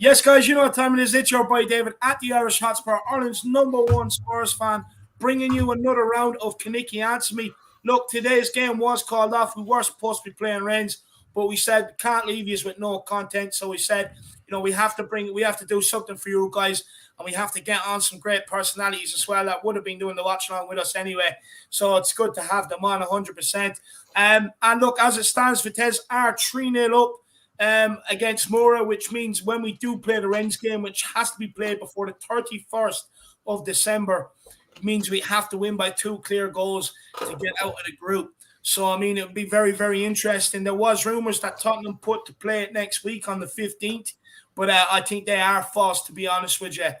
Yes, guys, you know what time it is. It's your boy David at the Irish Hotspur, Ireland's #1 Spurs fan, bringing you another round of Kaniki Answer Me. Look, today's game was called off. We were supposed to be playing Rennes, but we said can't leave you with no content. So we said, we have to do something for you guys, and we have to get on some great personalities as well that would have been doing the watch along with us anyway. So it's good to have them on 100%. And look, as it stands, Vitesse are 3-0 up against Mora, which means when we do play the Rennes game, which has to be played before the 31st of December, it means we have to win by 2 clear goals to get out of the group. So, it would be very, very interesting. There was rumours that Tottenham put to play it next week on the 15th, but I think they are false, to be honest with you,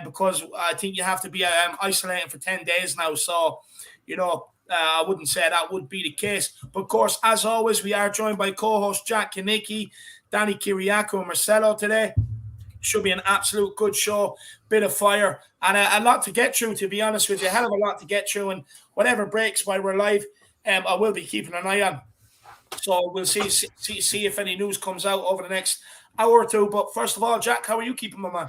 because I think you have to be isolating for 10 days now. So, I wouldn't say that would be the case. But, of course, as always, we are joined by co-host Jack Kanicki, Danny Kiriakou, and Marcelo today. Should be an absolute good show, bit of fire, and a lot to get through, to be honest with you. A hell of a lot to get through, and whatever breaks while we're live, I will be keeping an eye on. So we'll see if any news comes out over the next hour or two. But first of all, Jack, how are you keeping, my man?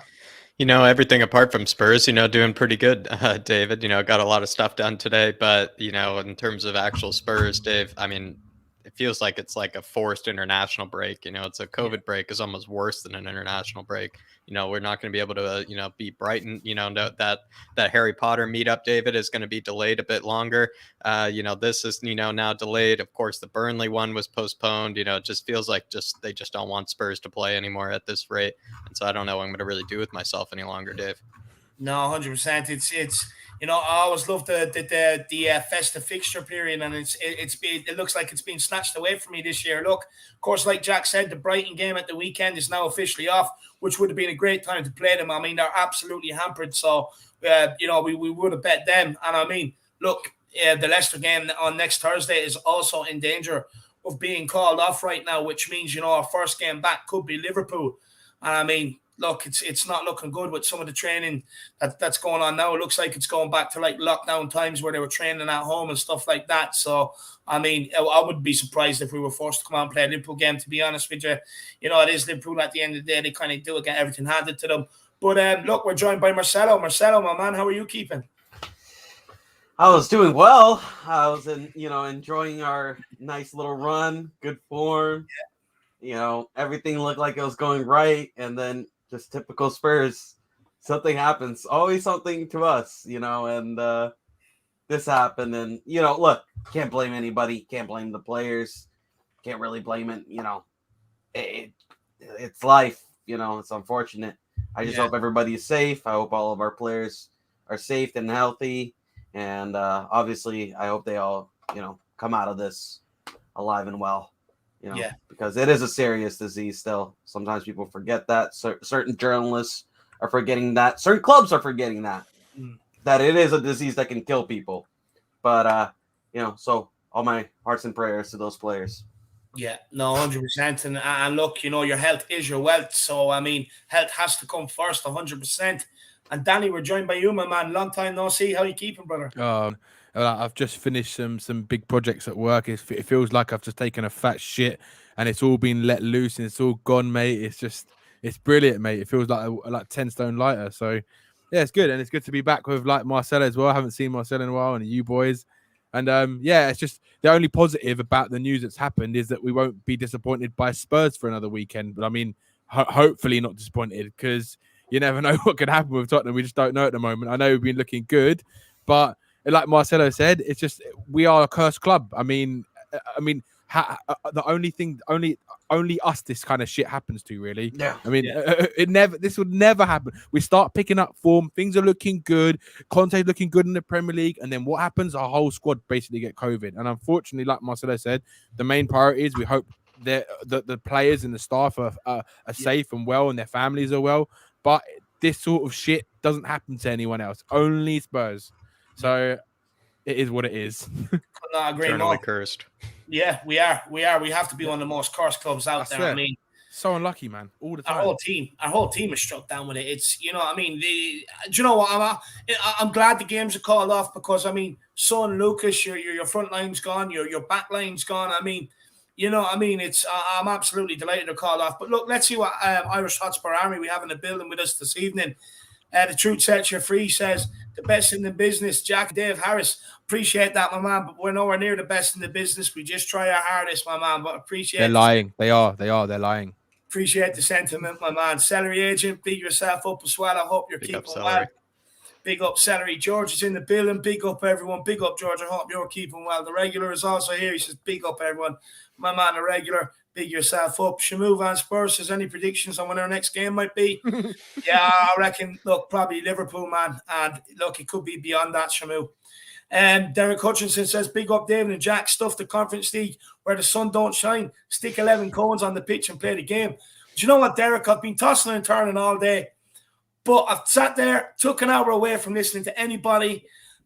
Everything apart from Spurs, doing pretty good, David. Got a lot of stuff done today, but, in terms of actual Spurs, Dave, it feels like it's like a forced international break. It's a COVID break is almost worse than an international break. We're not going to be able to, beat Brighton. That Harry Potter meetup, David, is going to be delayed a bit longer. This is, now delayed. Of course, the Burnley one was postponed. It just feels like they just don't want Spurs to play anymore at this rate. And so I don't know what I'm going to really do with myself any longer, Dave. No, 100%. It's I always love the festive fixture period, and it looks like it's been snatched away from me this year. Look, of course, like Jack said, the Brighton game at the weekend is now officially off, which would have been a great time to play them. They're absolutely hampered, so we would have bet them. And look, the Leicester game on next Thursday is also in danger of being called off right now, which means our first game back could be Liverpool. And look, it's not looking good with some of the training that's going on now. It looks like it's going back to like lockdown times where they were training at home and stuff like that. So, I wouldn't be surprised if we were forced to come out and play a Liverpool game, to be honest with you. It is Liverpool at the end of the day. They kind of do get everything handed to them. But look, we're joined by Marcelo. Marcelo, my man, how are you keeping? I was doing well. I was enjoying our nice little run, good form. Yeah. Everything looked like it was going right, and then just typical Spurs. Something happens. Always something to us, and this happened. And, look, can't blame anybody. Can't blame the players. Can't really blame it. It's life. It's unfortunate. I just hope everybody is safe. I hope all of our players are safe and healthy. And obviously, I hope they all, come out of this alive and well. Because it is a serious disease still. Sometimes people forget that. Certain journalists are forgetting that. Certain clubs are forgetting that. That it is a disease that can kill people. But, so all my hearts and prayers to those players. Yeah, no, 100%. And look, your health is your wealth. So, health has to come first, 100%. And Danny, we're joined by you, my man. Long time no see. How you keeping, brother? I've just finished some big projects at work. It feels like I've just taken a fat shit and it's all been let loose and it's all gone, mate. It's brilliant, mate. It feels like 10 stone lighter. So yeah, it's good. And it's good to be back with like Marcelo as well. I haven't seen Marcelo in a while, and you boys. And it's just the only positive about the news that's happened is that we won't be disappointed by Spurs for another weekend. But hopefully not disappointed, because you never know what could happen with Tottenham. We just don't know at the moment. I know we've been looking good, but like Marcelo said, it's just we are a cursed club. The only us this kind of shit happens to, really. Yeah. This would never happen. We start picking up form, things are looking good, Conte looking good in the Premier League, and then what happens? Our whole squad basically get COVID. And unfortunately, like Marcelo said, the main priority is we hope that the players and the staff are safe and well, and their families are well. But this sort of shit doesn't happen to anyone else. Only Spurs. So it is what it is. No, I agree. Eternally cursed. Yeah, we are. We have to be one of the most cursed clubs out there. So unlucky, man. All the time. Our whole team is struck down with it. It's do you know what? I'm glad the games are called off, because Son, Lucas, your front line's gone, your back line's gone. You know what I mean? I'm absolutely delighted to call off. But look, let's see what Irish Hotspur Army we have in the building with us this evening. The Truth Sets You Free says, the best in the business, Jack Dave Harris. Appreciate that, my man, but we're nowhere near the best in the business. We just try our hardest, my man, but appreciate They're lying. They're lying. Appreciate the sentiment, my man. Celery agent, big yourself up as well. I hope you're keeping well. Big up, Celery. George is in the building. Big up, everyone. Big up, George. I hope you're keeping well. The regular is also here. He says, big up, everyone. My man, the regular, big yourself up. Shamu Van Spurs says, any predictions on when our next game might be? Yeah, I reckon, look, probably Liverpool, man. And look, it could be beyond that, Shamu. Derek Hutchinson says, big up, David and Jack. Stuff the Conference League where the sun don't shine. Stick 11 cones on the pitch and play the game. Do you know what, Derek? I've been tossing and turning all day. But I've sat there, took an hour away from listening to anybody,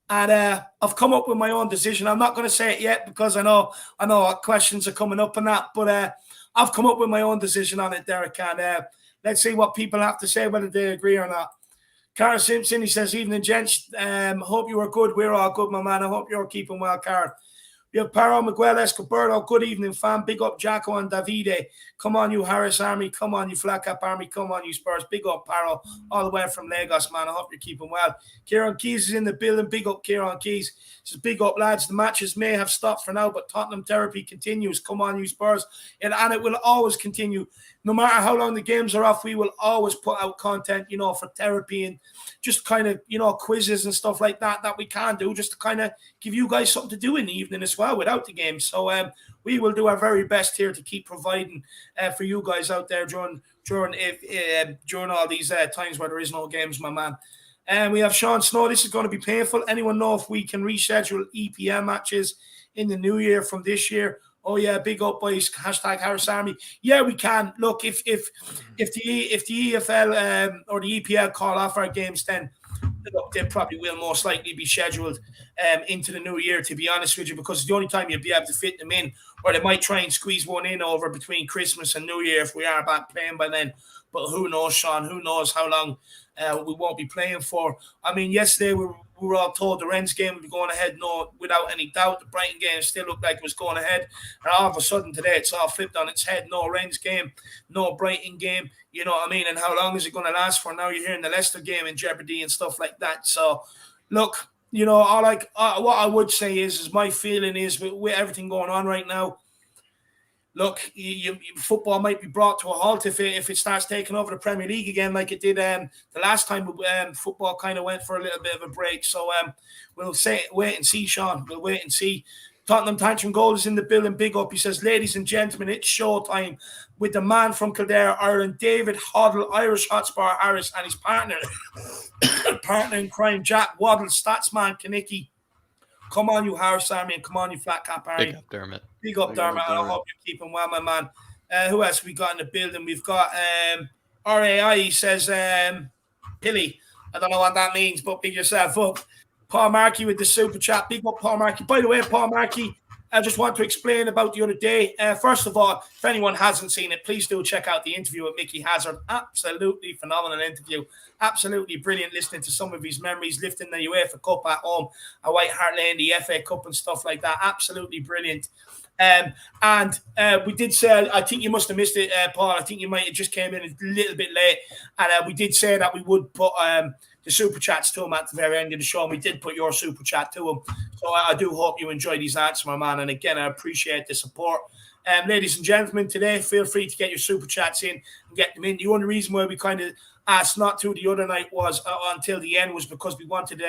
and I've come up with my own decision. I'm not going to say it yet because I know what questions are coming up on that, but I've come up with my own decision on it, Derek, and let's see what people have to say, whether they agree or not. Cara Simpson, he says, evening, gents. Hope you are good. We're all good, my man. I hope you're keeping well, Cara. We have Paro Miguel Escobardo. Good evening, fam. Big up, Jacko and Davide. Come on, you Harris Army. Come on, you Flat Cap Army. Come on, you Spurs. Big up, Paro. All the way from Lagos, man. I hope you're keeping well. Kieran Keys is in the building. Big up, Kieran Keys. Says, big up, lads. The matches may have stopped for now, but Tottenham therapy continues. Come on, you Spurs. And it will always continue. No matter how long the games are off, we will always put out content, for therapy and just kind of, quizzes and stuff like that we can do just to kind of give you guys something to do in the evening as well without the game. So we will do our very best here to keep providing for you guys out there during all these times where there is no games, my man. And we have Sean Snow. This is going to be painful. Anyone know if we can reschedule EPL matches in the new year from this year? Oh yeah, big up boys. Hashtag Harris Army. Yeah, we can. Look, if the EFL or the EPL call off our games, then look, they probably will most likely be scheduled into the new year, to be honest with you, because it's the only time you'll be able to fit them in, or they might try and squeeze one in over between Christmas and New Year if we are back playing by then. But who knows, Sean? Who knows how long we won't be playing for? I mean, yesterday we were all told the Rennes game would be going ahead, no, without any doubt. The Brighton game still looked like it was going ahead. And all of a sudden today, it's all flipped on its head. No Rennes game, no Brighton game. You know what I mean? And how long is it going to last for? Now you're hearing the Leicester game in jeopardy and stuff like that. So, look, what I would say is my feeling is with everything going on right now, look, football might be brought to a halt if it starts taking over the Premier League again, like it did the last time football kind of went for a little bit of a break. So we'll wait and see, Sean. We'll wait and see. Tottenham Tantrum Gold is in the building. Big up. He says, ladies and gentlemen, it's showtime with the man from Kildare, Ireland, David Hoddle, Irish Hotspur Harris, and his partner in crime, Jack Waddle, Statsman Kanicki. Come on, you Harris Army, and come on, you Flat Cap Army. Big up, Dermot. Big up, Dermot. I hope you're keeping well, my man. Who else we got in the building? We've got RAI. He says, Pilly. I don't know what that means, but big yourself up. Paul Markey with the super chat. Big up, Paul Markey. By the way, Paul Markey, I just want to explain about the other day. First of all, if anyone hasn't seen it, please do check out the interview with Mickey Hazard. Absolutely phenomenal interview. Absolutely brilliant listening to some of his memories, lifting the UEFA Cup at home, at White Hart Lane, the FA Cup and stuff like that. Absolutely brilliant. And we did say, I think you must have missed it, Paul. I think you might have just came in a little bit late. And we did say that we would put the super chats to him at the very end of the show, and we did put your super chat to him. So I do hope you enjoyed these answers, my man. And again, I appreciate the support. Ladies and gentlemen, today, feel free to get your super chats in and get them in. The only reason why we kind of asked not to the other night was until the end was because we wanted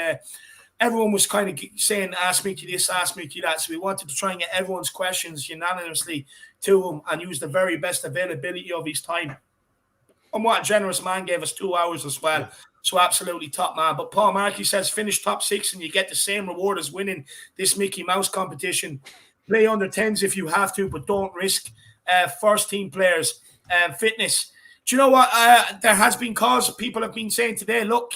everyone was kind of saying, ask me to this, ask me to that. So we wanted to try and get everyone's questions unanimously to him and use the very best availability of his time. And what a generous man, gave us 2 hours as well. Yeah. So absolutely top man. But Paul Markey says, finish top 6 and you get the same reward as winning this Mickey Mouse competition. Play under 10s if you have to, but don't risk first team players. Fitness. Do you know what? There has been calls. People have been saying today, look,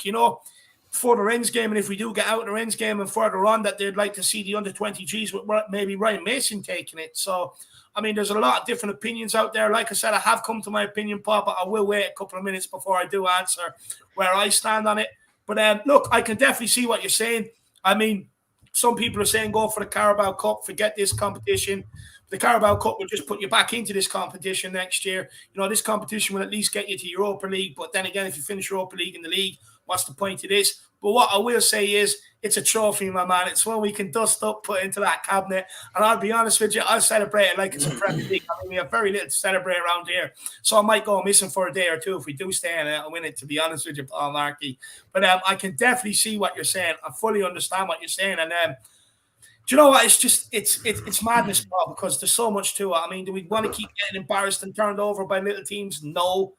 for the Rennes game, and if we do get out of the Rennes game and further on, that they'd like to see the under-23s with maybe Ryan Mason taking it. So, I mean, there's a lot of different opinions out there. Like I said, I have come to my opinion, Paul, but I will wait a couple of minutes before I do answer where I stand on it. But look, I can definitely see what you're saying. I mean, some people are saying go for the Carabao Cup, forget this competition. the Carabao Cup will just put you back into this competition next year. This competition will at least get you to Europa League. But then again, if you finish Europa League in the league, what's the point of this? But what I will say is, it's a trophy, my man. It's one we can dust up, put into that cabinet. And I'll be honest with you, I'll celebrate it like it's a Premier League. I mean, we have very little to celebrate around here. So I might go missing for a day or two if we do stay in it and win it, to be honest with you, Paul Markey. But I can definitely see what you're saying. I fully understand what you're saying. And do you know what? It's just, it's madness, Paul, because there's so much to it. I mean, do we want to keep getting embarrassed and turned over by little teams? No.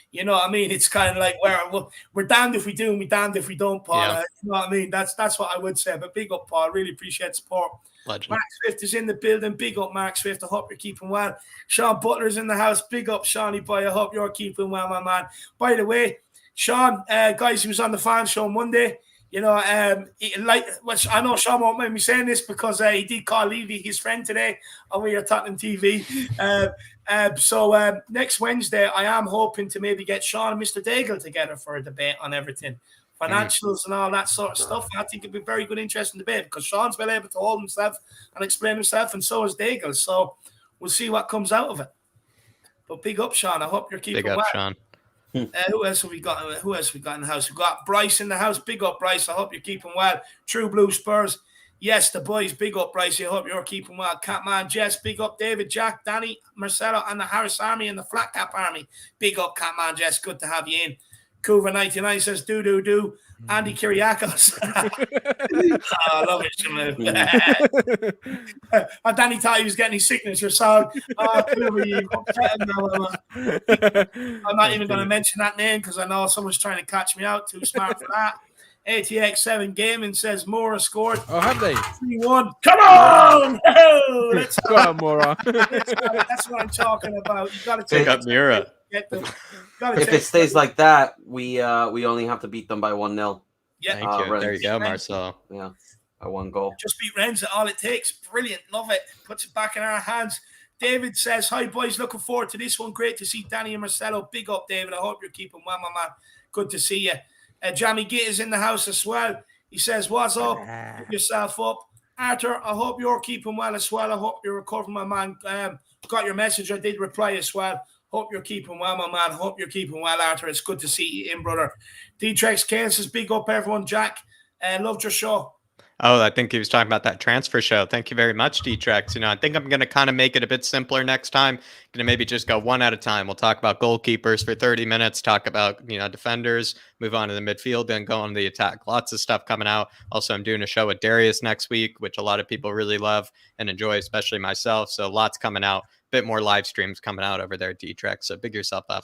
You know what I mean? It's kind of like we're damned if we do and we're damned if we don't, Paul. Yeah. You know what I mean? That's what I would say. But big up, Paul. Really appreciate support. Legend. Mark Swift is in the building. Big up, Mark Swift. I hope you're keeping well. Sean Butler's in the house. Big up, Shawnee boy. I hope you're keeping well, my man. By the way, Sean, guys, he was on the fan show Monday. Which I know Sean won't mind me saying this because he did call Levy his friend today on We Are Tottenham TV. So next Wednesday, I am hoping to maybe get Sean and Mr. Daigle together for a debate on everything, financials and all that sort of stuff. I think it'd be a very good, interesting debate because Sean's well able to hold himself and explain himself, and so is Daigle. So we'll see what comes out of it. But big up, Sean. I hope you're keeping Big up, well. Sean. Who else have we got? Who else have we got in the house? We've got Bryce in the house. Big up, Bryce. I hope you're keeping well. True Blue Spurs. Yes, the boys. Big up, Bryce. I hope you're keeping well. Catman Jess. Big up, David, Jack, Danny, Marcelo, and the Harris Army and the Flat Cap Army. Big up, Catman Jess. Good to have you in. Kuva99 says, do. Andy Kyriakos. I love it, Shamu. And Danny thought he was getting his signature song. I'm not even going to mention that name because I know someone's trying to catch me out. Too smart for that. ATX7 Gaming says Mora scored. Oh, have they? 3-1. Come on! Oh, let's go on, Mora. That's what I'm talking about. You got to take up Mura. If it stays like that, we only have to beat them by 1-0. Yeah, thank you. There you go, Marcel. Yeah, by 1 goal. Just beat Rennes at all it takes. Brilliant, love it. Puts it back in our hands. David says, "Hi boys, looking forward to this one. Great to see Danny and Marcelo. Big up, David. I hope you're keeping well, my man. Good to see you." Jamie Gitt is in the house as well. He says, "What's up? Pick yourself up." Arthur, I hope you're keeping well as well. I hope you're recovering, my man. Got your message. I did reply as well. Hope you're keeping well, my man. Hope you're keeping well, Arthur. It's good to see you in, brother. D-Trex Kane says, "Big up, everyone." Jack, loved your show. Oh, I think he was talking about that transfer show. Thank you very much, D-Trex. I think I'm going to kind of make it a bit simpler next time. Going to maybe just go one at a time. We'll talk about goalkeepers for 30 minutes, talk about, defenders, move on to the midfield, and go on the attack. Lots of stuff coming out. Also, I'm doing a show with Darius next week, which a lot of people really love and enjoy, especially myself. So lots coming out. Bit more live streams coming out over there, D-Trex. So big yourself up.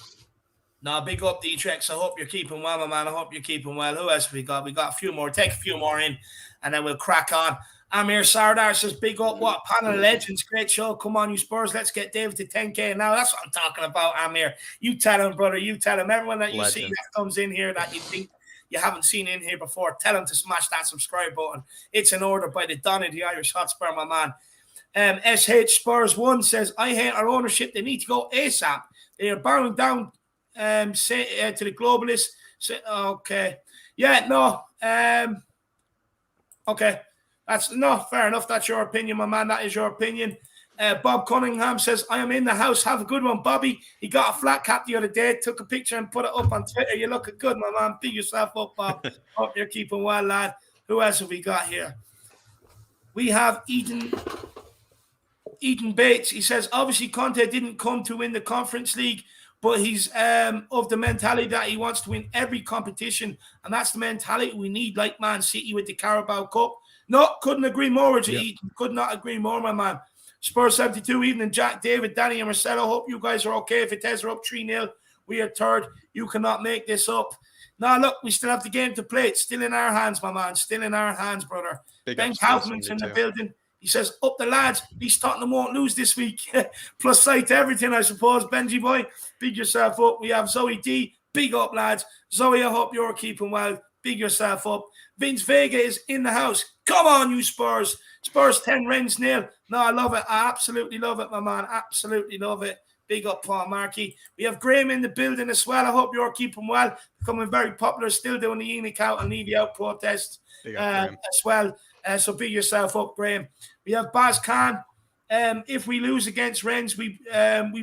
No, big up, D-Trex. I hope you're keeping well, my man. I hope you're keeping well. Who else we got? We got a few more. Take a few more in, and then we'll crack on. Amir Sardar says, "Big up, what panel of legends. Great show. Come on, you Spurs. Let's get David to 10K now." That's what I'm talking about, Amir. You tell him, brother. You tell him. Everyone that you see that comes in here that you think you haven't seen in here before, tell him to smash that subscribe button. It's an order by the Don of the Irish Hotspur, my man. SH Spurs 1 says, "I hate our ownership. They need to go ASAP. They are bowing down to the globalists." Okay. Yeah, no. Okay. That's fair enough. That's your opinion, my man. That is your opinion. Bob Cunningham says, "I am in the house. Have a good one, Bobby." He got a flat cap the other day, took a picture and put it up on Twitter. You're looking good, my man. Big yourself up, Bob. Hope you're keeping well, lad. Who else have we got here? We have Eden Bates. He says, "Obviously Conte didn't come to win the Conference League, but he's of the mentality that he wants to win every competition, and that's the mentality we need, like Man City with the Carabao Cup." No, couldn't agree more with you, Eden. Could not agree more, my man. Spurs 72, evening, Jack, David, Danny, and Marcelo. Hope you guys are okay. If it is, we're up 3-0. We are third. You cannot make this up. Now, look, we still have the game to play. It's still in our hands, my man. Still in our hands, brother. Ben Kaufman's in the building. He says, "Up the lads. These Tottenham won't lose this week." Plus sight to everything, I suppose. Benji boy, big yourself up. We have Zoe D. Big up, lads. Zoe, I hope you're keeping well. Big yourself up. Vince Vega is in the house. Come on, you Spurs. Spurs 10, Rennes 0. No, I love it. I absolutely love it, my man. Absolutely love it. Big up, Paul Markey. We have Graham in the building as well. I hope you're keeping well. Becoming very popular. Still doing the Enoch out and Levy out protest as well. So big yourself up, Graham. We have Baz Khan. If we lose against Rennes, we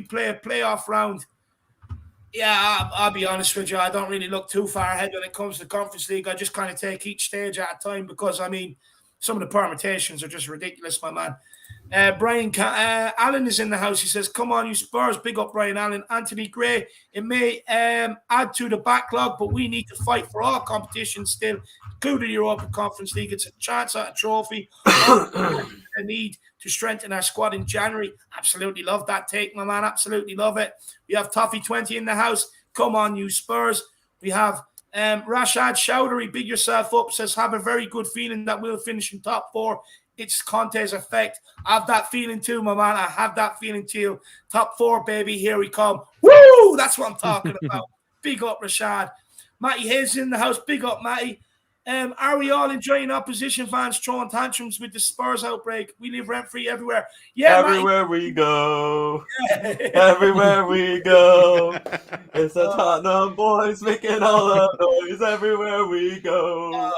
play a playoff round. Yeah, I'll be honest with you. I don't really look too far ahead when it comes to Conference League. I just kind of take each stage at a time because, I mean, some of the permutations are just ridiculous, my man. Brian Allen is in the house. He says, come on, you Spurs. Big up, Brian Allen. Anthony Gray, it may add to the backlog, but we need to fight for all competitions still, including the Europa Conference League. It's a chance at a trophy. A need to strengthen our squad in January. Absolutely love that take, my man. Absolutely love it. We have Toffee20 in the house. Come on, you Spurs. We have Rashad Chowdhury, big yourself up, says, have a very good feeling that we'll finish in top 4. It's Conte's effect. I have that feeling too, my man. I have that feeling too. Top 4, baby. Here we come. Woo! That's what I'm talking about. Big up, Rashad. Matty Hayes in the house. Big up, Matty. Are we all enjoying opposition fans throwing tantrums with the Spurs outbreak? We live rent-free everywhere. Yeah, everywhere Matty. we go. Everywhere we go. It's the Tottenham boys making all the noise everywhere we go.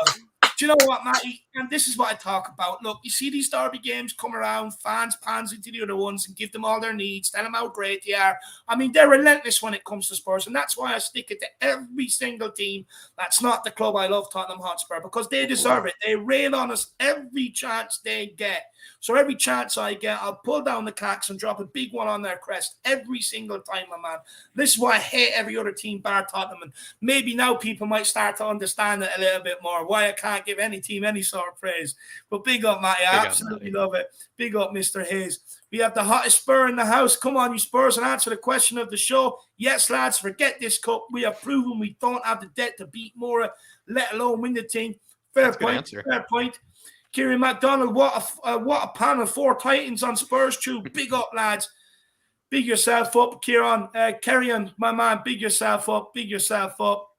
Do you know what, Matty? And this is what I talk about. Look, you see these derby games come around, fans pans into the other ones and give them all their needs, tell them how great they are. I mean, they're relentless when it comes to Spurs, and that's why I stick it to every single team that's not the club I love, Tottenham Hotspur, because they deserve it. They rail on us every chance they get. So every chance I get, I'll pull down the cacks and drop a big one on their crest every single time, my man. This is why I hate every other team bar Tottenham, and maybe now people might start to understand it a little bit more, why I can't give any team any sort of praise. But big up, Matty. I absolutely love it. Big up, Mr. Hayes. We have the hottest Spur in the house. Come on, you Spurs, and answer the question of the show. Yes, lads, forget this cup. We have proven we don't have the debt to beat Mora, let alone win the thing. Fair point. Fair point. Kieran McDonald, what a panel. 4 Titans on Spurs too. Big up, lads. Big yourself up, Kieran. Carry on, my man. Big yourself up. Big yourself up.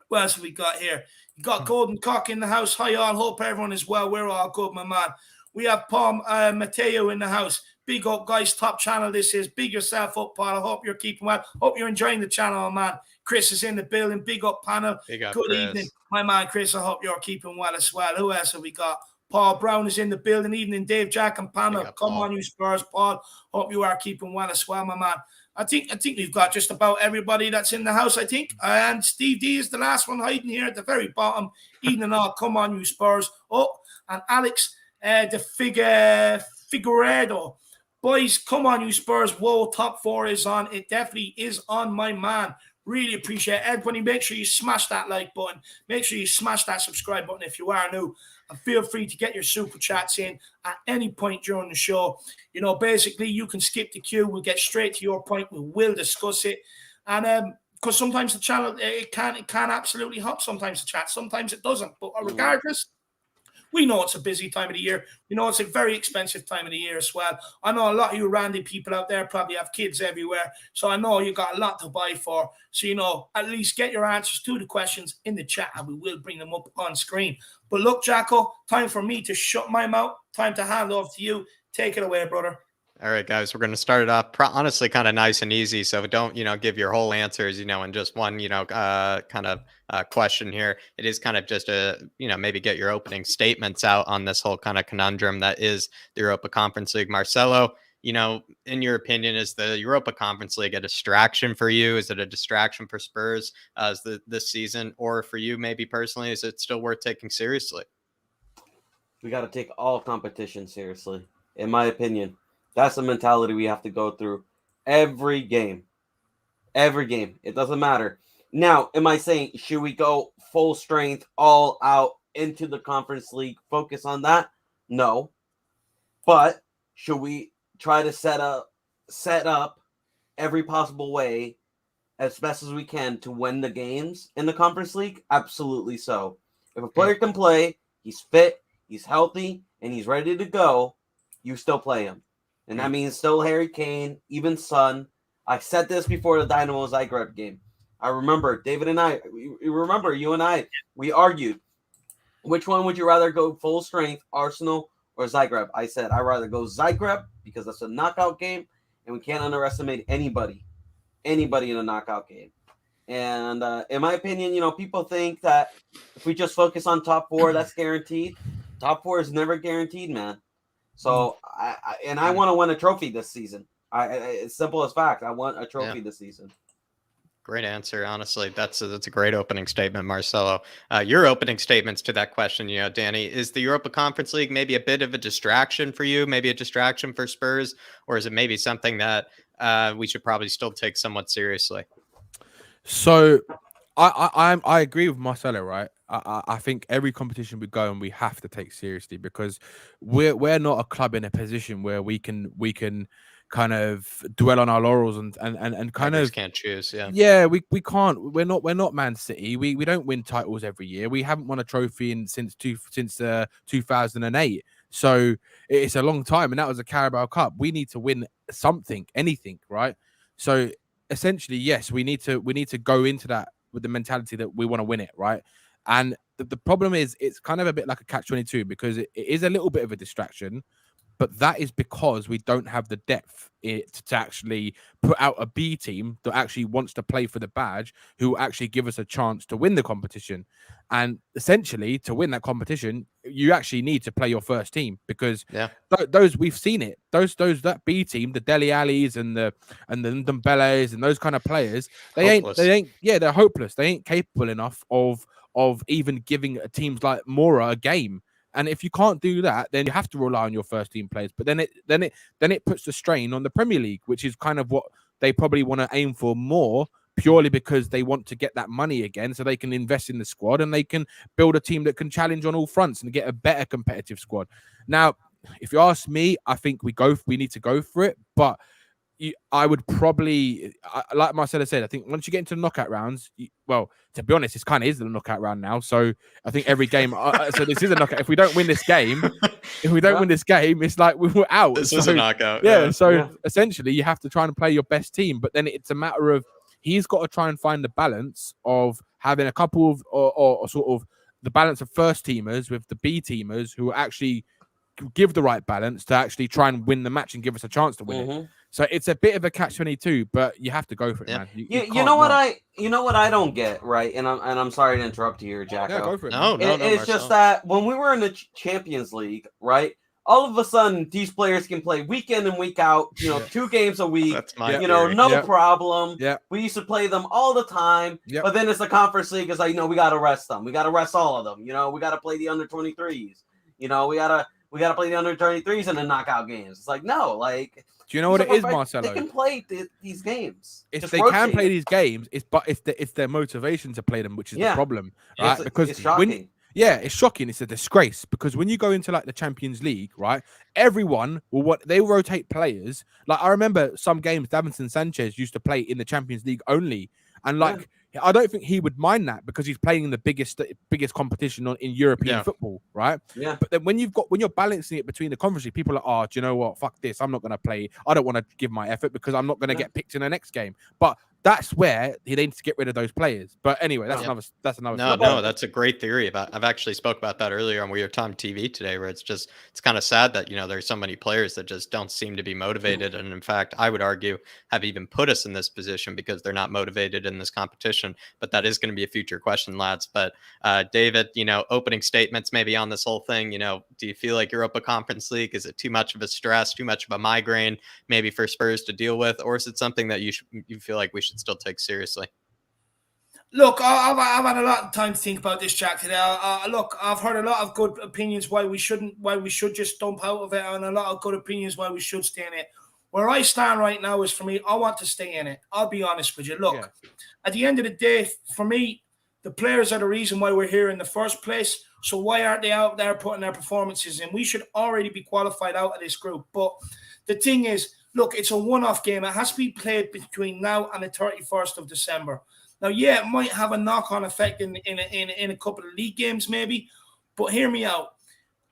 What else have we got here? You got Golden Cock in the house. Hi, all. Hope everyone is well. We're all good, my man. We have Paul Mateo in the house. Big up, guys. Top channel this is. Big yourself up, Paul. I hope you're keeping well. Hope you're enjoying the channel, man. Chris is in the building. Big up, panel. Big up, good Chris. evening, my man, Chris. I hope you're keeping well as well. Who else have we got? Paul Brown is in the building. Evening, Dave, Jack, and panel. Come on, you Spurs, Paul. Hope you are keeping well as well, my man. I think we've got just about everybody that's in the house, I think. And Steve D is the last one hiding here at the very bottom. Evening all, come on, you Spurs. Oh, and Alex, the Figueredo. Boys, come on, you Spurs. Whoa, top 4 is on. It definitely is on, my man. Really appreciate it. Everybody, make sure you smash that like button. Make sure you smash that subscribe button if you are new. And feel free to get your super chats in at any point during the show. You know, basically, you can skip the queue. We'll get straight to your point. We will discuss it. And because sometimes the channel, it can absolutely hop sometimes the chat. Sometimes it doesn't. But regardless, we know it's a busy time of the year. We know it's a very expensive time of the year as well. I know a lot of you randy people out there probably have kids everywhere. So I know you got a lot to buy for. So, you know, at least get your answers to the questions in the chat and we will bring them up on screen. But look, Jacko, time for me to shut my mouth. Time to hand off to you. Take it away, brother. All right, guys, we're going to start it off honestly kind of nice and easy. So don't, give your whole answers, in just one, kind of question here. It is kind of just maybe get your opening statements out on this whole kind of conundrum that is the Europa Conference League. Marcelo, in your opinion, is the Europa Conference League a distraction for you? Is it a distraction for Spurs this season? Or for you, maybe personally, is it still worth taking seriously? We got to take all competition seriously, in my opinion. That's the mentality we have to go through every game. Every game. It doesn't matter. Now, am I saying, should we go full strength, all out into the Conference League, focus on that? No. But should we try to set up every possible way as best as we can to win the games in the Conference League? Absolutely so. If a player can play, he's fit, he's healthy, and he's ready to go, you still play him. And that means still Harry Kane, even Son. I said this before the Dynamo Zagreb game. I remember David and I, you and I, we argued. Which one would you rather go full strength, Arsenal or Zagreb? I said I'd rather go Zagreb because that's a knockout game and we can't underestimate anybody in a knockout game. And in my opinion, people think that if we just focus on top 4, that's guaranteed. Top 4 is never guaranteed, man. So I want to win a trophy this season. It's simple as fact. I want a trophy this season. Great answer. Honestly, that's a great opening statement, Marcelo. Your opening statements to that question, Danny, is the Europa Conference League maybe a bit of a distraction for you, maybe a distraction for Spurs, or is it maybe something that we should probably still take somewhat seriously? So I agree with Marcelo, right? I think every competition we go and we have to take seriously because we're not a club in a position where we can kind of dwell on our laurels and kind of can't choose. We can't. We're not Man City. We don't win titles every year. We haven't won a trophy since 2008. So it's a long time, and that was a Carabao Cup. We need to win something, anything, right? So essentially, yes, we need to go into that with the mentality that we want to win it, right? And the problem is it's kind of a bit like a catch-22 because it is a little bit of a distraction, but that is because we don't have the depth to actually put out a B team that actually wants to play for the badge, who will actually give us a chance to win the competition. And essentially, to win that competition, you actually need to play your first team because those we've seen it. That B team, the Dele Allis and the Ndombeles and those kind of players, they're hopeless. They ain't capable enough of even giving teams like Mora a game. And if you can't do that, then you have to rely on your first team players. But then it puts the strain on the Premier League, which is kind of what they probably want to aim for more, purely because they want to get that money again, so they can invest in the squad and they can build a team that can challenge on all fronts and get a better competitive squad. Now, if you ask me, I think we need to go for it, but I would probably, like Marcelo said, I think once you get into the knockout rounds, to be honest, this kind of is the knockout round now. So I think every game, so this is a knockout. If we don't win this game, it's like we're out. This is a knockout. Essentially, you have to try and play your best team. But then it's a matter of he's got to try and find the balance of having a couple of or sort of the balance of first teamers with the B teamers who actually give the right balance to actually try and win the match and give us a chance to win it. So it's a bit of a catch-22, but you have to go for it, man. You know what I don't get, right? And I'm sorry to interrupt you here, Jacko. Yeah, go for it. No, it's just that when we were in the Champions League, right? All of a sudden, these players can play week in and week out. 2 games a week. That's my no problem. Yeah, we used to play them all the time. Yep. But then it's the Conference League. It's like, we got to rest them. We got to rest all of them. We got to play the under 23s. We got to play the under 23s in the knockout games. It's like, no, like. Do you know what it is, Marcelo? They can play these games. If they can play these games, it's their motivation to play them, which is the problem, right? Because it's shocking. It's shocking. It's a disgrace because when you go into like the Champions League, right? Everyone they rotate players. Like I remember some games, Davinson Sanchez used to play in the Champions League only, and I don't think he would mind that because he's playing in the biggest competition in European football, right? Yeah. But then when you're balancing it between the conference, people are, do you know what? Fuck this. I'm not going to play. I don't want to give my effort because I'm not going to get picked in the next game. But that's where he needs to get rid of those players. But anyway, that's another. No, that's a great theory. I've actually spoke about that earlier on We Are Time TV today, where it's kind of sad that there's so many players that just don't seem to be motivated, and in fact, I would argue have even put us in this position because they're not motivated in this competition. But that is going to be a future question, lads. But David, opening statements maybe on this whole thing. Do you feel like Europa Conference League, is it too much of a stress, too much of a migraine, maybe for Spurs to deal with, or is it something that you feel like we should still take seriously? Look, I've had a lot of time to think about this, Jack, today. Look, I've heard a lot of good opinions why we should just dump out of it, and a lot of good opinions why we should stay in it. Where I stand right now is, for me, I want to stay in it. I'll be honest with you. Look, at the end of the day, for me, the players are the reason why we're here in the first place. So why aren't they out there putting their performances in? We should already be qualified out of this group. But the thing is, look, it's a one-off game. It has to be played between now and the 31st of December. Now, it might have a knock-on effect in a couple of league games maybe, but hear me out.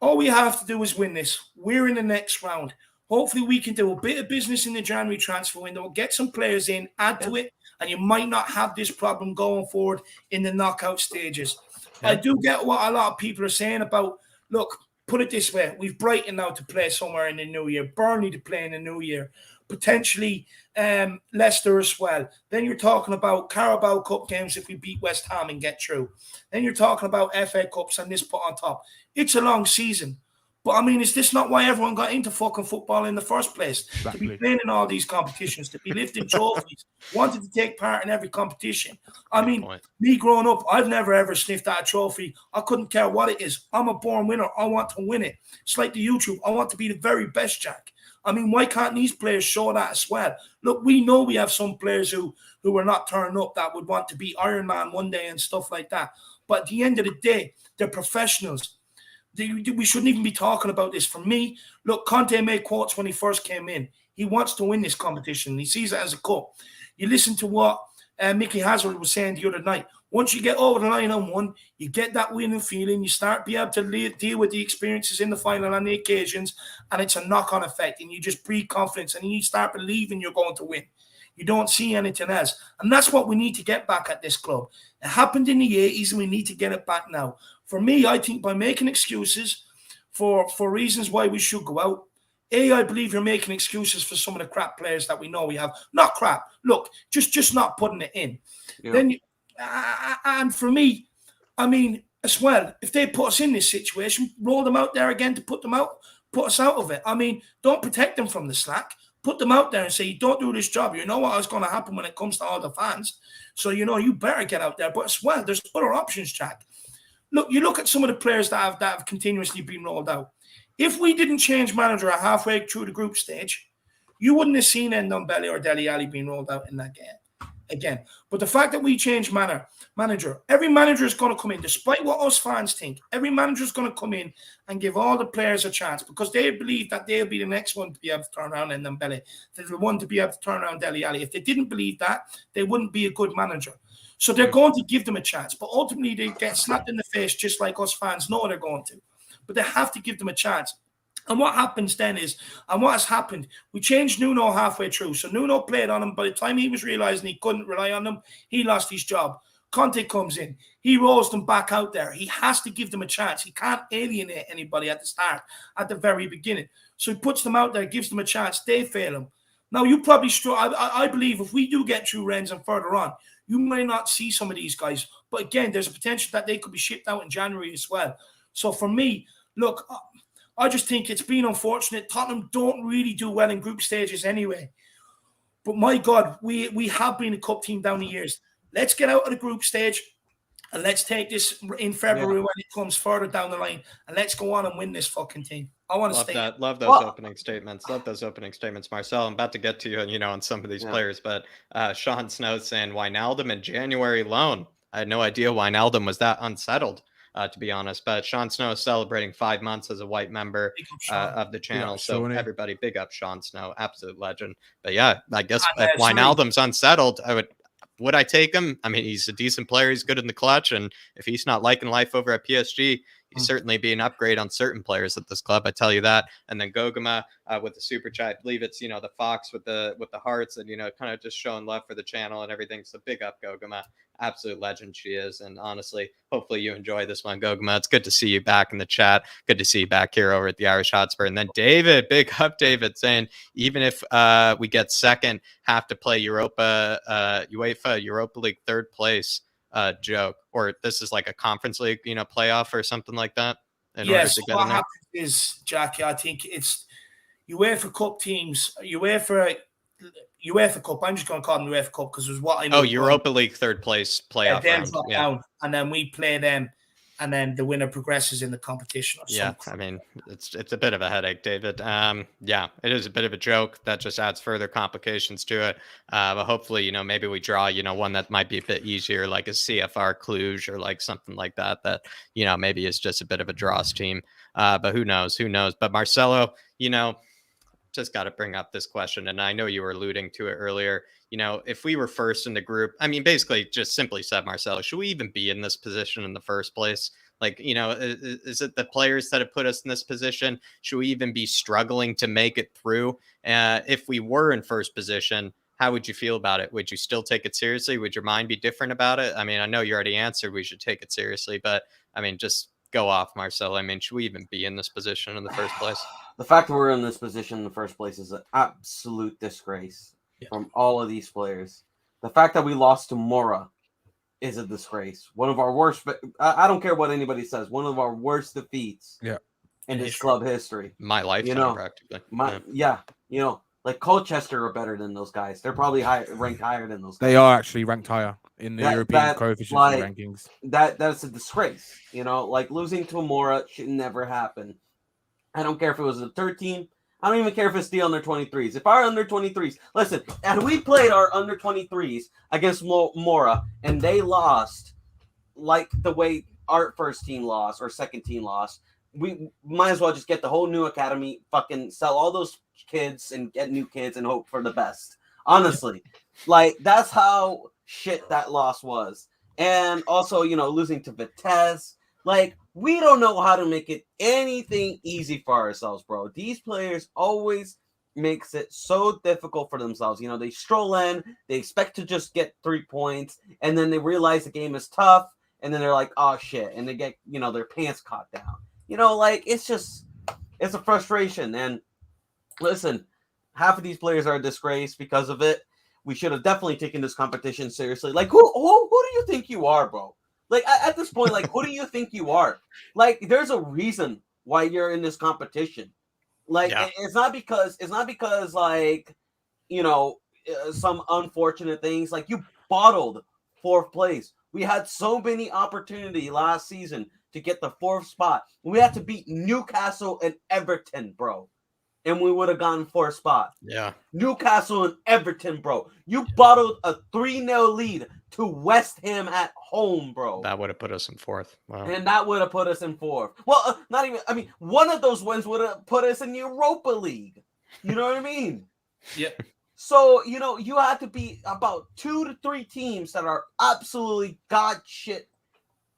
All we have to do is win this. We're in the next round. Hopefully, we can do a bit of business in the January transfer window, get some players in, add to it, and you might not have this problem going forward in the knockout stages. Yeah. I do get what a lot of people are saying about, look, put it this way. We've Brighton now to play somewhere in the new year, Burnley to play in the new year, potentially Leicester as well. Then you're talking about Carabao Cup games if we beat West Ham and get through. Then you're talking about FA Cups and this put on top. It's a long season. But I mean, is this not why everyone got into fucking football in the first place? To be Exactly. playing in all these competitions, to be lifting trophies, wanted to take part in every competition. I Good mean, point. me growing up, I've never ever sniffed at a trophy. I couldn't care what it is. I'm a born winner. I want to win it. It's like the YouTube. I want to be the very best, Jack. I mean, why can't these players show that as well? Look, we know we have some players who are not turning up that would want to be Iron Man one day and stuff like that. But at the end of the day, they're professionals. We shouldn't even be talking about this. For me, look, Conte made quotes when he first came in. He wants to win this competition. He sees it as a cup. You listen to what Mickey Hazard was saying the other night. Once you get over the line on one, you get that winning feeling. You start be able to deal with the experiences in the final and the occasions, and it's a knock-on effect. And you just breathe confidence, and you start believing you're going to win. You don't see anything else. And that's what we need to get back at this club. It happened in the 80s, and we need to get it back now. For me, I think by making excuses for reasons why we should go out, I believe you're making excuses for some of the crap players that we know we have. Not crap. Look, just not putting it in. Yeah. Then, and for me, I mean, as well, if they put us in this situation, roll them out there again to put us out of it. I mean, don't protect them from the slack. Put them out there and say, don't do this job. You know what is going to happen when it comes to all the fans. So, you better get out there. But as well, there's other options, Jack. Look, you look at some of the players that have continuously been rolled out. If we didn't change manager halfway through the group stage, you wouldn't have seen Ndombele or Dele Alli being rolled out in that game again. But the fact that we changed manager, every manager is going to come in, despite what us fans think, every manager is going to come in and give all the players a chance because they believe that they'll be the next one to be able to turn around Ndombele. They're the one to be able to turn around Dele Alli. If they didn't believe that, they wouldn't be a good manager. So they're going to give them a chance, but ultimately they get slapped in the face just like us fans know they're going to. But they have to give them a chance. And what happens then is, and what has happened, we changed Nuno halfway through. So Nuno played on him. By the time he was realizing he couldn't rely on them, he lost his job. Conte comes in. He rolls them back out there. He has to give them a chance. He can't alienate anybody at the start, at the very beginning. So he puts them out there, gives them a chance. They fail him. Now, you probably I believe if we do get through Rennes and further on, you may not see some of these guys. But again, there's a potential that they could be shipped out in January as well. So for me, look, I just think it's been unfortunate. Tottenham don't really do well in group stages anyway. But my God, we have been a cup team down the years. Let's get out of the group stage and let's take this in February when it comes further down the line. And let's go on and win this fucking thing. I want to stay. Love those opening statements. Love those opening statements, Marcel. I'm about to get to you, on some of these players. But Sean Snow saying Wijnaldum in January loan. I had no idea Wijnaldum was that unsettled. To be honest, but Sean Snow is celebrating 5 months as a white member of the channel. So everybody, big up Sean Snow, absolute legend. But yeah, I guess if Wijnaldum's unsettled, would I take him? I mean, he's a decent player. He's good in the clutch. And if he's not liking life over at PSG, he's certainly be an upgrade on certain players at this club. I tell you that. And then Gogama with the super chat, I believe it's, the Fox with the hearts and, kind of just showing love for the channel and everything. So big up Gogama. Absolute legend she is. And honestly, hopefully you enjoy this one, Gogama. It's good to see you back in the chat. Good to see you back here over at the Irish Hotspur. And then David, big up David, saying even if we get second, have to play UEFA Europa League third place joke, or this is like a Conference League, playoff or something like that. Yes, what happens is, Jackie, I think it's UEFA Cup teams, UEFA Cup. I'm just going to call them UEFA Cup because it was what I know. Oh, Europa League third place playoff round. Down, and then we play them, and then the winner progresses in the competition. Or something. I mean, it's a bit of a headache, David. It is a bit of a joke that just adds further complications to it. But hopefully, maybe we draw, one that might be a bit easier, like a CFR Cluj or like something like that. That maybe is just a bit of a draws team. But who knows? But Marcelo, just got to bring up this question, and I know you were alluding to it earlier. If we were first in the group, I mean, basically just simply said, Marcelo, should we even be in this position in the first place? Like, is it the players that have put us in this position? Should we even be struggling to make it through? If we were in first position, how would you feel about it? Would you still take it seriously? Would your mind be different about it? I mean, I know you already answered we should take it seriously, but I mean, just go off, Marcel. I mean, should we even be in this position in the first place? The fact that we're in this position in the first place is an absolute disgrace from all of these players. The fact that we lost to Mora is a disgrace. One of our worst, I don't care what anybody says, one of our worst defeats in his club history. My lifetime, practically. Like Colchester are better than those guys. They're probably ranked higher than those guys. They are actually ranked higher in the European coefficient rankings. That's a disgrace. Like losing to Amora should never happen. I don't care if it was the third team. I don't even care if it's the under 23s. If our under 23s, listen, and we played our under 23s against Mora, and they lost like the way our first team lost or second team lost, we might as well just get the whole new academy, fucking sell all those kids and get new kids and hope for the best. Honestly, like that's how shit that loss was. And also, losing to Vitesse, like we don't know how to make it anything easy for ourselves, bro. These players always makes it so difficult for themselves. They stroll in, they expect to just get 3 points, and then they realize the game is tough, and then they're like, oh shit, and they get, their pants caught down. Like it's a frustration. And listen, half of these players are a disgrace because of it. We should have definitely taken this competition seriously. Like, who do you think you are, bro? Like, at this point, like, who do you think you are? Like, there's a reason why you're in this competition. Like, it's not because, like, some unfortunate things. Like, you bottled 4th place. We had so many opportunity last season to get the 4th spot. We had to beat Newcastle and Everton, bro. And we would have gotten 4th spot. Yeah. Newcastle and Everton, bro. You bottled a 3-0 lead to West Ham at home, bro. That would have put us in 4th. Wow. And that would have put us in 4th. Well, not even, I mean, one of those wins would have put us in the Europa League. You know what I mean? Yeah. So, you had to beat about 2 to 3 teams that are absolutely god shit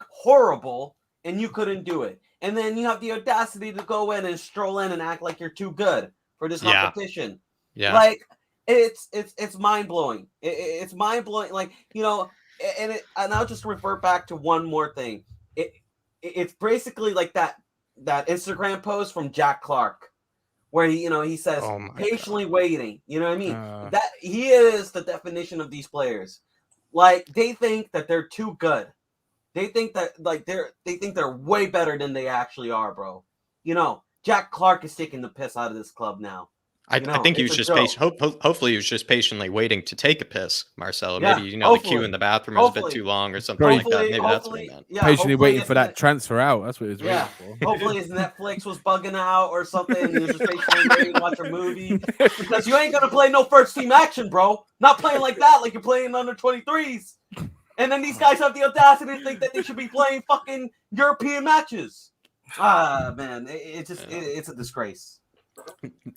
horrible, and you couldn't do it. And then you have the audacity to go in and stroll in and act like you're too good for this competition. Yeah. Like, it's mind-blowing. It's mind-blowing. Like, and I'll just refer back to one more thing. It's basically like that Instagram post from Jack Clark where he says patiently waiting. You know what I mean? That he is the definition of these players. Like, they think that they're too good. They think that they think they're way better than they actually are, bro. Jack Clark is taking the piss out of this club now. I think he was just patient. Hopefully, he was just patiently waiting to take a piss, Marcelo. Yeah, Maybe the queue in the bathroom is a bit too long or something like that. Maybe that's what he meant. Yeah, patiently waiting for that transfer out. That's what he was waiting for. Hopefully, his Netflix was bugging out or something. He was just patiently waiting to watch a movie because you ain't gonna play no first team action, bro. Not playing like that, like you're playing under 23s. And then these guys have the audacity to think that they should be playing fucking European matches. Man, it's a disgrace.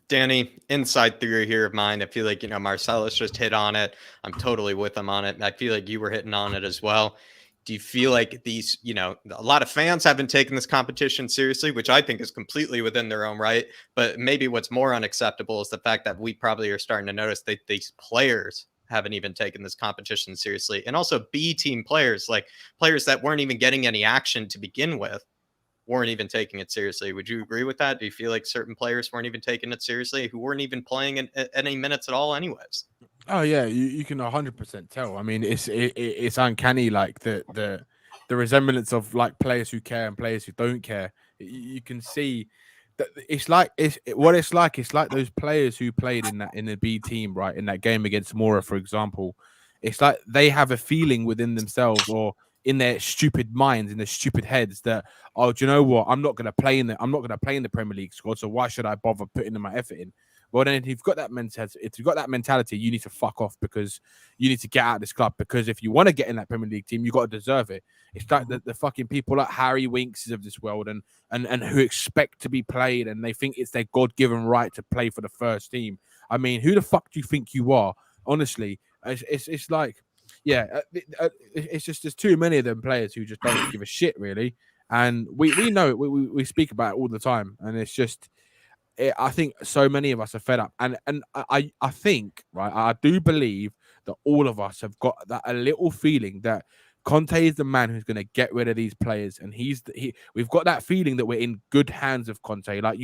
Danny, inside theory here of mine. I feel like, Marcellus just hit on it. I'm totally with him on it. I feel like you were hitting on it as well. Do you feel like these, a lot of fans haven't taken this competition seriously, which I think is completely within their own right. But maybe what's more unacceptable is the fact that we probably are starting to notice that these players haven't even taken this competition seriously. And also B team players, like players that weren't even getting any action to begin with, weren't even taking it seriously. Would you agree with that? Do you feel like certain players weren't even taking it seriously, who weren't even playing in any minutes at all anyways? Oh yeah, you can 100% tell. I mean, it's uncanny, like the resemblance of like players who care and players who don't care. You can see that it's like those players who played in the B team, right, in that game against Mora, for example. It's like they have a feeling within themselves or in their stupid minds, in their stupid heads, that, oh, do you know what? I'm not going to play in the Premier League squad, so why should I bother putting in my effort in? Well, then if you've got that mentality, you need to fuck off, because you need to get out of this club, because if you want to get in that Premier League team, you got to deserve it. It's like the fucking people like Harry Winkses of this world and who expect to be played, and they think it's their God-given right to play for the first team. I mean, who the fuck do you think you are? Honestly, it's like, yeah, it's just there's too many of them players who just don't give a shit, really. And we know it. We speak about it all the time, and it's just, I think so many of us are fed up, and I think, right, I do believe that all of us have got that a little feeling that Conte is the man who's going to get rid of these players, and we've got that feeling that we're in good hands of Conte. Like,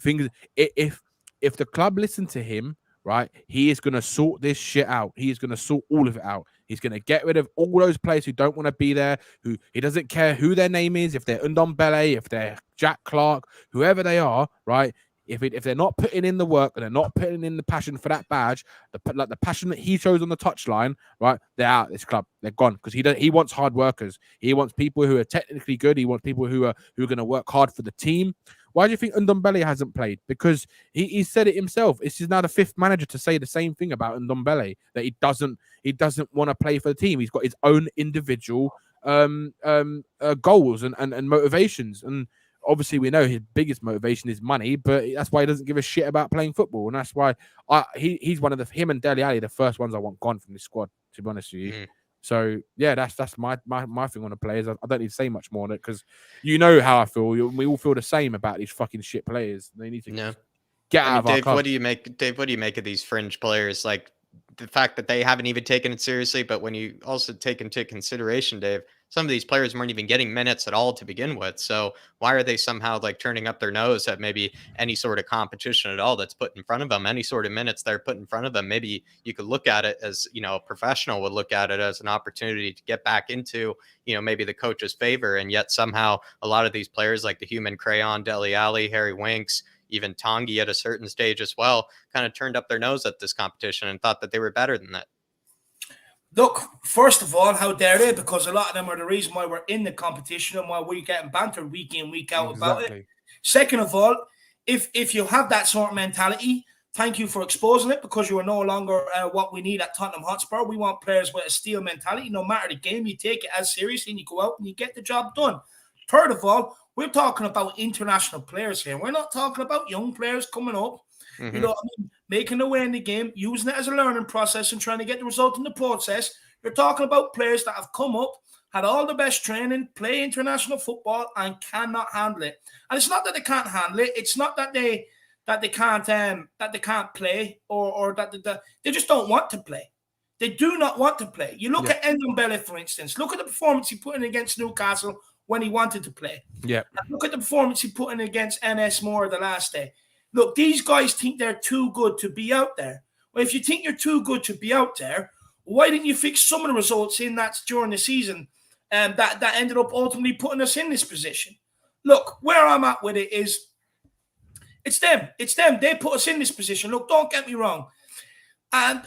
things. If the club listen to him, right, he is going to sort this shit out. He is going to sort all of it out. He's going to get rid of all those players who don't want to be there, who he doesn't care who their name is, if they're Ndombele, if they're Jack Clark, whoever they are, right? If they're not putting in the work and they're not putting in the passion for that badge, the passion that he shows on the touchline, right? They're out of this club. They're gone because he wants hard workers. He wants people who are technically good. He wants people who are going to work hard for the team. Why do you think Ndombele hasn't played? Because he said it himself. This is now the fifth manager to say the same thing about Ndombele, that he doesn't want to play for the team. He's got his own individual goals and motivations. And obviously, we know his biggest motivation is money, but that's why he doesn't give a shit about playing football. And that's why he's one of him and Dele Alli, the first ones I want gone from this squad, to be honest with you. Mm. So, yeah, that's my thing on the players. I don't need to say much more on it because you know how I feel. We all feel the same about these fucking shit players. They need to get out of our club. What do you make of these fringe players? Like, the fact that they haven't even taken it seriously, but when you also take into consideration, Dave, some of these players weren't even getting minutes at all to begin with. So why are they somehow like turning up their nose at maybe any sort of competition at all that's put in front of them, any sort of minutes they're put in front of them? Maybe you could look at it as, a professional would look at it as an opportunity to get back into, maybe the coach's favor. And yet somehow a lot of these players like the human crayon, Dele Alli, Harry Winks, even Tanguy at a certain stage as well, kind of turned up their nose at this competition and thought that they were better than that. Look, first of all, how dare they? Because a lot of them are the reason why we're in the competition and why we're getting bantered week in, week out about it. Second of all, if you have that sort of mentality, thank you for exposing it, because you are no longer what we need at Tottenham Hotspur. We want players with a steel mentality. No matter the game, you take it as seriously and you go out and you get the job done. Third of all, we're talking about international players here. We're not talking about young players coming up, making their way in the game, using it as a learning process and trying to get the result in the process. You're talking about players that have come up, had all the best training, play international football, and cannot handle it. And it's not that they can't handle it. It's not that they can't play or that they just don't want to play. They do not want to play. You look at Ndombele, for instance. Look at the performance he put in against Newcastle when he wanted to play. Yeah. And look at the performance he put in against NS Moore the last day. Look, these guys think they're too good to be out there. Well, if you think you're too good to be out there, why didn't you fix some of the results in that during the season that ended up ultimately putting us in this position? Look, where I'm at with it is it's them. It's them. They put us in this position. Look, don't get me wrong. And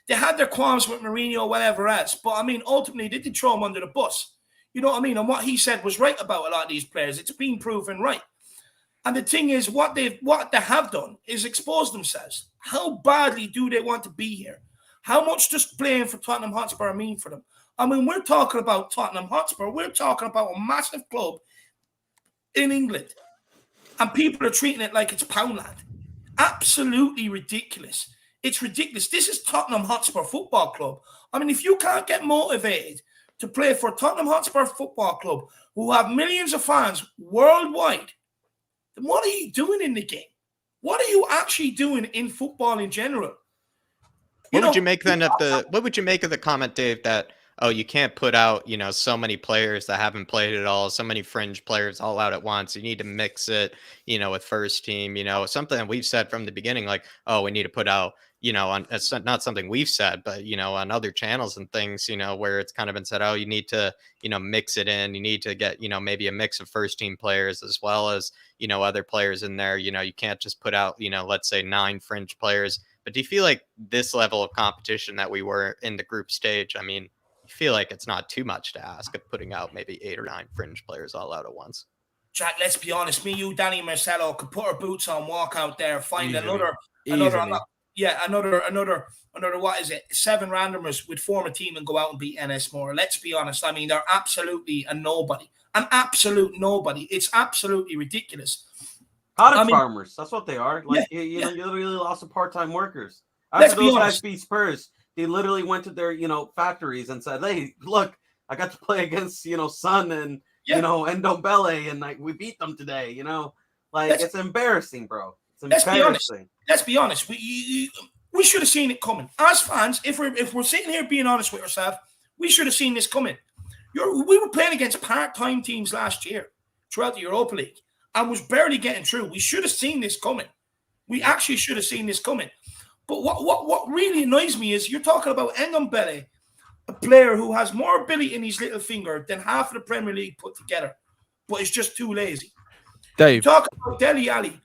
they had their qualms with Mourinho, whatever else. But, I mean, ultimately, they did throw him under the bus. You know what I mean? And what he said was right about a lot of these players. It's been proven right. And the thing is, what they have done is expose themselves. How badly do they want to be here? How much does playing for Tottenham Hotspur mean for them? I mean, we're talking about Tottenham Hotspur. We're talking about a massive club in England. And people are treating it like it's Poundland. Absolutely ridiculous. It's ridiculous. This is Tottenham Hotspur Football Club. I mean, if you can't get motivated to play for Tottenham Hotspur Football Club, who have millions of fans worldwide, then what are you doing in the game? What are you actually doing in football in general? What would you make of the comment, Dave, that you can't put out, so many players that haven't played at all, so many fringe players all out at once. You need to mix it, with first team, something that we've said from the beginning, like, we need to put out, it's not something we've said, but, on other channels and things, where it's kind of been said, you need to, mix it in. You need to get, maybe a mix of first team players as well as, other players in there. You can't just put out, let's say 9 fringe players. But do you feel like this level of competition that we were in the group stage, I mean, you feel like it's not too much to ask of putting out maybe 8 or 9 fringe players all out at once? Jack, let's be honest. Me, you, Danny, Marcelo could put our boots on, walk out there, find another, what is it, 7 randomers would form a team and go out and beat NS Moore. Let's be honest. I mean, they're absolutely a nobody. An absolute nobody. It's absolutely ridiculous. Cottage farmers. That's what they are. Like, you literally lost some part-time workers. After those guys beat Spurs, they literally went to their, factories and said, "Hey, look, I got to play against, Son and, Ndombele, and we beat them today." It's embarrassing, bro. It's embarrassing. Let's be honest. We should have seen it coming. As fans, if we're sitting here being honest with ourselves, we should have seen this coming. We were playing against part-time teams last year throughout the Europa League and was barely getting through. We should have seen this coming. We actually should have seen this coming. But what really annoys me is you're talking about Ndombele, a player who has more ability in his little finger than half of the Premier League put together, but is just too lazy. Dave. You talk about Dele Alli,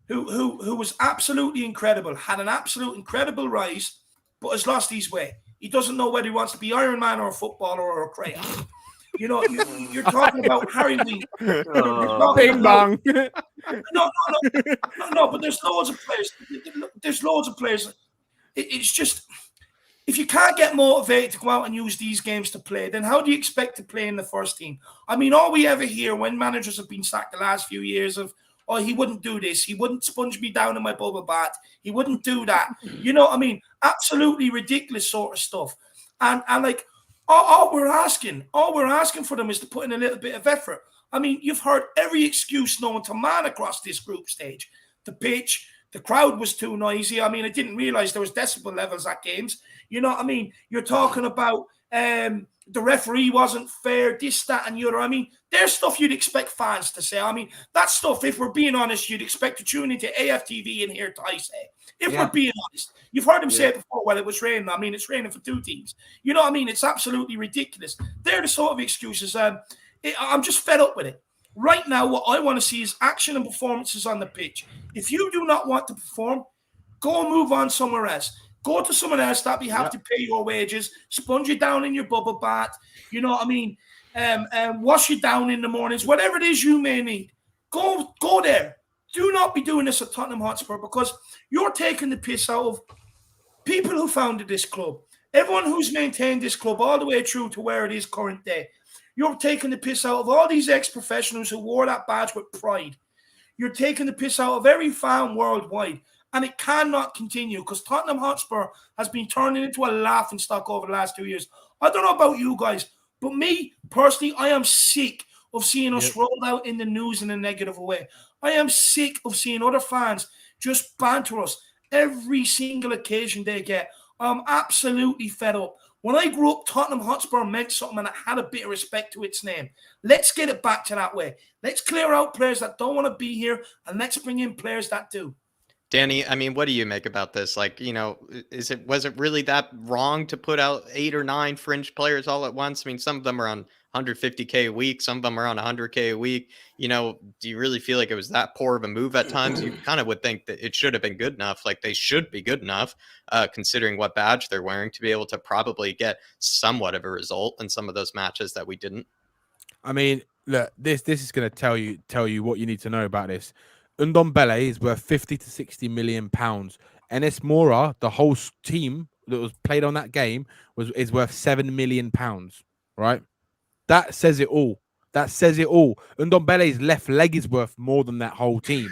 who was absolutely incredible, had an absolute incredible rise, but has lost his way. He doesn't know whether he wants to be Iron Man or a footballer or a crayon. You know, you're talking about Harry Winks. Bing bong. No, but there's loads of players. There's loads of players. It's just, if you can't get motivated to go out and use these games to play, then how do you expect to play in the first team? I mean, all we ever hear when managers have been sacked the last few years of, oh, he wouldn't do this. He wouldn't sponge me down in my bubble bath. He wouldn't do that. You know what I mean? Absolutely ridiculous sort of stuff. And like, all we're asking for them is to put in a little bit of effort. I mean, you've heard every excuse known to man across this group stage. The pitch, the crowd was too noisy. I mean, I didn't realize there was decibel levels at games. You know what I mean? You're talking about the referee wasn't fair, this, that, and the other. I mean, there's stuff you'd expect fans to say. I mean, that stuff, if we're being honest, you'd expect to tune into AFTV and hear Ty say. If we're being honest. You've heard him say it before while it was raining. I mean, it's raining for two teams. You know what I mean? It's absolutely ridiculous. They're the sort of excuses. I'm just fed up with it. Right now, what I want to see is action and performances on the pitch. If you do not want to perform, go and move on somewhere else. Go to someone else that we have to pay your wages, sponge you down in your bubble bath, you know what I mean? Wash you down in the mornings, whatever it is you may need. Go there. Do not be doing this at Tottenham Hotspur, because you're taking the piss out of people who founded this club, everyone who's maintained this club all the way through to where it is current day. You're taking the piss out of all these ex-professionals who wore that badge with pride. You're taking the piss out of every fan worldwide. And it cannot continue, because Tottenham Hotspur has been turning into a laughingstock over the last 2 years. I don't know about you guys, but me, personally, I am sick of seeing us rolled out in the news in a negative way. I am sick of seeing other fans just banter us every single occasion they get. I'm absolutely fed up. When I grew up, Tottenham Hotspur meant something and it had a bit of respect to its name. Let's get it back to that way. Let's clear out players that don't want to be here, and let's bring in players that do. Danny, I mean, what do you make about this? Like, you know, was it really that wrong to put out 8 or 9 fringe players all at once? I mean, some of them are on 150K a week, some of them are on 100K a week. You know, do you really feel like it was that poor of a move at times? You kind of would think that it should have been good enough. Like, they should be good enough, considering what badge they're wearing, to be able to probably get somewhat of a result in some of those matches that we didn't. I mean, look, this is going to tell you what you need to know about this. Ndombele is worth 50 to 60 million pounds. Enes Mora, the whole team that was played on that game, is worth 7 million pounds. Right? That says it all. Ndombele's left leg is worth more than that whole team.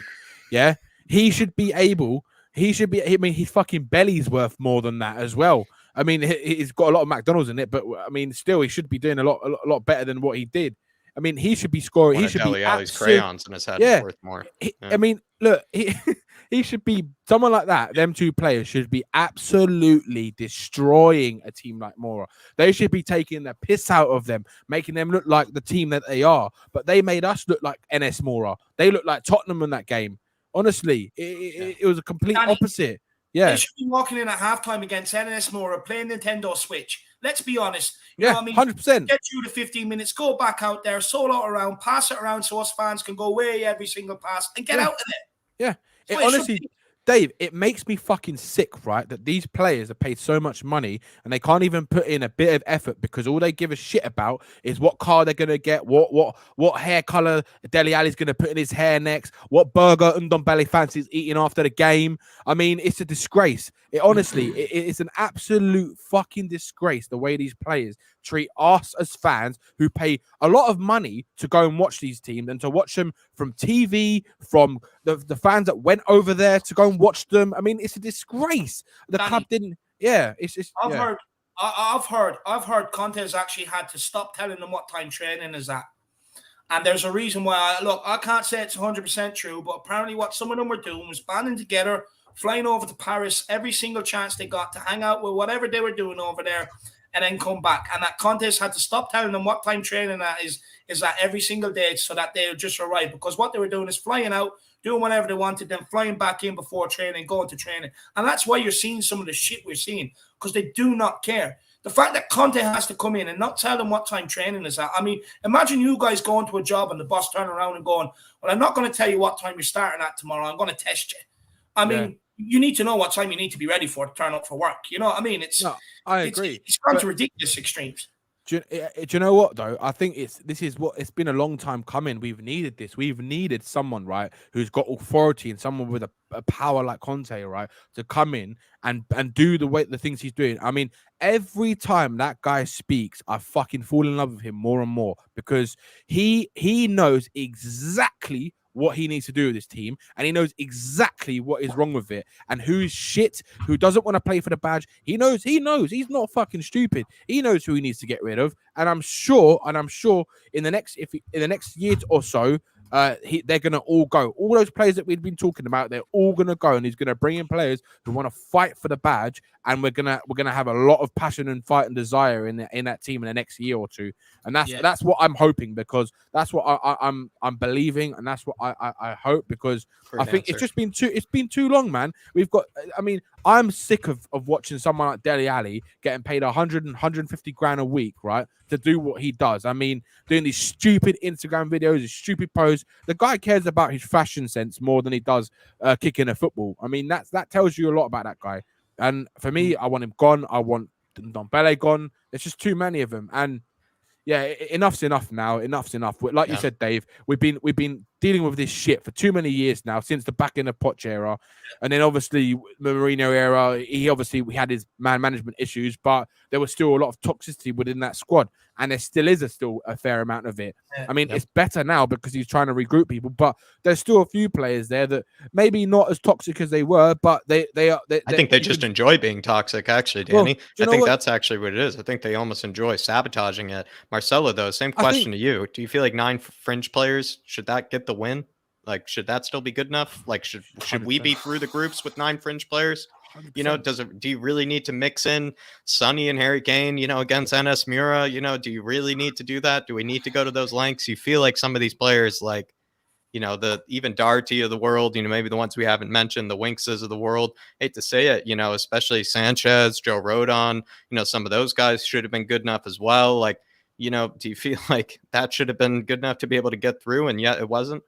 Yeah, he should be able. I mean, his fucking belly's worth more than that as well. I mean, he's got a lot of McDonald's in it, but I mean, still, he should be doing a lot better than what he did. I mean, he should be scoring. He should be crayons in his head is worth more. I mean, look, he should be someone like that. Them two players should be absolutely destroying a team like Mora. They should be taking the piss out of them, making them look like the team that they are. But they made us look like NS Mora. They looked like Tottenham in that game. Honestly, it was a complete opposite. Yeah, they should be walking in at halftime against NS Mora, playing Nintendo Switch. Let's be honest. You know what I mean? 100%. Get through the 15 minutes, go back out there, solo around, pass it around so us fans can go away every single pass and get out of it. Yeah. Honestly, Dave, it makes me fucking sick, right? That these players are paid so much money and they can't even put in a bit of effort because all they give a shit about is what car they're gonna get, what hair color Dele Alli's gonna put in his hair next, what burger Ndombele fancies eating after the game. I mean, it's a disgrace. It's an absolute fucking disgrace the way these players treat us as fans who pay a lot of money to go and watch these teams and to watch them from TV, from the fans that went over there to go and watch them. I mean, it's a disgrace. The club didn't. Yeah, it's. I've heard Conte has actually had to stop telling them what time training is at. And there's a reason why. I can't say it's 100% true, but apparently what some of them were doing was banding together, flying over to Paris every single chance they got to hang out with whatever they were doing over there, and then come back. And that Conte's had to stop telling them what time training that is that every single day so that they'll just arrive. Because what they were doing is flying out, doing whatever they wanted, then flying back in before training, going to training. And that's why you're seeing some of the shit we're seeing, because they do not care. The fact that Conte has to come in and not tell them what time training is at. I mean, imagine you guys going to a job and the boss turning around and going, well, I'm not going to tell you what time you're starting at tomorrow. I'm going to test you. I mean, you need to know what time you need to be ready for to turn up for work. You know what I mean? I agree. It's gone to ridiculous extremes. Do you know what though? I think it's been a long time coming. We've needed this. We've needed someone, right, who's got authority and someone with a power like Conte, right, to come in and do the things he's doing. I mean, every time that guy speaks, I fucking fall in love with him more and more because he knows exactly what he needs to do with this team, and he knows exactly what is wrong with it and who's shit, who doesn't want to play for the badge. He knows he's not fucking stupid. He knows who he needs to get rid of, and I'm sure in the next year or so, they're gonna all go. All those players that we've been talking about, they're all gonna go, and he's gonna bring in players who want to fight for the badge, and we're gonna have a lot of passion and fight and desire in that team in the next year or two, and that's what I'm hoping, because that's what I'm believing, and that's what I hope, because I think it's been too long, man. We've got, I mean, I'm sick of watching someone like Dele Alli getting paid 100 and 150 grand a week, right, to do what he does. I mean, doing these stupid Instagram videos, these stupid posts. The guy cares about his fashion sense more than he does kicking a football. I mean, that tells you a lot about that guy. And for me, I want him gone. I want Ndombele gone. There's just too many of them. And yeah, enough's enough now. Enough's enough. Like you said, Dave, we've been dealing with this shit for too many years now, since the back end of Poch era, and then obviously the Mourinho era. We had his man management issues, but there was still a lot of toxicity within that squad, and there still is a fair amount of it. I mean, it's better now because he's trying to regroup people, but there's still a few players there that maybe not as toxic as they were, but they are. I think they just enjoy being toxic, actually, Danny. I think that's actually what it is. I think they almost enjoy sabotaging it. Marcelo, though, same question to you. Do you feel like 9 fringe players, should that get the win? Like, should that still be good enough? Like, should we be through the groups with 9 fringe players? 100%. You know, do you really need to mix in Sonny and Harry Kane, you know, against NS Mura? You know, do you really need to do that? Do we need to go to those lengths? You feel like some of these players, like, you know, even Darty of the world, you know, maybe the ones we haven't mentioned, the Winkses of the world, hate to say it, you know, especially Sanchez, Joe Rodon, you know, some of those guys should have been good enough as well. Like, you know, do you feel like that should have been good enough to be able to get through, and yet it wasn't?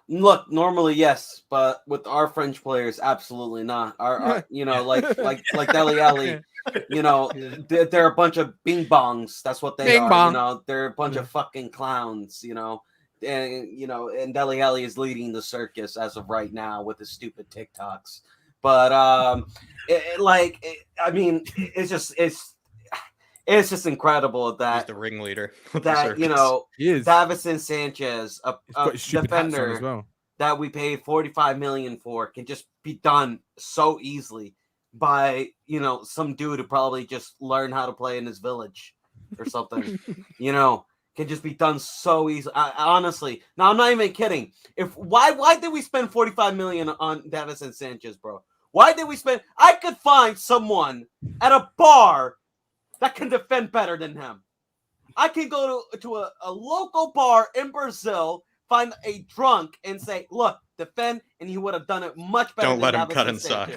Look, normally yes, but with our French players, absolutely not. Our you know, like Dele Alli, you know, they're a bunch of bing bongs. That's what they are. You know, they're a bunch of fucking clowns. You know, and Dele Alli is leading the circus as of right now with his stupid TikToks. But I mean, it's just incredible that he's the ringleader. That, you know, Davinson Sanchez, a defender as well, that we paid 45 million for, can just be done so easily by, you know, some dude who probably just learned how to play in his village or something. You know, can just be done so easily. Honestly, now I'm not even kidding. Why did we spend 45 million on Davinson Sanchez, bro? Why did we spend? I could find someone at a bar that can defend better than him. I can go to a local bar in Brazil, find a drunk, and say, look, defend, and he would have done it much better. Don't let him cut inside.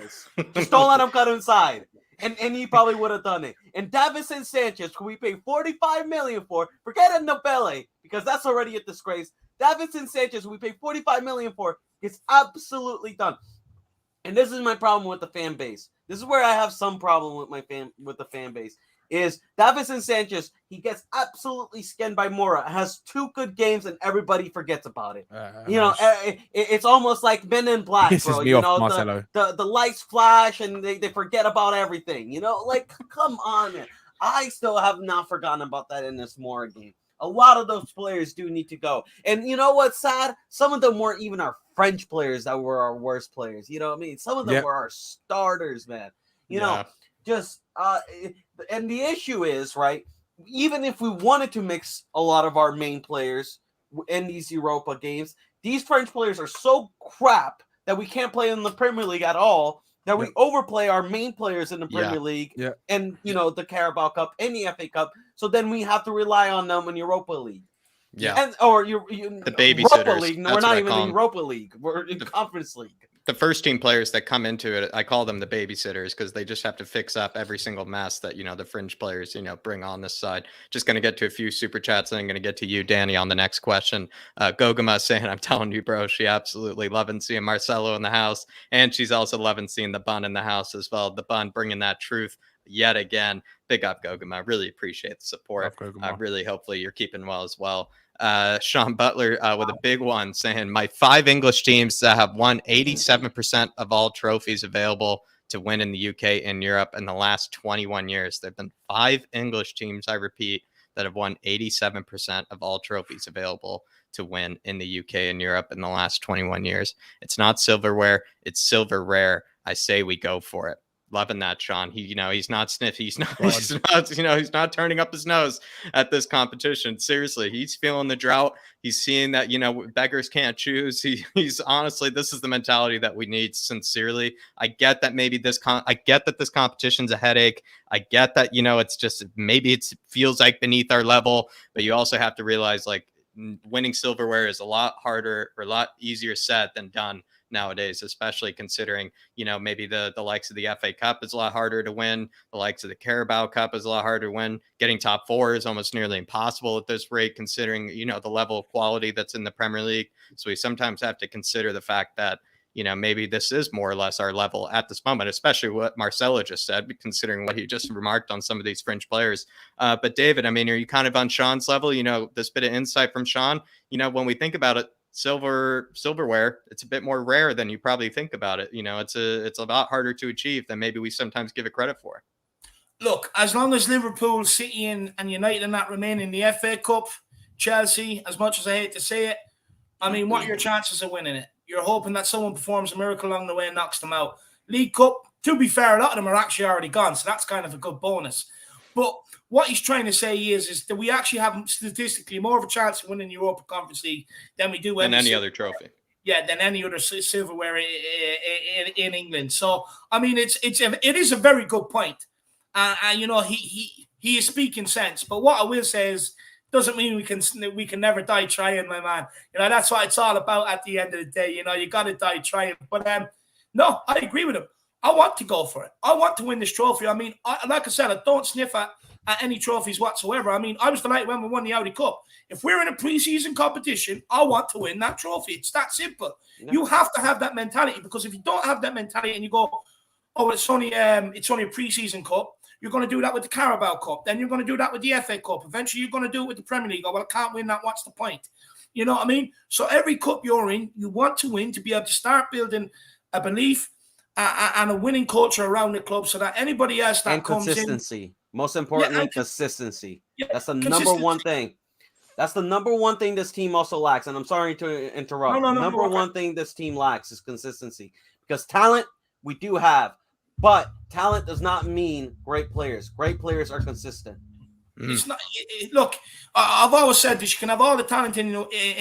Just don't let him cut inside. And he probably would have done it. And Davinson Sanchez, who we paid 45 million for, forget Ndombele, because that's already a disgrace. Davinson Sanchez, who we paid 45 million for, gets absolutely done. And this is my problem with the fan base. This is where I have some problem with the fan base. Is Davinson Sanchez, he gets absolutely skinned by Mora, has 2 good games, and everybody forgets about it. You know, it's almost like Men in Black, bro. You know, the lights flash and they forget about everything. You know, like, come on, man. I still have not forgotten about that in this Mora game. A lot of those players do need to go. And you know what's sad? Some of them weren't even our French players that were our worst players. You know what I mean? Some of them were our starters, man. You know, just and the issue is, right, even if we wanted to mix a lot of our main players in these Europa games, these French players are so crap that we can't play in the Premier League at all, that we overplay our main players in the Premier League and, you know, the Carabao Cup and the FA Cup, so then we have to rely on them in Europa League. Yeah. Or the babysitters. Europa League. No, we're not even in Europa League. We're in Conference League. the first team players that come into it, I call them the babysitters because they just have to fix up every single mess that, the fringe players, bring on this side. Just going to get to a few super chats and I'm going to get to you, Danny, on the next question. Gogama saying, I'm telling you, bro, she absolutely loving seeing Marcelo in the house. And she's also loving seeing the Bun in the house as well. The Bun bringing that truth yet again. Big up, Gogama. I really appreciate the support. Really, hopefully you're keeping well as well. Sean Butler with a big one saying, my 5 English teams that have won 87% of all trophies available to win in the UK and Europe in the last 21 years. There have been 5 English teams, I repeat, that have won 87% of all trophies available to win in the UK and Europe in the last 21 years. It's not silverware, it's silver rare. I say we go for it. Loving that, Sean. He's not sniffy. He's not turning up his nose at this competition. Seriously, he's feeling the drought. He's seeing that, beggars can't choose. He's honestly, this is the mentality that we need. Sincerely, I get that maybe this competition's a headache. I get that, it's just, maybe it feels like beneath our level, but you also have to realize like winning silverware is a lot harder or a lot easier said than done nowadays, especially considering, maybe the likes of the FA Cup is a lot harder to win. The likes of the Carabao Cup is a lot harder to win. Getting top 4 is almost nearly impossible at this rate, considering, the level of quality that's in the Premier League. So we sometimes have to consider the fact that, maybe this is more or less our level at this moment, especially what Marcelo just said, considering what he just remarked on some of these fringe players. But David, I mean, are you kind of on Sean's level? This bit of insight from Sean, when we think about it, silverware, it's a bit more rare than you probably think about it. It's a lot harder to achieve than maybe we sometimes give it credit for. Look, as long as Liverpool, City and United and that remain in the FA Cup, Chelsea, as much as I hate to say it, I mean, what are your chances of winning it? You're hoping that someone performs a miracle along the way and knocks them out. League Cup, to be fair, a lot of them are actually already gone, so that's kind of a good bonus. But what he's trying to say is that we actually have statistically more of a chance of winning the Europa Conference League than we do any other trophy. Yeah, than any other silverware in England. So I mean, it is a very good point. He is speaking sense. But what I will say is, doesn't mean we can never die trying, my man. That's what it's all about at the end of the day. You got to die trying. But no, I agree with him. I want to go for it. I want to win this trophy. I mean, like I said, I don't sniff at any trophies whatsoever. I mean, I was delighted when we won the Audi Cup. If we're in a preseason competition, I want to win that trophy. It's that simple. Yeah. You have to have that mentality, because if you don't have that mentality and you go, oh, it's only a preseason cup, you're going to do that with the Carabao Cup. Then you're going to do that with the FA Cup. Eventually, you're going to do it with the Premier League. Oh, well, I can't win that. What's the point? You know what I mean? So every cup you're in, you want to win to be able to start building a belief and a winning culture around the club, so that anybody else that comes in. Consistency. Most importantly, consistency. Yeah, that's the number one thing. That's the number one thing this team also lacks. And I'm sorry to interrupt. Number one thing this team lacks is consistency. Because talent, we do have. But talent does not mean great players. Great players are consistent. It's not. Look, I've always said this: you can have all the talent in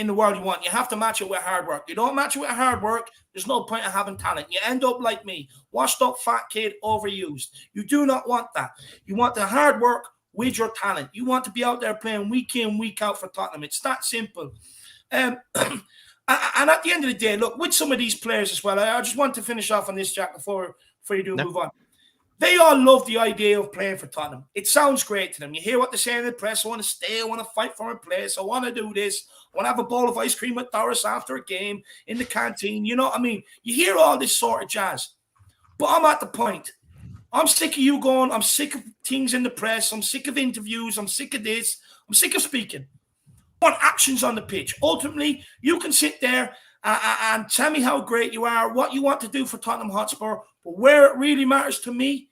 the world you want. You have to match it with hard work. You don't match it with hard work, there's no point in having talent. You end up like me, washed up, fat kid, overused. You do not want that. You want the hard work with your talent. You want to be out there playing week in, week out for Tottenham. It's that simple. And at the end of the day, look, with some of these players as well, I just want to finish off on this, Jack, before you do move on. They all love the idea of playing for Tottenham. It sounds great to them. You hear what they say in the press. I want to stay. I want to fight for a place. I want to do this. I want to have a bowl of ice cream with Doris after a game in the canteen. You know what I mean? You hear all this sort of jazz. But I'm at the point. I'm sick of you going. I'm sick of things in the press. I'm sick of interviews. I'm sick of this. I'm sick of speaking. I want actions on the pitch. Ultimately, you can sit there and tell me how great you are, what you want to do for Tottenham Hotspur. But where it really matters to me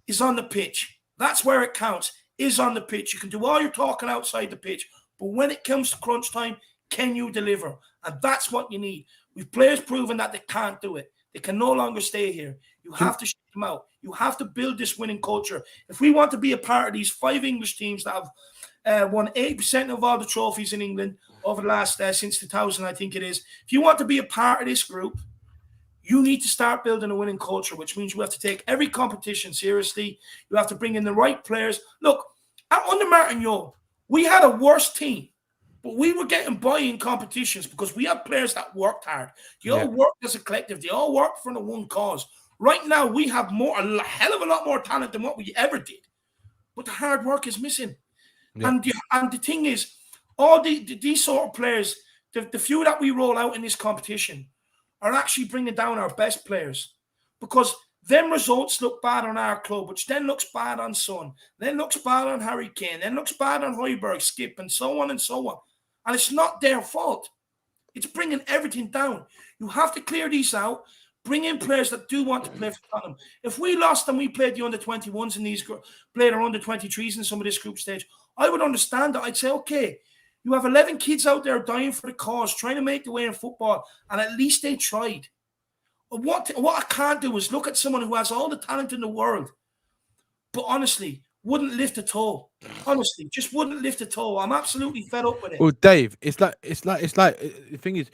is on the pitch. That's where it counts, is on the pitch. You can do all your talking outside the pitch, but when it comes to crunch time, can you deliver? And that's what you need. We've players proven that they can't do it. They can no longer stay here. You have to shut them out. You have to build this winning culture. If we want to be a part of these 5 English teams that have won 80% of all the trophies in England over the last, since 2000, I think it is. If you want to be a part of this group, you need to start building a winning culture, which means you have to take every competition seriously. You have to bring in the right players. Look, under Martin Jol, we had a worse team But we were getting by in competitions because we have players that worked hard. They all worked as a collective. They all worked for the one cause. Right now, we have a hell of a lot more talent than what we ever did. But the hard work is missing. Yeah. And the thing is, all these sort of players, the few that we roll out in this competition are actually bringing down our best players because them results look bad on our club, which then looks bad on Son, then looks bad on Harry Kane, then looks bad on Højbjerg, Skip, and so on and so on. And it's not their fault. It's bringing everything down. You have to clear these out. Bring in players that do want to play for Tottenham. If we lost and we played the under-21s in these played our under-23s in some of this group stage, I would understand that. I'd say, okay, you have 11 kids out there dying for the cause, trying to make the way in football, and at least they tried. What I can't do is look at someone who has all the talent in the world, but honestly, wouldn't lift a toe. Honestly, just wouldn't lift a toe. I'm absolutely fed up with it. Well, Dave, it's like the thing is,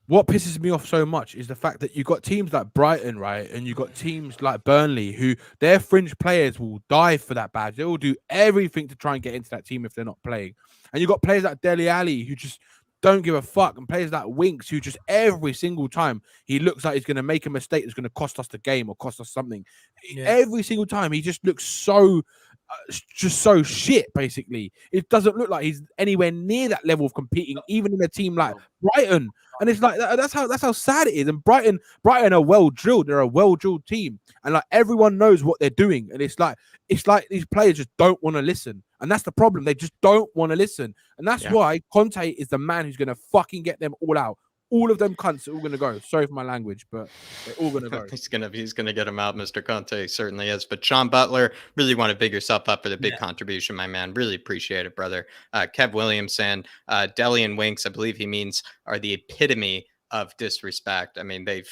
what pisses me off so much is the fact that you got teams like Brighton, right, and you got teams like Burnley, who their fringe players will die for that badge. They will do everything to try and get into that team if they're not playing. And you got players like Dele Alli who just don't give a fuck, and players like Winks who just every single time he looks like he's going to make a mistake that's going to cost us the game or cost us something. Yeah. Every single time he just looks so shit. Basically, it doesn't look like he's anywhere near that level of competing, even in a team like Brighton. And it's like that's how sad it is. And Brighton are well drilled. They're a well drilled team, and like everyone knows what they're doing. And it's like these players just don't want to listen, and that's the problem. They just don't want to listen, and that's why Conte is the man who's going to fucking get them all out. All of them cunts are all going to go. Sorry for my language, but they're all going to go. He's gonna get them out, Mr. Conte certainly is. But Sean Butler, really want to big yourself up for the big contribution, my man. Really appreciate it, brother. Kev Williamson, Dele and Winks, I believe he means, are the epitome of disrespect. I mean, they've,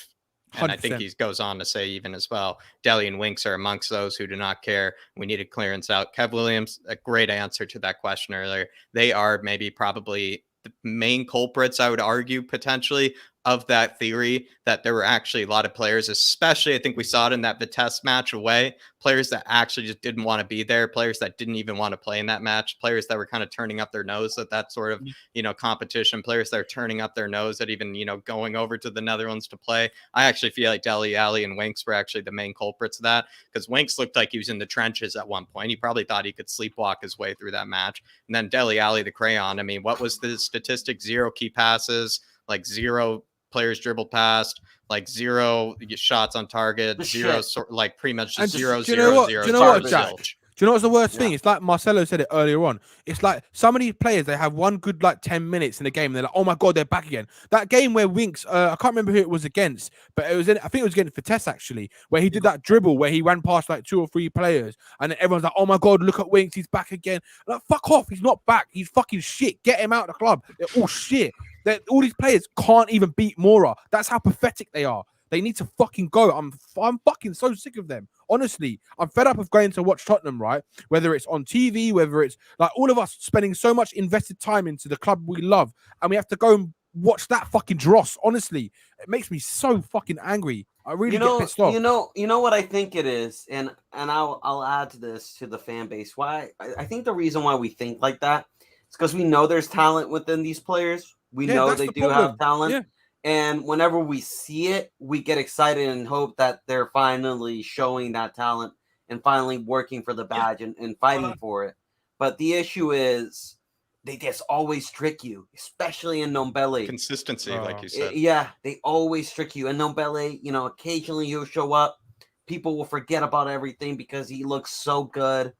and 100%. I think he goes on to say even as well, Dele and Winks are amongst those who do not care. We need a clearance out. Kev Williams, a great answer to that question earlier. They are maybe probably the main culprits, I would argue, potentially, of that theory that there were actually a lot of players, especially I think we saw it in that Vitesse match away, players that actually just didn't want to be there, players that didn't even want to play in that match, players that were kind of turning up their nose at that sort of, competition, players that are turning up their nose at even, going over to the Netherlands to play. I actually feel like Dele Alli and Winks were actually the main culprits of that, because Winks looked like he was in the trenches at one point. He probably thought he could sleepwalk his way through that match. And then Dele Alli, the crayon, I mean, what was the statistic? 0 key passes, like 0 players dribbled past, like 0 shots on target, 0 like pretty much just 0, 0, 0. Do you know what, Jack? Do you know what's the worst thing? It's like Marcelo said it earlier on. It's like some of these players, they have one good 10 minutes in the game, and they're like, oh my god, they're back again. That game where Winks, I can't remember who it was against, but I think it was against Vitesse actually, where he did that dribble where he ran past 2 or 3 players, and then everyone's like, oh my god, look at Winks, he's back again. Like, fuck off, he's not back. He's fucking shit. Get him out of the club. They're all shit. All these players can't even beat Mora. That's how pathetic they are. They need to fucking go. I'm fucking so sick of them. Honestly, I'm fed up of going to watch Tottenham, right? Whether it's on TV, whether it's like all of us spending so much invested time into the club we love, and we have to go and watch that fucking dross. Honestly, it makes me so fucking angry. I really get pissed off. You know what I think it is, and I'll add to this to the fan base. Why I think the reason why we think like that is because we know there's talent within these players. We know they do have talent. Yeah. And whenever we see it, we get excited and hope that they're finally showing that talent and finally working for the badge and fighting for it. But the issue is they just always trick you, especially in Ndombele. Consistency, like you said. Yeah, they always trick you. And Ndombele, occasionally he'll show up. People will forget about everything because he looks so good.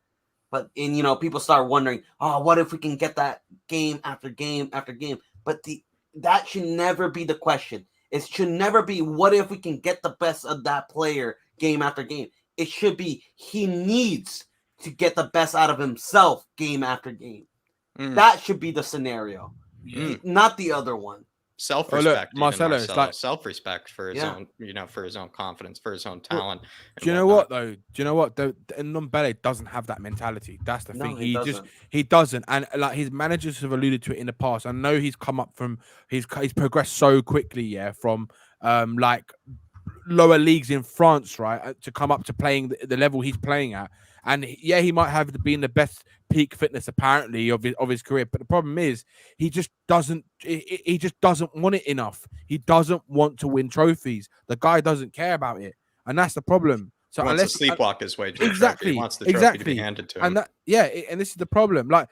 But, people start wondering, what if we can get that game after game after game? But that should never be the question. It should never be, what if we can get the best of that player game after game? It should be, he needs to get the best out of himself game after game. That should be the scenario, not the other one. Self-respect, Marcelo, it's like self-respect for his own, for his own confidence, for his own talent. Do you know what though? Do you know what? Ndombele doesn't have that mentality. That's the thing. He doesn't. And like his managers have alluded to it in the past. I know he's come up from he's progressed so quickly, from like lower leagues in France, right, to come up to playing the level he's playing at. And yeah, he might have been the best peak fitness apparently of his career, but the problem is he just doesn't want it enough. He doesn't want to win trophies. The guy doesn't care about it, and that's the problem. So He wants to sleepwalk his way to a trophy. He wants the trophy to be handed to him. And and this is the problem. Like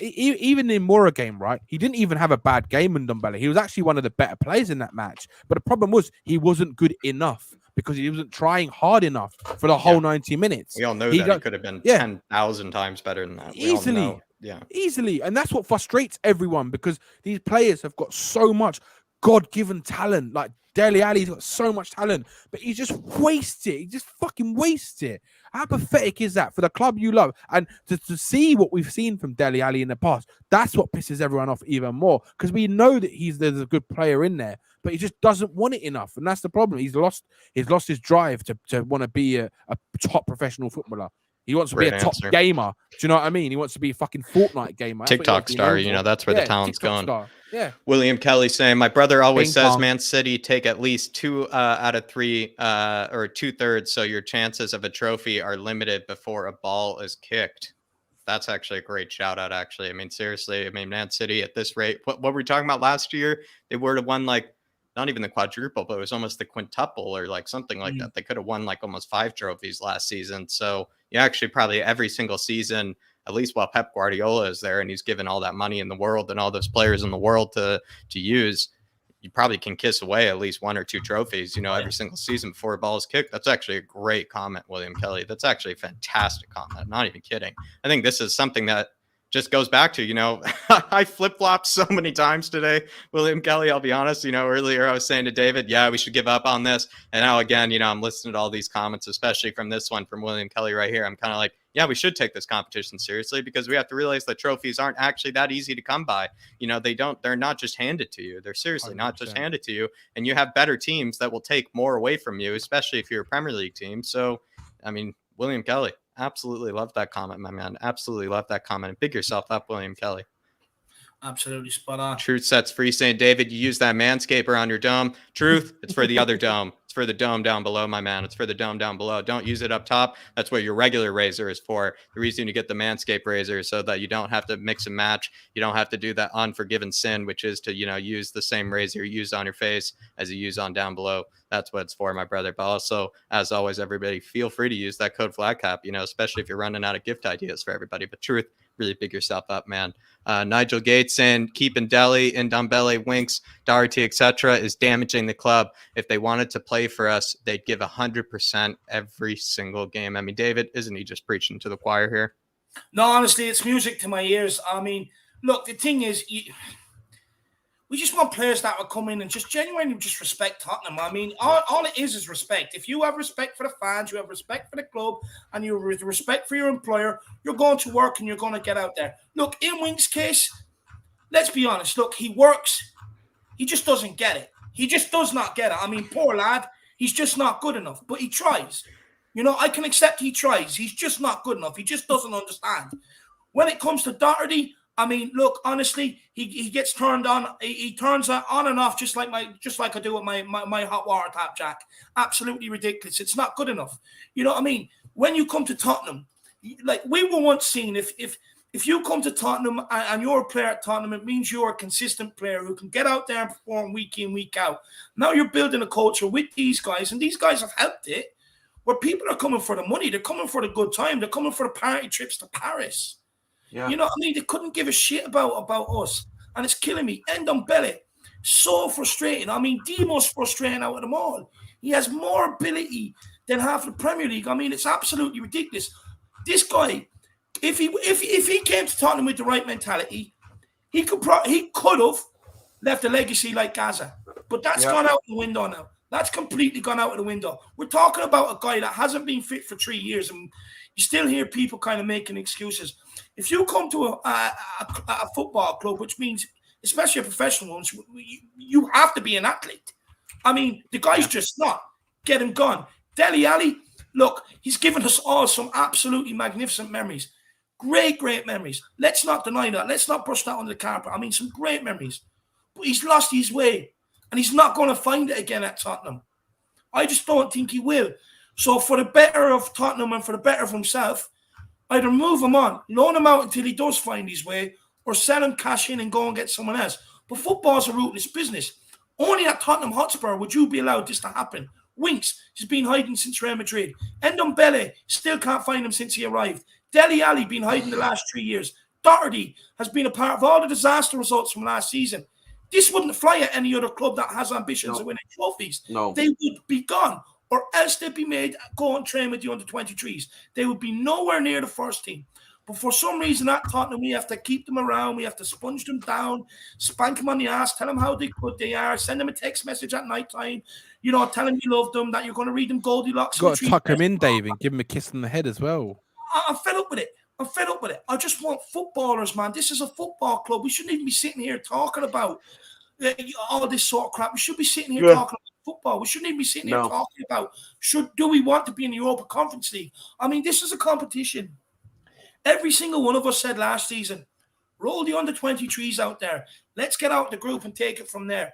even in Mora game, right? He didn't even have a bad game in Ndombele. He was actually one of the better players in that match. But the problem was he wasn't good enough because he wasn't trying hard enough for the whole 90 minutes. We all know that he could have been 10,000 times better than that. Easily. Yeah. Easily. And that's what frustrates everyone because these players have got so much God-given talent. Like Dele Alli's got so much talent, but he just wastes it. He just fucking wastes it. How pathetic is that for the club you love? And to see what we've seen from Dele Alli in the past, that's what pisses everyone off even more because we know that there's a good player in there, but he just doesn't want it enough. And that's the problem. He's lost his drive to want to be a top professional footballer. He wants to be a top gamer. Do you know what I mean? He wants to be a fucking Fortnite gamer. TikTok star, that's where the talent's going. Yeah. William Kelly saying, my brother always says Man City take at least 2 out of 3 or 2/3. So your chances of a trophy are limited before a ball is kicked. That's actually a great shout out, actually. I mean, seriously, Man City at this rate, what were we talking about last year? They would have won not even the quadruple, but it was almost the quintuple or something like that. They could have won almost 5 trophies last season. So you actually probably every single season, at least while Pep Guardiola is there and he's given all that money in the world and all those players in the world to use, you probably can kiss away at least 1 or 2 trophies, every single season before a ball is kicked. That's actually a great comment, William Kelly. That's actually a fantastic comment. Not even kidding. I think this is something that just goes back to, I flip-flopped so many times today, William Kelly, I'll be honest. Earlier I was saying to David, we should give up on this. And now again, I'm listening to all these comments, especially from this one from William Kelly right here. I'm kind of like, we should take this competition seriously because we have to realize that trophies aren't actually that easy to come by. They're not just handed to you. They're seriously 100%. Not just handed to you. And you have better teams that will take more away from you, especially if you're a Premier League team. So, William Kelly. Absolutely love that comment, my man. Absolutely love that comment. And big yourself up, William Kelly. Absolutely spot on. Truth sets free saying, David, you use that manscaper on your dome. Truth, it's for the other dome. It's for the dome down below, my man. It's for the dome down below. Don't use it up top. That's what your regular razor is for. The reason you get the Manscaped razor is so that you don't have to mix and match. You don't have to do that unforgiven sin, which is to, use the same razor you use on your face as you use on down below. That's what it's for, my brother. But also, as always, everybody, feel free to use that code FLAGCAP, especially if you're running out of gift ideas for everybody. But Truth, really big yourself up, man. Nigel Gates saying keeping Dele, Ndombele, Winks, Doherty, etc. is damaging the club. If they wanted to play for us, they'd give 100% every single game. David, isn't he just preaching to the choir here? No, honestly, it's music to my ears. Look, the thing is, we just want players that will come in and just genuinely just respect Tottenham. All it is respect. If you have respect for the fans, you have respect for the club, and you have respect for your employer, you're going to work and you're going to get out there. Look, in Wink's case, let's be honest. Look, he works. He just doesn't get it. He just does not get it. Poor lad. He's just not good enough, but he tries. I can accept he tries. He's just not good enough. He just doesn't understand. When it comes to Doherty, look, honestly, he gets turned on. He turns on and off just like I do with my hot water tap, Jack. Absolutely ridiculous. It's not good enough. You know what I mean? When you come to Tottenham, we were once seen, if you come to Tottenham and you're a player at Tottenham, it means you're a consistent player who can get out there and perform week in, week out. Now you're building a culture with these guys, and these guys have helped it, where people are coming for the money. They're coming for the good time. They're coming for the party trips to Paris. Yeah. You know what I mean? They couldn't give a shit about us. And it's killing me. Ndombele, so frustrating. The most frustrating out of them all. He has more ability than half the Premier League. It's absolutely ridiculous. This guy, if he came to Tottenham with the right mentality, he could have left a legacy like Gaza. But that's gone out the window now. That's completely gone out of the window. We're talking about a guy that hasn't been fit for 3 years, and you still hear people kind of making excuses. If you come to a football club, which means, especially a professional one, you have to be an athlete. The guy's just not. Get him gone. Dele Alli, look, he's given us all some absolutely magnificent memories. Great, great memories. Let's not deny that. Let's not brush that under the carpet. Some great memories. But he's lost his way, and he's not going to find it again at Tottenham. I just don't think he will. So for the better of Tottenham and for the better of himself, Either move him on, loan him out until he does find his way, or sell him, cash in, and go and get someone else. But football's a ruthless business. Only at Tottenham Hotspur would you be allowed this to happen. Winks has been hiding since Real Madrid. Ndombele still can't find him since he arrived. Dele Alli been hiding the last 3 years. Doherty has been a part of all the disaster results from last season. This wouldn't fly at any other club that has ambitions of winning trophies. No. They would be gone, or else they'd be made go and train with the under-23s. They would be nowhere near the first team. But for some reason at Tottenham, we have to keep them around. We have to sponge them down, spank them on the ass, tell them how good they are, send them a text message at night time, tell them you love them, that you're going to read them Goldilocks. Got to tuck him in, Dave, and give him a kiss on the head as well. I'm fed up with it. I just want footballers, man. This is a football club. We shouldn't even be sitting here talking about all this sort of crap. We should be sitting here talking about football. We shouldn't even be sitting here talking about do we want to be in the Europa Conference League? I mean, this is a competition. Every single one of us said last season, roll the under-23s out there. Let's get out the group and take it from there.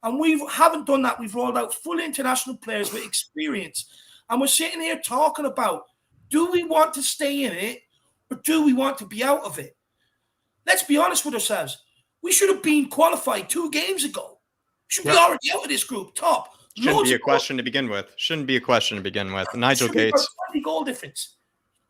And we haven't done that. We've rolled out full international players with experience. And we're sitting here talking about, do we want to stay in it or do we want to be out of it? Let's be honest with ourselves. We should have been qualified 2 games ago. Should be already out of this group, top. Shouldn't be a question to begin with. Nigel Gates. 20 goal difference.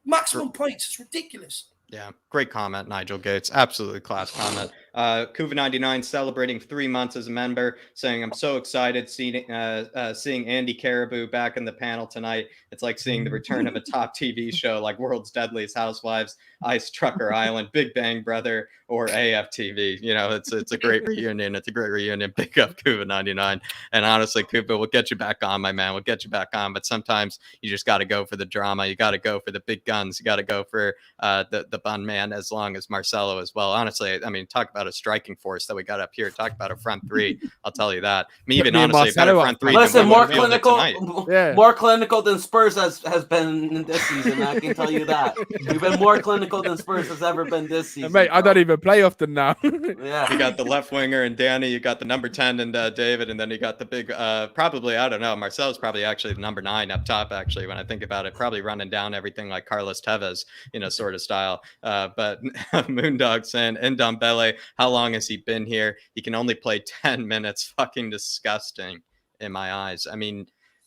Maximum points. It's ridiculous. Yeah, great comment, Nigel Gates. Absolutely class comment. Kuva99 celebrating 3 months as a member, saying, I'm so excited seeing Andy Caribou back in the panel tonight. It's like seeing the return of a top TV show like World's Deadliest Housewives, Ice Trucker Island, Big Bang Brother, or AFTV. It's a great reunion. It's a great reunion. Big up Kuva99. And honestly, Kuva, we'll get you back on, my man. We'll get you back on. But sometimes you just got to go for the drama. You got to go for the big guns. You got to go for the bun man, as long as Marcelo as well. Honestly, I mean, talk about a striking force that we got up here. Talk about a front three. I'll tell you that. Honestly, a better front three. Listen, more clinical than Spurs has been this season. I can tell you that. We've been more clinical than Spurs has ever been this season. Mate, I don't even play often now. Yeah, you got the left winger and Danny. You got the number 10 and David, and then you got the big. Probably, I don't know. Marcelo's probably actually the number 9 up top. Actually, when I think about it, probably running down everything like Carlos Tevez, sort of style. But Moondog saying, Ndombele, how long has he been here? He can only play 10 minutes. Fucking disgusting in my eyes. I mean,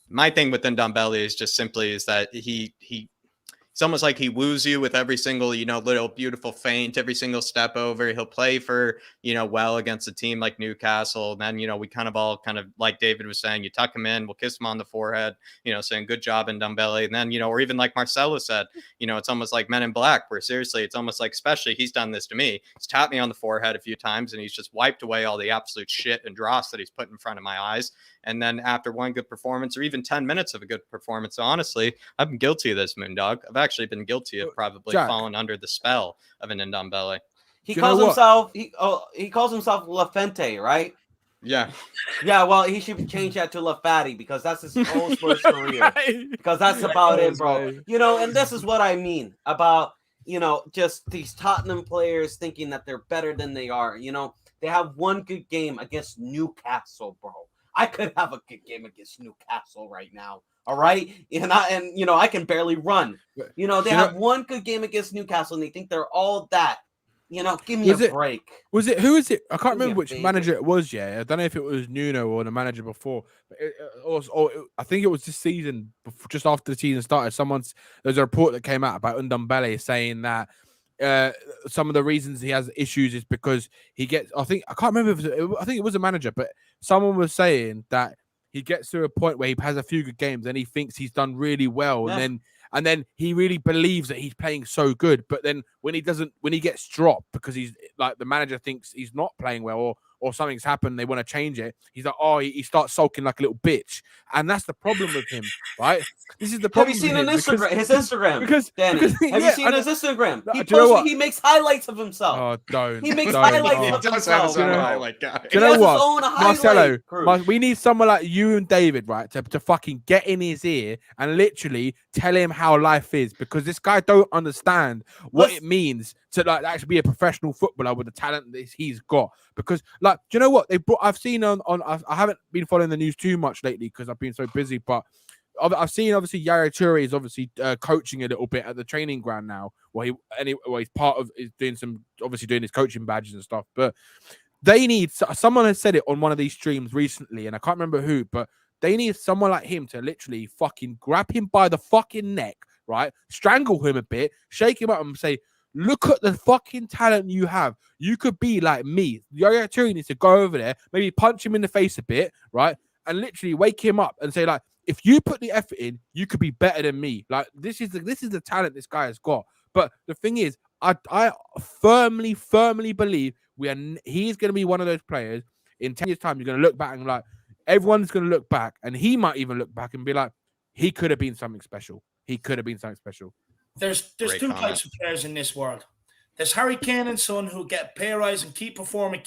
my thing with Ndombele is just simply is that it's almost like he woos you with every single, little beautiful feint, every single step over. He'll play for, well against a team like Newcastle. And then, we kind of like David was saying, you tuck him in, we'll kiss him on the forehead, saying good job Ndombele. And then, or even like Marcelo said, it's almost like Men in Black, where seriously, it's almost like, especially he's done this to me. He's tapped me on the forehead a few times and he's just wiped away all the absolute shit and dross that he's put in front of my eyes. And then after one good performance or even 10 minutes of a good performance, so honestly, I've been guilty of this, Moondog. I've actually been guilty of probably falling under the spell of an Ndombele. He calls himself La Fente, right? Yeah. Yeah, well, he should change that to La Fatty because that's his whole sports career. Because that's about it, bro. And this is what I mean about, just these Tottenham players thinking that they're better than they are. They have one good game against Newcastle, bro. I could have a good game against Newcastle right now. All right. And I can barely run. They have one good game against Newcastle and they think they're all that. Give me a break. Who is it? I can't remember which manager it was. Yeah. I don't know if it was Nuno or the manager before. But I think it was this season, just after the season started. There's a report that came out about Ndombele saying that some of the reasons he has issues is because he gets, I think it was a manager, but someone was saying that he gets to a point where he has a few good games and he thinks he's done really well. Yeah. And then he really believes that he's playing so good. But then when he gets dropped because he's like, the manager thinks he's not playing well or something's happened, they want to change it. He's like, he starts sulking like a little bitch. And that's the problem with him, right? This is the problem. Have you seen his Instagram? Danny, have you seen his Instagram? He makes highlights of himself. Oh, don't. He makes highlights of himself. Do you know what? Marcelo, we need someone like you and David, right, to fucking get in his ear and literally tell him how life is, because this guy don't understand what it means to actually be a professional footballer with the talent that he's got. Because do you know what I've seen on I haven't been following the news too much lately because I've been so busy, but I've seen obviously Yaya Toure is obviously coaching a little bit at the training ground now. He's part of is doing his coaching badges and stuff. But they need someone has said it on one of these streams recently, and I can't remember who, but they need someone like him to literally fucking grab him by the fucking neck, right? Strangle him a bit, shake him up, and say, "Look at the fucking talent you have. You could be like me." Yaya Toure needs to go over there, maybe punch him in the face a bit, right? And literally wake him up and say, like, if you put the effort in, you could be better than me. Like, this is the talent this guy has got. But the thing is, I firmly believe he's going to be one of those players in 10 years' time. You're going to look back and like, everyone's going to look back, and he might even look back and be like, he could have been something special. He could have been something special. There's two types of players in this world. There's Harry Kane and Son who get pay rise and keep performing.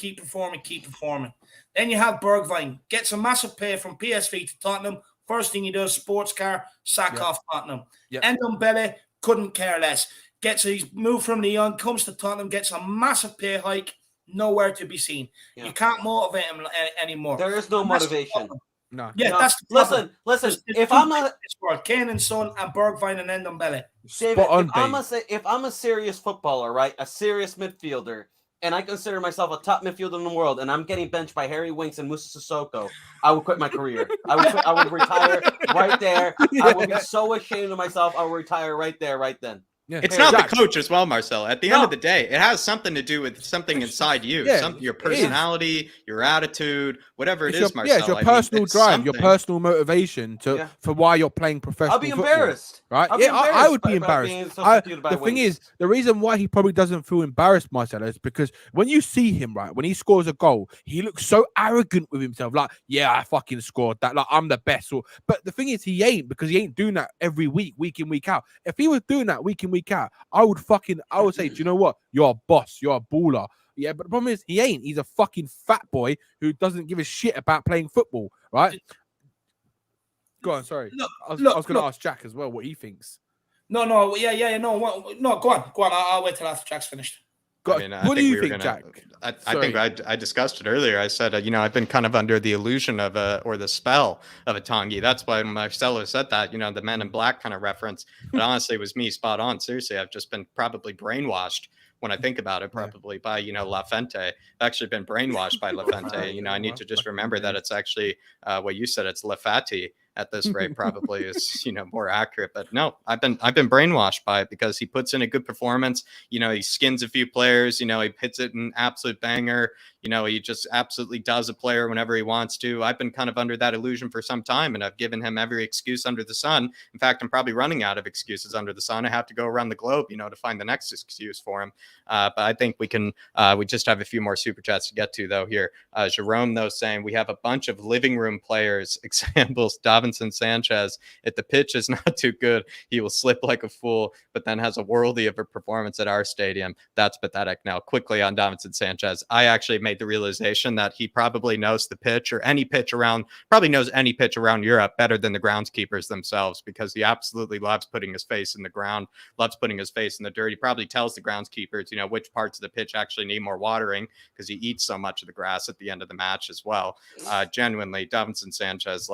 Then you have Bergwijn, gets a massive pay from PSV to Tottenham. First thing he does, sports car, sack off Tottenham. Ndombele couldn't care less. He's moved from Lyon, comes to Tottenham, gets a massive pay hike, nowhere to be seen. Yeah. You can't motivate him anymore. There is no motivation. No. Yeah, that's the problem. Listen. If I'm a Kane and Son and Bergwijn and Ndombele. David, if I'm a serious footballer, right, a serious midfielder, and I consider myself a top midfielder in the world, and I'm getting benched by Harry Winks and Musa Sissoko, I would quit my career. I would retire right there. I would be so ashamed of myself. I would retire right there, right then. Yeah. It's not the coach as well, Marcel. At the end of the day, it has something to do with something inside you, your personality, your attitude, whatever it is, Marcel. Yeah, it's your personal drive, your personal motivation for why you're playing professional I'll be embarrassed. Right? I would be embarrassed. The thing is, the reason why he probably doesn't feel embarrassed, Marcel, is because when you see him, right, when he scores a goal, he looks so arrogant with himself. Like, yeah, I fucking scored that. Like, I'm the best. But the thing is, he ain't, because he ain't doing that every week in, week out. If he was doing that week in, week out, I would say, do you know what? You're a boss. You're a baller. Yeah, but the problem is, he ain't. He's a fucking fat boy who doesn't give a shit about playing football, right? Go on, sorry. I was going to ask Jack as well what he thinks. No, go on. I'll wait till after Jack's finished. What do you think, Jack? I think I discussed it earlier. I said, I've been kind of under the illusion of or the spell of a Tanguy. That's why Marcelo said that, the Men in Black kind of reference. But honestly, it was me spot on. Seriously, I've just been probably brainwashed when I think about it, probably by, La Fente. I've actually been brainwashed by La Fente. I need to just remember that it's actually what you said, it's La Fati. At this rate, probably is more accurate. But no, I've been brainwashed by it, because he puts in a good performance. He skins a few players. He hits it an absolute banger. He just absolutely does a player whenever he wants to. I've been kind of under that illusion for some time, and I've given him every excuse under the sun. In fact, I'm probably running out of excuses under the sun. I have to go around the globe, to find the next excuse for him. But I think we can. We just have a few more super chats to get to, though. Here, Jerome, though, saying we have a bunch of living room players. Examples: Davinson Sanchez. If the pitch is not too good, he will slip like a fool, but then has a worldly of a performance at our stadium. That's pathetic. Now, quickly on Davinson Sanchez, I actually made the realization that he probably knows the pitch, or any pitch around Europe better than the groundskeepers themselves, because he absolutely loves putting his face in the ground, loves putting his face in the dirt. He probably tells the groundskeepers, which parts of the pitch actually need more watering, because he eats so much of the grass at the end of the match as well. Genuinely, Davinson Sanchez,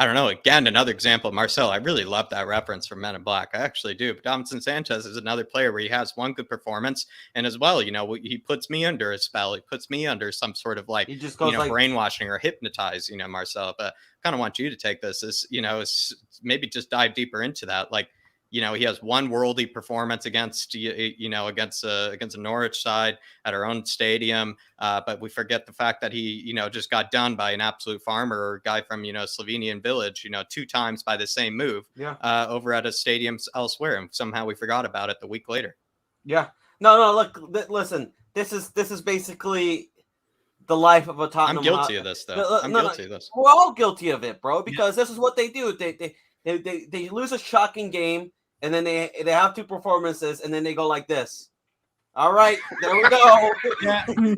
I don't know. Again, another example, Marcel. I really love that reference from Men in Black. I actually do. But Davinson Sanchez is another player where he has one good performance, and as well, he puts me under a spell. He puts me under some sort of brainwashing or hypnotize. Marcel. But I kind of want you to take this as maybe just dive deeper into that. He has one worldly performance against a Norwich side at our own stadium. But we forget the fact that he, just got done by an absolute farmer or guy from, Slovenian village, 2 times by the same move over at a stadium elsewhere. And somehow we forgot about it the week later. Yeah. No, look, listen, this is basically the life of a Tottenham. I'm guilty of this, though. I'm guilty of this. We're all guilty of it, bro, because this is what they do. They lose a shocking game. And then they have 2 performances, and then they go like this. All right, there we go.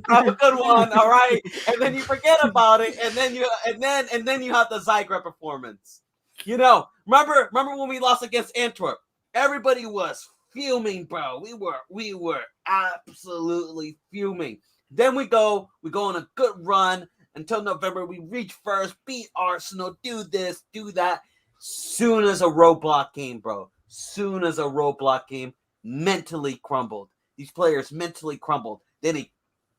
Have a good one. All right, and then you forget about it, and then you have the Zagreb performance. Remember when we lost against Antwerp? Everybody was fuming, bro. We were absolutely fuming. Then we go on a good run until November. We reach first, beat Arsenal, do this, do that. Soon as a roadblock came, bro. Soon as a roadblock came, mentally crumbled. These players mentally crumbled. Then it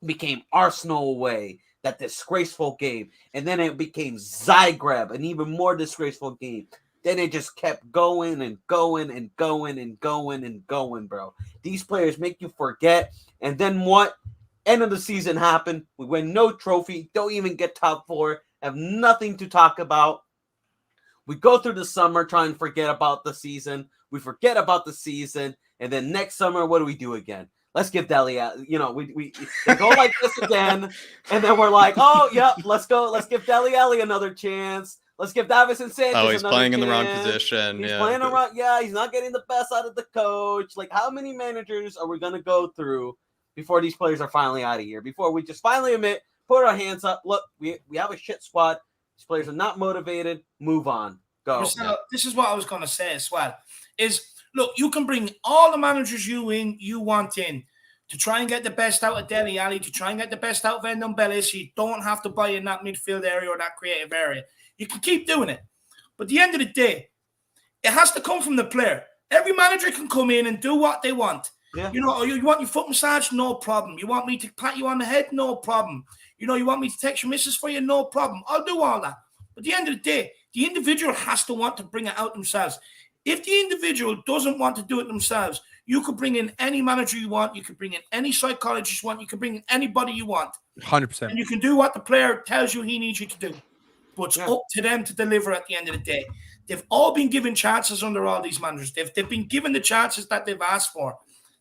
became Arsenal away, that disgraceful game. And then it became Zagreb, an even more disgraceful game. Then it just kept going and going and going and going and going, bro. These players make you forget. And then what? End of the season happened. We win no trophy. Don't even get top 4. Have nothing to talk about. We go through the summer trying to forget about the season. We forget about the season. And then next summer, what do we do again? Let's give Dele, we go like this again. And then we're like, oh, yeah, let's go. Let's give Dele Alli another chance. Let's give Davison Sanchez another chance. He's playing in the wrong position. He's playing around. Yeah, he's not getting the best out of the coach. Like, how many managers are we going to go through before these players are finally out of here? Before we just finally admit, put our hands up. Look, we have a shit squad. These players are not motivated. Move on. Go. Marcelo, this is what I was going to say as well. Look, you can bring all the managers you want in to try and get the best out of Dele Alli, to try and get the best out of Ndombele, so you don't have to buy in that midfield area or that creative area. You can keep doing it. But at the end of the day, it has to come from the player. Every manager can come in and do what they want. Yeah. You want your foot massage? No problem. You want me to pat you on the head? No problem. You want me to text your missus for you? No problem. I'll do all that. But at the end of the day, the individual has to want to bring it out themselves. If the individual doesn't want to do it themselves, you could bring in any manager you want. You could bring in any psychologist you want. You can bring in anybody you want. 100%. And you can do what the player tells you he needs you to do. But it's up to them to deliver at the end of the day. They've all been given chances under all these managers. They've been given the chances that they've asked for.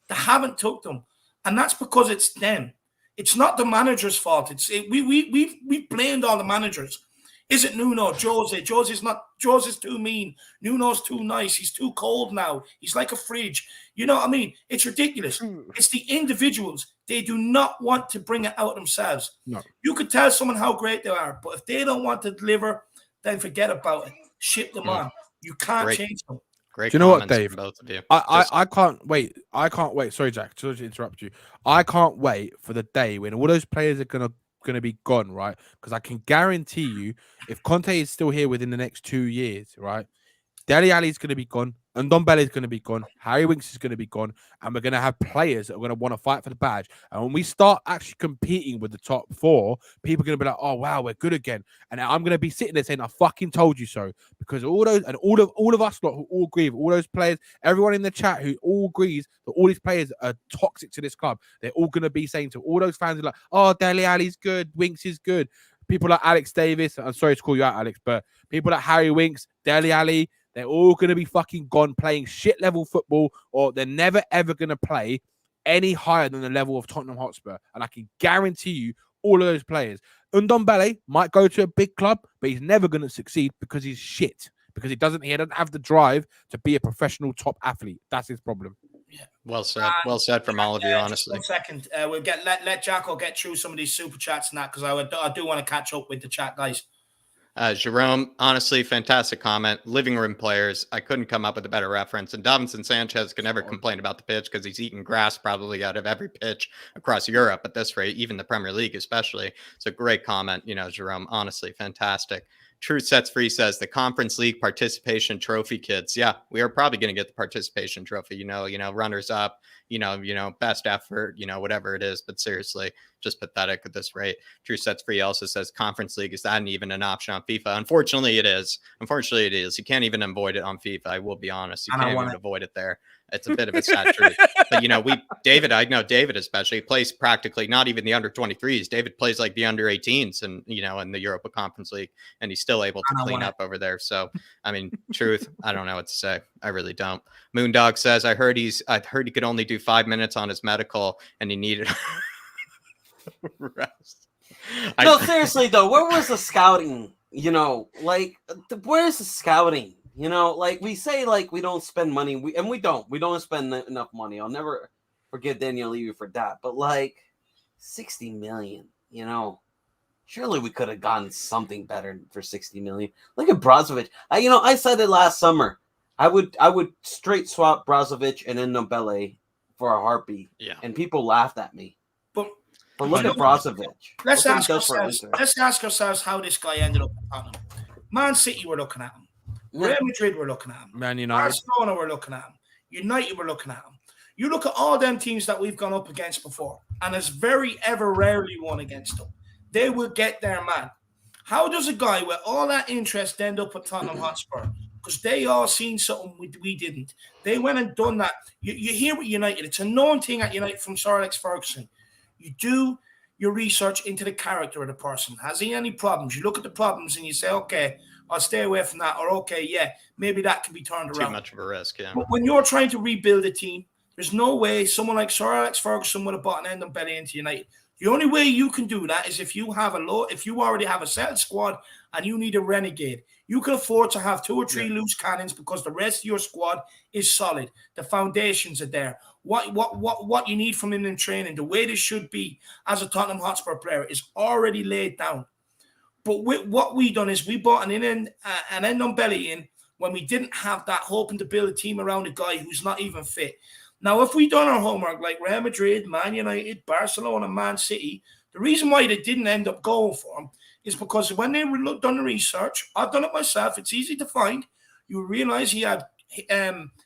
They haven't took them. And that's because it's them. It's not the manager's fault. We blamed all the managers. Is it Nuno, Jose? Jose's too mean. Nuno's too nice. He's too cold now. He's like a fridge. You know what I mean? It's ridiculous. It's the individuals. They do not want to bring it out themselves. No. You could tell someone how great they are, but if they don't want to deliver, then forget about it. Ship them on. You can't change them. Great. Do you know what, comments Dave? from both of you. I can't wait. I can't wait. Sorry, Jack. Sorry to interrupt you. I can't wait for the day when all those players are gonna be gone, right? Because I can guarantee you, if Conte is still here within the next 2 years, right, Dele Alli is going to be gone, and Ndombele is going to be gone, Harry Winks is going to be gone, and we're going to have players that are going to want to fight for the badge. And when we start actually competing with the top 4, people are going to be like, "Oh wow, we're good again." And I'm going to be sitting there saying, "I fucking told you so," because all of us lot who all agree, with all those players, everyone in the chat who all agrees that all these players are toxic to this club, they're all going to be saying to all those fans who are like, "Oh, Dele Alli's good, Winks is good." People like Alex Davis, I'm sorry to call you out, Alex, but people like Harry Winks, Dele Alli, they're all going to be fucking gone playing shit level football, or they're never ever going to play any higher than the level of Tottenham Hotspur. And I can guarantee you all of those players. Ndombele might go to a big club, but he's never going to succeed because he's shit. Because he doesn't have the drive to be a professional top athlete. That's his problem. Yeah. Well said. Well said from all of you, honestly. 1 second. We'll let Jacko get through some of these super chats and that, because I do want to catch up with the chat, guys. Jerome, honestly, fantastic comment. Living room players. I couldn't come up with a better reference. And Davinson Sanchez can never complain about the pitch because he's eating grass probably out of every pitch across Europe at this rate, even the Premier League especially. So great comment, Jerome. Honestly, fantastic. Truth Sets Free says the Conference League participation trophy, kids. Yeah, we are probably going to get the participation trophy, runners up, best effort, whatever it is. But seriously, just pathetic at this rate. Truth Sets Free also says Conference League is not even an option on FIFA. Unfortunately, it is. You can't even avoid it on FIFA. I will be honest. You can't even avoid it there. It's a bit of a sad truth. But, I know David especially plays practically not even the under 23s. David plays like the under 18s and, in the Europa Conference League, and he's still able to clean up over there. So, truth, I don't know what to say. I really don't. Moondog says, I heard he could only do 5 minutes on his medical and he needed rest. No, seriously though, where was the scouting? Where's the scouting? We say we don't spend money, we don't spend enough money. I'll never forgive Daniel Levy for that. But 60 million, surely we could have gotten something better for 60 million. Look at Brozovic. I said it last summer. I would straight swap Brozovic and Ndombele for a heartbeat. Yeah. And people laughed at me. But look at Brozovic. Let's ask ourselves how this guy ended up at Tottenham. Man City were looking at him. Real Madrid were looking at him. Man United. Barcelona were looking at him. United were looking at him. You look at all them teams that we've gone up against before, and it's very ever rarely won against them. They will get their man. How does a guy with all that interest end up at Tottenham Hotspur? Because they all seen something we didn't. They went and done that. You hear with United, it's a known thing at United from Sir Alex Ferguson. You do your research into the character of the person. Has he any problems? You look at the problems and you say, okay, I'll stay away from that. Or, okay, yeah, maybe that can be turned around. Too much of a risk, yeah. But when you're trying to rebuild a team, there's no way someone like Sir Alex Ferguson would have bought an end and belly into United. The only way you can do that is if you already have a settled squad and you need a renegade. You can afford to have 2 or 3 loose cannons because the rest of your squad is solid. The foundations are there. What you need from him in training, the way this should be as a Tottenham Hotspur player is already laid down. But what we done is we bought an end on belly in when we didn't have that, hoping to build a team around a guy who's not even fit. Now, if we done our homework like Real Madrid, Man United, Barcelona, Man City, the reason why they didn't end up going for him is because when they done the research, I've done it myself, it's easy to find, you realize he had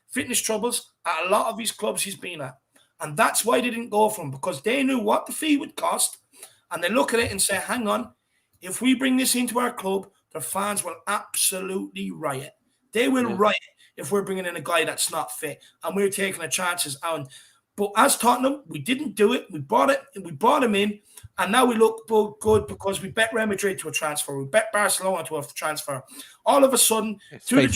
fitness troubles at a lot of these clubs he's been at. And that's why they didn't go for him, because they knew what the fee would cost. And they look at it and say, hang on, if we bring this into our club, the fans will absolutely riot. They will riot if we're bringing in a guy that's not fit and we're taking the chances on. But as Tottenham, we didn't do it. We bought him in, and now we look good because we bet Real Madrid to a transfer. We bet Barcelona to a transfer. All of a sudden, to the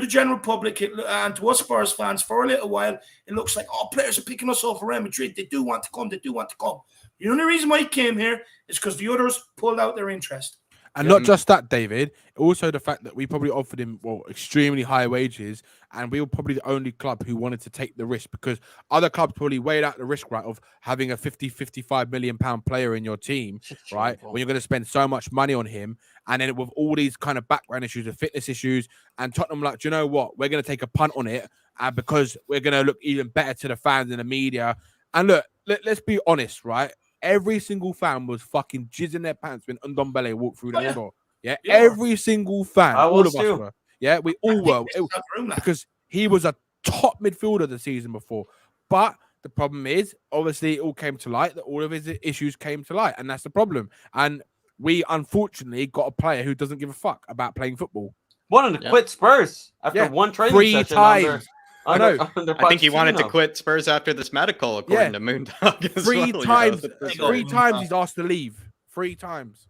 general public and to us Spurs fans, for a little while, it looks like, players are picking us off for Real Madrid. They do want to come. The only reason why he came here is because the others pulled out their interest. And not just that, David, also the fact that we probably offered him extremely high wages, and we were probably the only club who wanted to take the risk, because other clubs probably weighed out the risk, right, of having a 55 million pound player in your team, right, when you're going to spend so much money on him, and then with all these kind of background issues and fitness issues, and Tottenham like, do you know what, we're going to take a punt on it because we're going to look even better to the fans and the media. And look, let's be honest, right? Every single fan was fucking jizzing their pants when Ndombele walked through that door. Yeah, every single fan. All of us were. Yeah, we all were. Because he was a top midfielder the season before. But the problem is, obviously, it all came to light that all of his issues came to light. And that's the problem. And we, unfortunately, got a player who doesn't give a fuck about playing football. Wanted to quit Spurs after one training 3 session. times. I know. I think he wanted to quit Spurs after this medical, according to Moondog. 3 times. 3 times he's asked to leave. 3 times.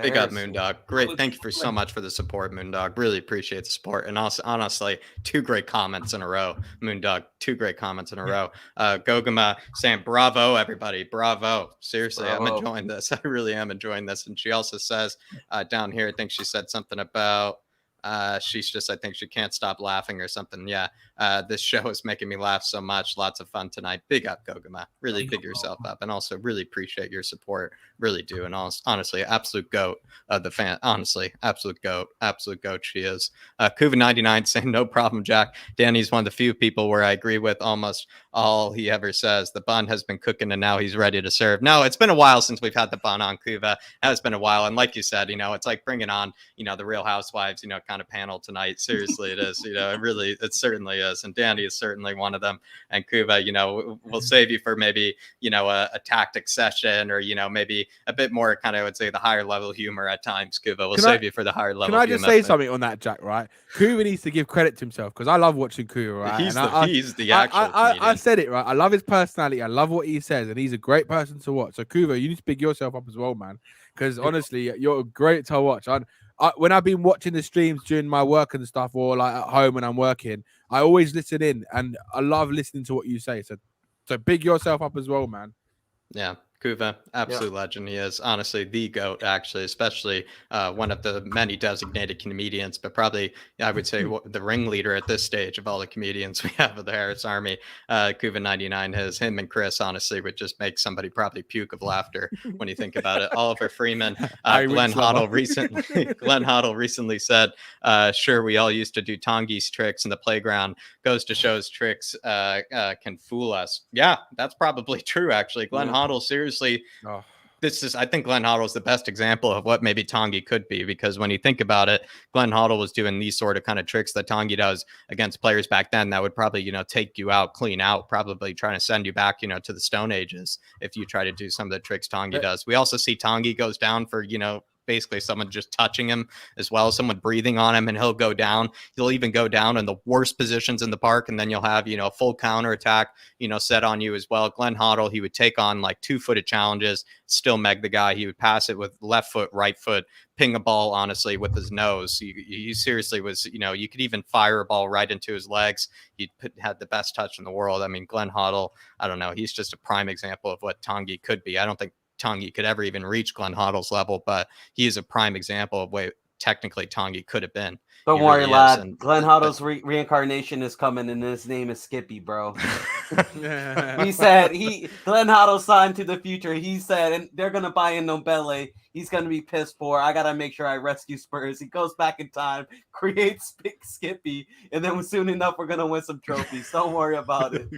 Big up, Moondog. Great. Thank you so much for the support, Moondog. Really appreciate the support. And also, honestly, 2 great comments in a row. Moondog, 2 great comments in a row. Gogama saying, bravo, everybody. Bravo. Seriously, I'm enjoying this. I really am enjoying this. And she also says down here, I think she said something about, I think she can't stop laughing or something. Yeah. This show is making me laugh so much. Lots of fun tonight. Big up, Gogama. Really big yourself up. And also really appreciate your support. Really do. And honestly, absolute goat of the fan. Honestly, absolute goat. Absolute goat she is. Kuva99 saying, no problem, Jack. Danny's one of the few people where I agree with almost all he ever says. The bun has been cooking and now he's ready to serve. No, it's been a while since we've had the bun on, Kuva. It's been a while. And like you said, it's like bringing on, the Real Housewives, kind of panel tonight. Seriously, it is. It certainly is. And Danny is certainly one of them. And Kuva, we'll save you for maybe, a tactic session or, maybe a bit more kind of, I would say, the higher level humor at times, Kuva. We'll save you for the higher level humor. Can I just say something on that, Jack, right? Kuva needs to give credit to himself because I love watching Kuva, right? He's the actual comedian. I said it, right? I love his personality. I love what he says. And he's a great person to watch. So, Kuva, you need to pick yourself up as well, man. Because honestly, you're great to watch. When I've been watching the streams during my work and stuff, or like at home when I'm working, I always listen in, and I love listening to what you say. So big yourself up as well, man. Yeah. Kuva, absolute legend. He is honestly the GOAT, actually, especially one of the many designated comedians, but probably I would say the ringleader at this stage of all the comedians we have of the Harris Army. Kuva99 has him and Chris, honestly, would just make somebody probably puke of laughter when you think about it. Oliver Freeman, Glenn Hoddle recently said, sure, we all used to do Tongi's tricks in the playground. Goes to show his tricks can fool us. Yeah, that's probably true, actually. Glenn Hoddle, seriously, I think Glenn Hoddle is the best example of what maybe Tanguy could be, because when you think about it, Glenn Hoddle was doing these sort of kind of tricks that Tanguy does against players back then that would probably, take you out, clean out, probably trying to send you back, to the Stone Ages if you try to do some of the tricks Tanguy does. We also see Tanguy goes down for, basically someone just touching him as well, someone breathing on him, and he'll go down. He'll even go down in the worst positions in the park, and then you'll have, a full counter attack, set on you as well. Glenn Hoddle, he would take on like 2-footed challenges, still meg the guy. He would pass it with left foot, right foot, ping a ball, honestly, with his nose. He seriously was, you could even fire a ball right into his legs. He had the best touch in the world. I mean, Glenn Hoddle, I don't know. He's just a prime example of what Tanguy could be. I don't think Tanguy could ever even reach Glenn Hoddle's level, but he is a prime example of what technically Tanguy could have been. Don't worry, lad. Glenn Hoddle's reincarnation is coming, and his name is Skippy, bro. He said Glenn Hoddle signed to the future. He said, and they're gonna buy in Nobele. He's gonna be pissed for. I gotta make sure I rescue Spurs. He goes back in time, creates Big Skippy, and then soon enough we're gonna win some trophies. Don't worry about it.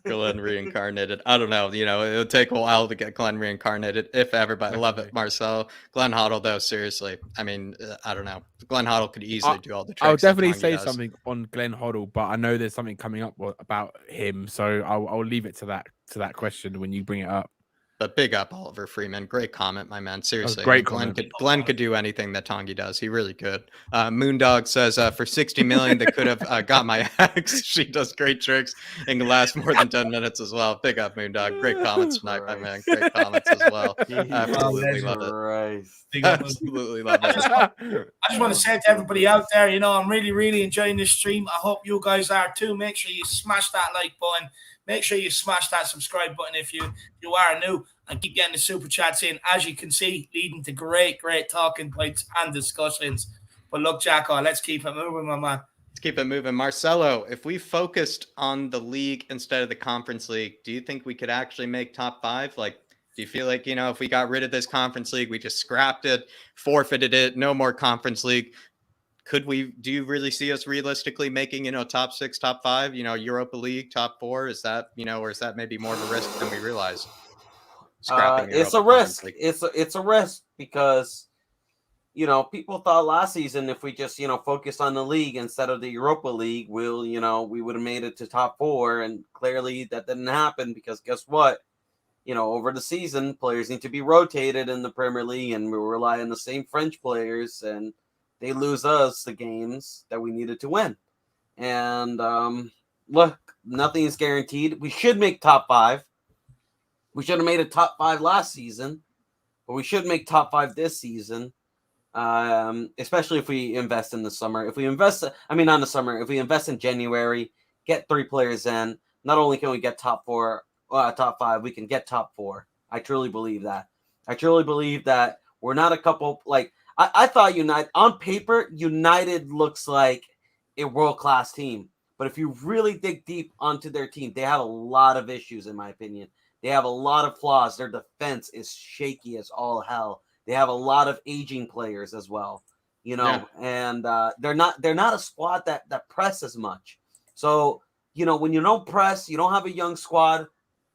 Glenn reincarnated. I don't know. It'll take a while to get Glenn reincarnated, if ever. But I love it, Marcel. Glenn Hoddle, though, seriously. I mean, I don't know. Glenn Hoddle could easily do all the tricks. I'll definitely say something on Glenn Hoddle, but I know there's something coming up about him, so I'll leave it to that question when you bring it up. But big up Oliver Freeman. Great comment, my man. Seriously. Great Glenn comment. Glenn could do anything that Tanguy does. He really could. Moondog says, for 60 million, they could have got my ex. She does great tricks and can last more than 10 minutes as well. Big up, Moondog. Great comments tonight, my man. Great comments as well. Absolutely love it. Absolutely love it. I just want to say to everybody out there, I'm really, really enjoying this stream. I hope you guys are too. Make sure you smash that like button. Make sure you smash that subscribe button if you are new, and keep getting the super chats in. As you can see, leading to great talking points and discussions. But look, Jacko, let's keep it moving, my man. Let's keep it moving. Marcelo, if we focused on the league instead of the conference league, do you think we could actually make top 5? Like, do you feel like, if we got rid of this conference league, we just scrapped it, forfeited it, no more conference league? Do you really see us realistically making, top 6, top 5, Europa League, top 4? Is that, or is that maybe more of a risk than we realize? It's a risk. It's a risk because, people thought last season if we just, focused on the league instead of the Europa League, we would have made it to top 4. And clearly that didn't happen because guess what? Over the season, players need to be rotated in the Premier League, and we rely on the same French players, and they lose us the games that we needed to win. And look, nothing is guaranteed. We should make top 5. We should have made a top 5 last season, but we should make top 5 this season, especially if we invest in the summer. If we invest in January, get 3 players in, not only can we get top 5, we can get top 4. I truly believe that. I truly believe that we're not a couple, like, I thought on paper, United looks like a world-class team. But if you really dig deep onto their team, they have a lot of issues, in my opinion. They have a lot of flaws. Their defense is shaky as all hell. They have a lot of aging players as well, and they're not a squad that press as much. So, when you don't press, you don't have a young squad,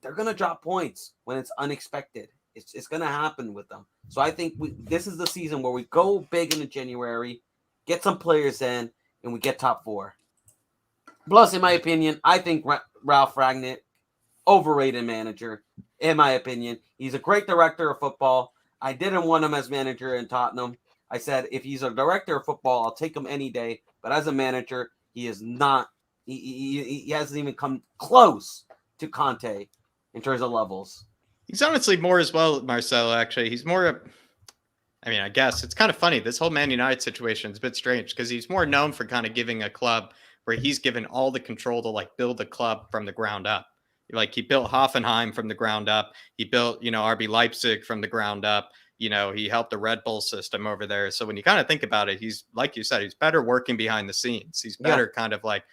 they're going to drop points when it's unexpected. It's going to happen with them. So I think this is the season where we go big into January, get some players in, and we get top 4. Plus, in my opinion, I think Ralph Rangnick, overrated manager, in my opinion. He's a great director of football. I didn't want him as manager in Tottenham. I said, if he's a director of football, I'll take him any day. But as a manager, he is not. He hasn't even come close to Conte in terms of levels. He's honestly more as well, Marcelo, actually. He's more I guess it's kind of funny. This whole Man United situation is a bit strange because he's more known for kind of giving a club where he's given all the control to like build a club from the ground up. Like he built Hoffenheim from the ground up. He built, RB Leipzig from the ground up. He helped the Red Bull system over there. So when you kind of think about it, he's, like you said, he's better working behind the scenes. He's better kind of like,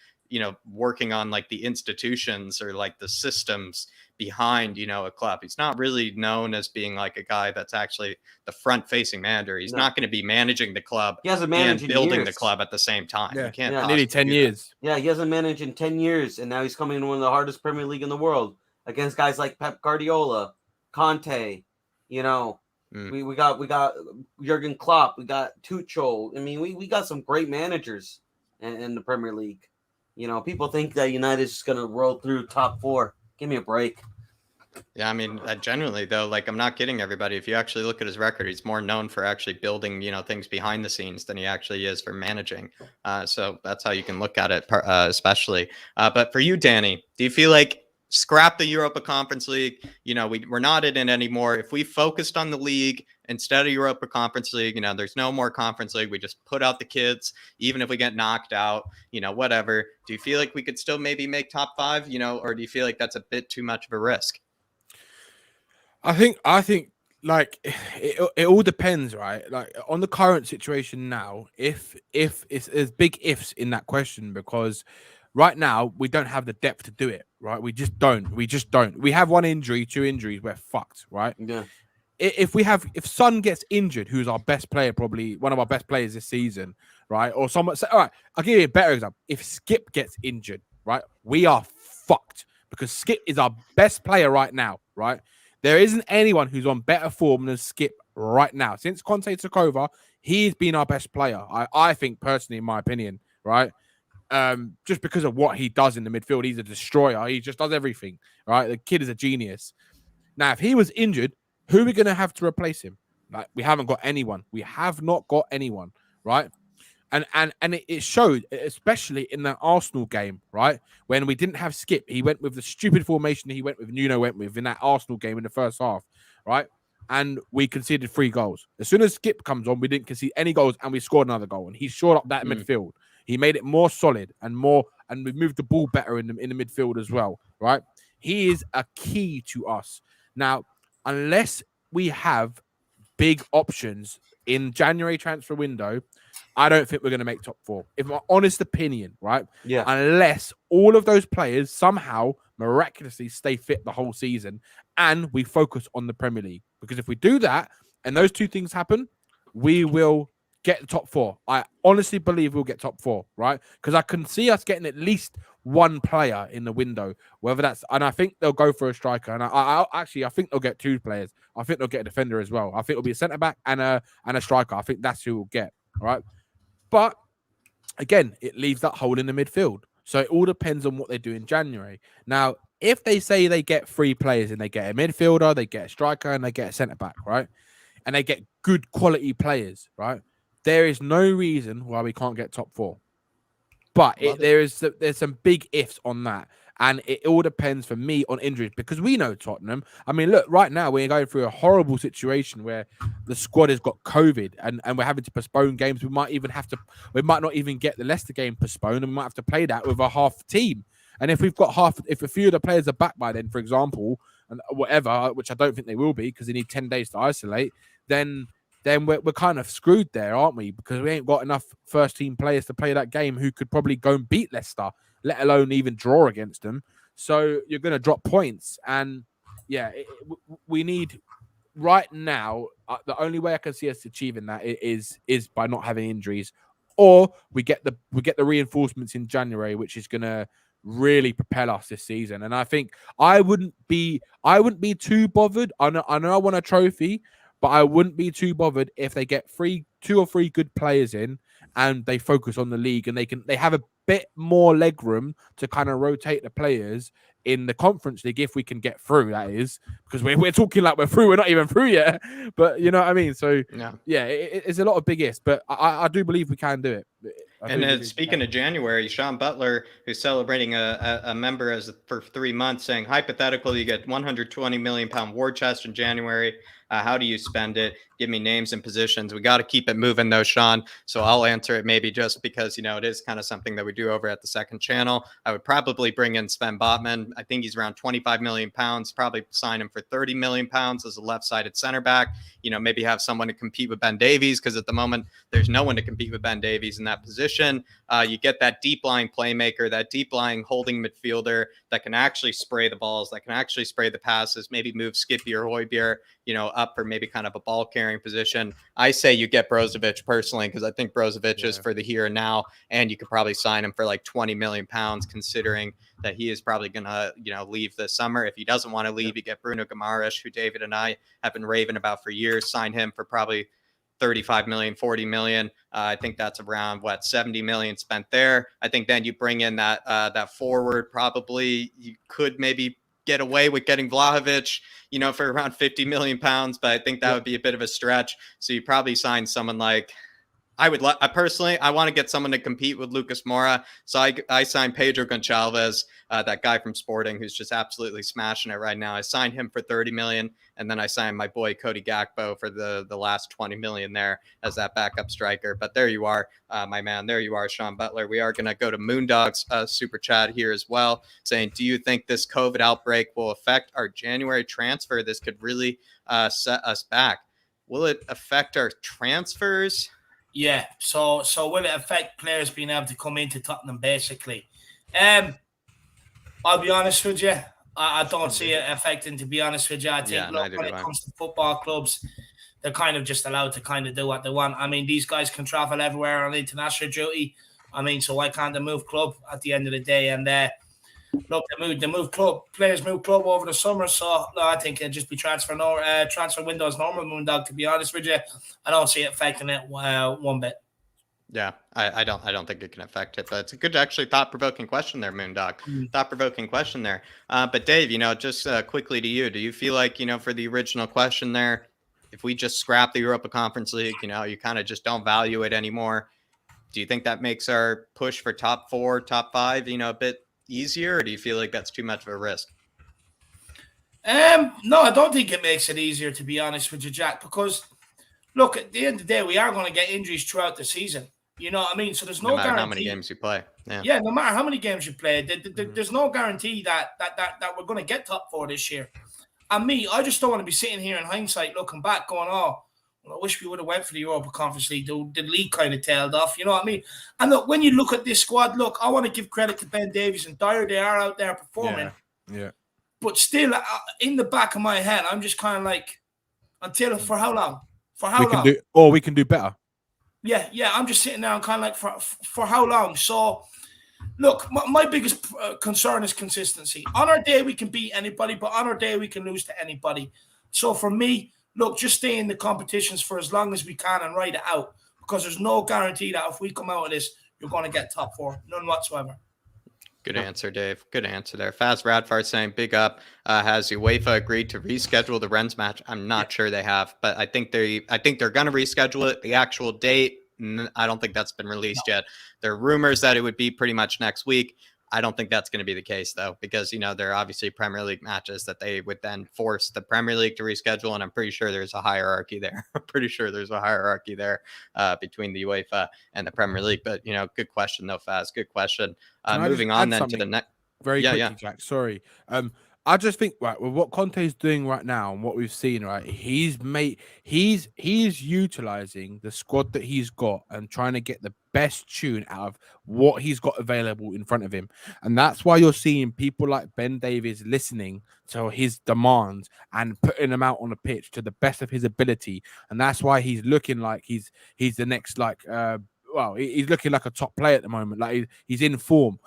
working on like the institutions or like the systems behind, a club. He's not really known as being like a guy that's actually the front facing manager. He's not going to be managing the club and building the club at the same time. Yeah. You can't nearly 10 years. Yeah, he hasn't managed in 10 years, and now he's coming to one of the hardest Premier League in the world against guys like Pep Guardiola, Conte, We got Jurgen Klopp, we got Tuchel. I mean, we got some great managers in the Premier League. People think that United's just gonna roll through top 4. Give me a break. Yeah, I mean, genuinely though, like I'm not kidding everybody. If you actually look at his record, he's more known for actually building, things behind the scenes than he actually is for managing. So that's how you can look at it, especially. But for you, Danny, do you feel like scrap the Europa Conference League? We're not in it anymore. If we focused on the league instead of Europa Conference League, there's no more Conference League. We just put out the kids, even if we get knocked out, whatever. Do you feel like we could still maybe make top 5, or do you feel like that's a bit too much of a risk? I think like it all depends, right? Like on the current situation now, if there's big ifs in that question, because right now we don't have the depth to do it, right? We just don't. We have 1 injury, 2 injuries, we're fucked, right? Yeah. If Son gets injured, who's our best player, probably one of our best players this season, right? Or someone say, all right, I'll give you a better example. If Skip gets injured, right, we are fucked because Skip is our best player right now, right? There isn't anyone who's on better form than Skip right now. Since Conte took over, he's been our best player. I think personally, in my opinion, right? Just because of what he does in the midfield, he's a destroyer. He just does everything, right? The kid is a genius. Now, if he was injured, who are we going to have to replace him? Like, we haven't got anyone. We have not got anyone, right? And it showed, especially in the Arsenal game, right? When we didn't have Skip, he went with the stupid formation Nuno went with in that Arsenal game in the first half, right? And we conceded 3 goals. As soon as Skip comes on, we didn't concede any goals, and we scored another goal. And he shored up that midfield. He made it more solid and we moved the ball better in the midfield as well, right? He is a key to us. Now, unless we have big options in January transfer window, I don't think we're going to make top 4. In my honest opinion, right? Yeah. Unless all of those players somehow miraculously stay fit the whole season and we focus on the Premier League. Because if we do that and those 2 things happen, we will get the top 4. I honestly believe we'll get top 4, right? Because I can see us getting at least 1 player in the window, whether that's, and I think they'll go for a striker. And I think they'll get 2 players. I think they'll get a defender as well. I think it'll be a centre back and a striker. I think that's who we'll get, all right? But again, it leaves that hole in the midfield. So it all depends on what they do in January. Now, if they say they get 3 players and they get a midfielder, they get a striker, and they get a centre back, right? And they get good quality players, right? There is no reason why we can't get top 4. But there's some big ifs on that. And it all depends for me on injuries, because we know Tottenham. I mean, look, right now we're going through a horrible situation where the squad has got COVID and we're having to postpone games. We might not even get the Leicester game postponed, and we might have to play that with a half team. And if we've got if a few of the players are back by then, for example, and whatever, which I don't think they will be because they need 10 days to isolate, then we're kind of screwed there, aren't we? Because we ain't got enough first team players to play that game who could probably go and beat Leicester, let alone even draw against them. So you're going to drop points. And yeah, we need right now, the only way I can see us achieving that is by not having injuries, or we get the reinforcements in January, which is going to really propel us this season. And I think I wouldn't be too bothered. I know I want a trophy, but I wouldn't be too bothered if they get 2 or 3 good players in and they focus on the league and they have a bit more leg room to kind of rotate the players in the Conference League if we can get through, that is, because we're talking like we're through. We're not even through yet, but you know what I mean? So yeah, it's a lot of big ifs, but I do believe we can do it. And speaking of January, Sean Butler, who's celebrating a member for 3 months, saying, hypothetically, you get £120 million war chest in January. How do you spend it? Give me names and positions. We got to keep it moving, though, Sean. So I'll answer it maybe just because, it is kind of something that we do over at the second channel. I would probably bring in Sven Botman. I think he's around £25 million. Probably sign him for £30 million as a left-sided center back. Maybe have someone to compete with Ben Davies, because at the moment, there's no one to compete with Ben Davies in that position. You get that deep lying playmaker, that deep lying holding midfielder that can actually spray the balls, that can actually spray the passes, maybe move Skippy or Højbjerg, up for maybe kind of a ball carrying position. I say you get Brozovic personally, because I think Brozovic is for the here and now, and you could probably sign him for like 20 million pounds, considering that he is probably going to, leave this summer. If he doesn't want to leave, you get Bruno Guimaraes, who David and I have been raving about for years. Sign him for probably 35 million, 40 million. I think that's around 70 million spent there. I think then you bring in that forward. Probably you could maybe get away with getting Vlahovic, for around 50 million pounds, but I think that would be a bit of a stretch. So you probably sign someone like, I want to get someone to compete with Lucas Moura. So I signed Pedro Gonçalves, that guy from Sporting who's just absolutely smashing it right now. I signed him for 30 million. And then I signed my boy Cody Gakpo for the last 20 million there as that backup striker. But there you are, my man. There you are, Sean Butler. We are going to go to Moondog's super chat here as well, saying, do you think this COVID outbreak will affect our January transfer? This could really set us back. Will it affect our transfers? Yeah, so will it affect players being able to come into Tottenham, basically? I'll be honest with you. I don't see it affecting, to be honest with you. I think, when it comes to football clubs, they're kind of just allowed to kind of do what they want. I mean, these guys can travel everywhere on international duty. I mean, so why can't they move club at the end of the day? And look, they move club. Players move club over the summer, so no, I think it'll just be transfer window as normal, Moondog. To be honest with you, I don't see it affecting it one bit. Yeah, I don't think it can affect it, but it's a good, actually thought-provoking question there, Moondog. Thought-provoking question there. But Dave, just quickly to you, do you feel like, for the original question there, if we just scrap the Europa Conference League, you kind of just don't value it anymore, do you think that makes our push for top 4, top 5, a bit easier, or do you feel like that's too much of a risk? No, I don't think it makes it easier, to be honest with you, Jack, because look, at the end of the day, we are going to get injuries throughout the season. You know what I mean? So there's no guarantee how many games you play. Yeah, no matter how many games you play, there's no guarantee that we're going to get top 4 this year. And I just don't want to be sitting here in hindsight looking back going, I wish we would have went for the Europa Conference League. The league kind of tailed off, you know what I mean? And look, when you look at this squad, I want to give credit to Ben Davies and Dyer. They are out there performing. Yeah. But still, in the back of my head, I'm just kind of like, for how long? For how long? We can do better. Yeah. I'm just sitting there and kind of like, for how long? So, look, my biggest concern is consistency. On our day, we can beat anybody, but on our day, we can lose to anybody. So for me, look, just stay in the competitions for as long as we can and ride it out, because there's no guarantee that if we come out of this, you're going to get top 4. None whatsoever. Good answer, Dave. Good answer there. Fast Radfar saying, big up. Has UEFA agreed to reschedule the Rennes match? I'm not sure they have, but I think they're going to reschedule it. The actual date, I don't think that's been released yet. There are rumors that it would be pretty much next week. I don't think that's going to be the case, though, because, there are obviously Premier League matches that they would then force the Premier League to reschedule, and I'm pretty sure there's a hierarchy there. Between the UEFA and the Premier League. But, good question, though, Faz. Good question. Moving on then to the next. Very quickly, Jack. Sorry. I just think, right, with what Conte is doing right now and what we've seen, right, he's utilizing the squad that he's got and trying to get the best tune out of what he's got available in front of him. And that's why you're seeing people like Ben Davies listening to his demands and putting them out on the pitch to the best of his ability. And that's why he's looking like he's the next, he's looking like a top player at the moment. Like he's in form.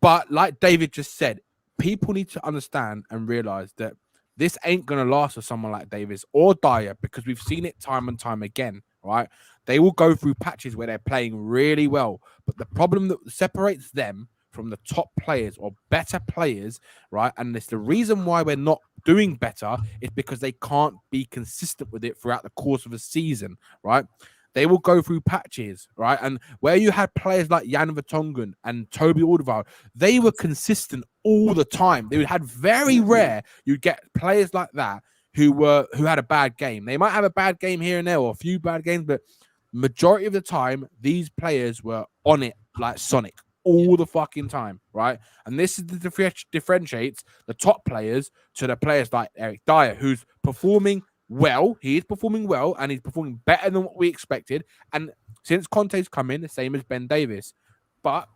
But like David just said, people need to understand and realize that this ain't going to last for someone like Davis or Dyer, because we've seen it time and time again, right? They will go through patches where they're playing really well, but the problem that separates them from the top players or better players, right? And it's the reason why we're not doing better is because they can't be consistent with it throughout the course of a season, right? They will go through patches, right? And where you had players like Jan Vertonghen and Toby Alderweireld, they were consistent all the time. They had very rare you'd get players like that who had a bad game. They might have a bad game here and there or a few bad games, but majority of the time, these players were on it like Sonic all the fucking time, right? And this is the differentiates the top players to the players like Eric Dyer, who's performing well. He is performing well, and he's performing better than what we expected. And since Conte's come in, the same as Ben Davies. But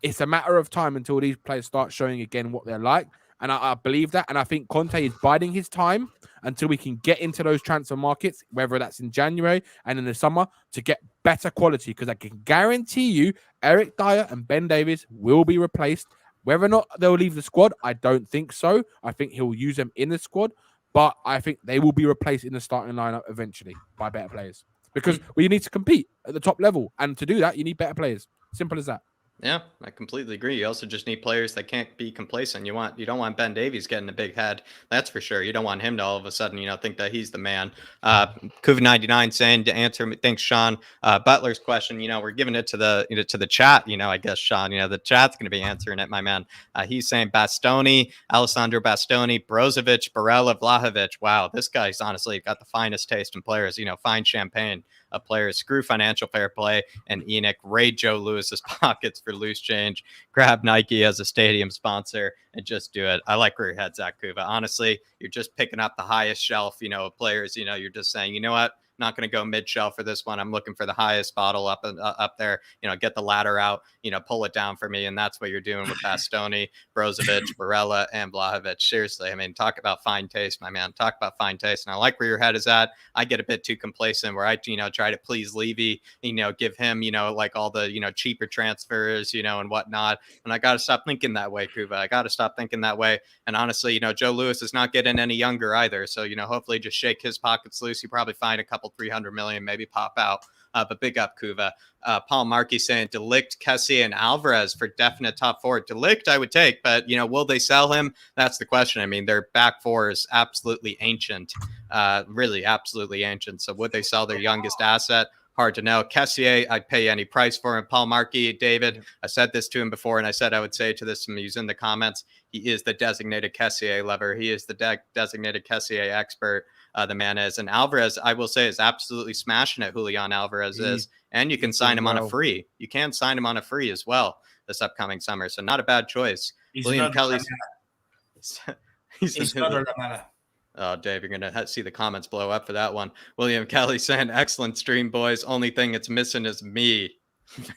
it's a matter of time until these players start showing again what they're like. And I believe that. And I think Conte is biding his time until we can get into those transfer markets, whether that's in January and in the summer, to get better quality. Because I can guarantee you, Eric Dyer and Ben Davies will be replaced. Whether or not they'll leave the squad, I don't think so. I think he'll use them in the squad. But I think they will be replaced in the starting lineup eventually by better players. Because we need to compete at the top level. And to do that, you need better players. Simple as that. Yeah, I completely agree. You also just need players that can't be complacent. You don't want Ben Davies getting a big head. That's for sure. You don't want him to all of a sudden, think that he's the man. COVID-99 saying to answer, thanks, Sean. Butler's question, we're giving it to the chat, I guess, Sean, the chat's going to be answering it, my man. He's saying Bastoni, Alessandro Bastoni, Brozovic, Barella, Vlahovic. Wow, this guy's honestly got the finest taste in players, fine champagne. Players, screw financial fair play, and Enoch raid Joe Lewis's pockets for loose change, grab Nike as a stadium sponsor, and just do it. I like where your head's at, Kuva. Honestly, you're just picking up the highest shelf, of players. You're just saying, you know what? Not going to go mid shelf for this one. I'm looking for the highest bottle up there. Get the ladder out. Pull it down for me, and that's what you're doing with Bastoni, Brozovic, Barella, and Vlahovic. Seriously, I mean, talk about fine taste, my man. Talk about fine taste. And I like where your head is at. I get a bit too complacent where I, try to please Levy. Give him, like all the cheaper transfers, and whatnot. And I got to stop thinking that way, Kuva. I got to stop thinking that way. And honestly, Joe Lewis is not getting any younger either. So hopefully just shake his pockets loose. You probably find a couple 300 million maybe pop out. But big up, Kuva. Paul Markey saying De Ligt, Kessie, and Alvarez for definite top four. De Ligt I would take, but will they sell him? That's the question. I mean, their back four is absolutely ancient, really absolutely ancient. So would they sell their youngest asset? Hard to know. Kessier, I'd pay any price for him. Paul Markey, David, I said this to him before, and I said I would say to this, and he's in the comments, he is the designated Kessier lover. He is the designated Kessier expert. The man is. And Alvarez, I will say, is absolutely smashing it. Julian Alvarez is. And you can sign him on a free. You can sign him on a free as well this upcoming summer. So not a bad choice. William Kelly's. He's another Lamella. Oh, Dave, you're going to see the comments blow up for that one. William Kelly saying, excellent stream, boys. Only thing it's missing is me.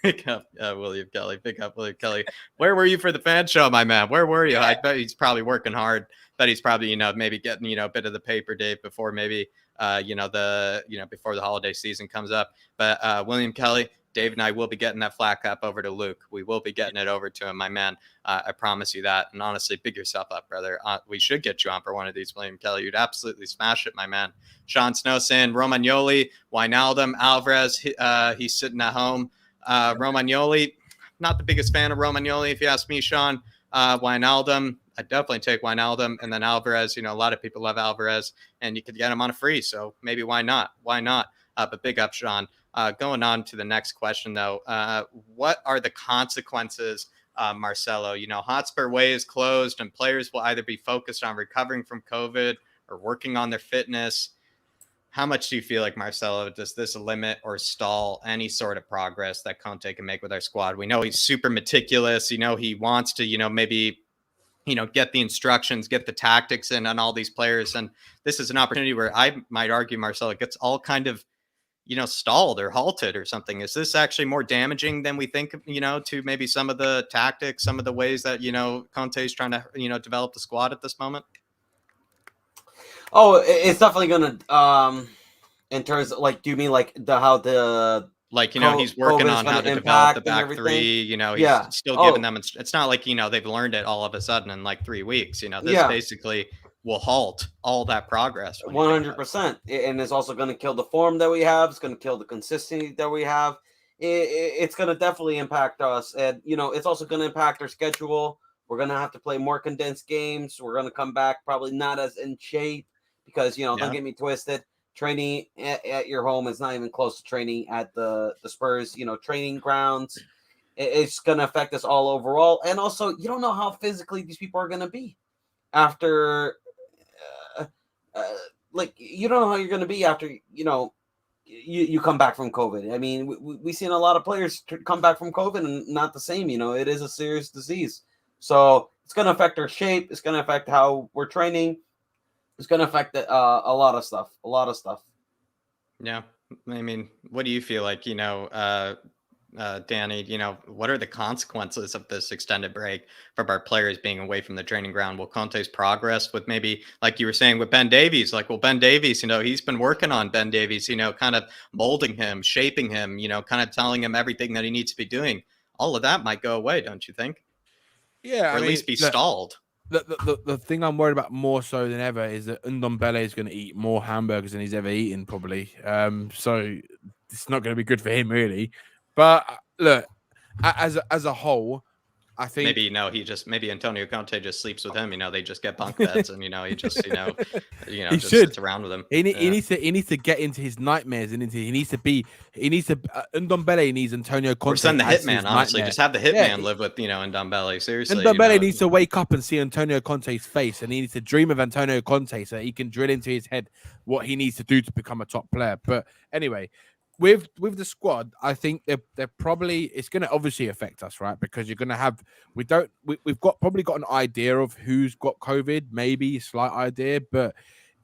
Big up, William Kelly. Big up, William Kelly. Where were you for the fan show, my man? Where were you? I bet he's probably working hard. Bet he's probably, maybe getting, a bit of the paper, Dave, before maybe, before the holiday season comes up. But William Kelly, Dave and I will be getting that flat cap over to Luke. We will be getting it over to him, my man. I promise you that. And honestly, big yourself up, brother. We should get you on for one of these, William Kelly. You'd absolutely smash it, my man. Sean Snow saying Romagnoli, Wijnaldum, Alvarez. He's sitting at home. Romagnoli, not the biggest fan of Romagnoli, if you ask me, Sean. Wijnaldum, I'd definitely take Wijnaldum. And then Alvarez, a lot of people love Alvarez, and you could get him on a free. So maybe why not? Why not? But big up, Sean. Going on to the next question, though. What are the consequences, Marcelo? Hotspur Way is closed, and players will either be focused on recovering from COVID or working on their fitness. How much do you feel like, Marcelo, does this limit or stall any sort of progress that Conte can make with our squad? We know he's super meticulous. He wants to, maybe, get the instructions, get the tactics in on all these players. And this is an opportunity where I might argue, Marcelo, it gets all kind of, stalled or halted or something. Is this actually more damaging than we think, to maybe some of the tactics, some of the ways that, Conte is trying to, develop the squad at this moment? Oh, it's definitely going to, in terms of, like, do you mean like how the, like, he's working on how to develop the back three, he's still giving them, it's not like, they've learned it all of a sudden in like 3 weeks, this basically will halt all that progress. 100%. And it's also going to kill the form that we have. It's going to kill the consistency that we have. It's going to definitely impact us. And, it's also going to impact our schedule. We're going to have to play more condensed games. We're going to come back probably not as in shape because, don't get me twisted. Training at your home is not even close to training at the Spurs, training grounds. It's going to affect us all overall. And also, you don't know how physically these people are going to be after, you don't know how you're going to be after, you come back from COVID. I mean, we've seen a lot of players come back from COVID and not the same. It is a serious disease. So it's going to affect our shape. It's going to affect how we're training. It's going to affect a lot of stuff. Yeah, I mean, what do you feel like? Danny, what are the consequences of this extended break from our players being away from the training ground? Will Conte's progress with maybe, like you were saying with Ben Davies, Ben Davies, he's been working on Ben Davies, kind of molding him, shaping him, kind of telling him everything that he needs to be doing. All of that might go away, don't you think? Yeah, or at least be stalled. The thing I'm worried about more so than ever is that Ndombele is going to eat more hamburgers than he's ever eaten, probably. So it's not going to be good for him, really. But look, as a whole, I think maybe Antonio Conte just sleeps with him. They just get bunk beds, and he just he just should. sits around with him. He needs to get into his nightmares and Ndombele needs Antonio Conte. Or send the hitman, honestly. Nightmare. Just have the hitman live with Ndombele. Seriously. Ndombele needs to wake up and see Antonio Conte's face, and he needs to dream of Antonio Conte so he can drill into his head what he needs to do to become a top player. But anyway, with the squad, I think they're probably, it's going to obviously affect us, right? Because you're going to have, we've probably got an idea of who's got COVID, maybe a slight idea, but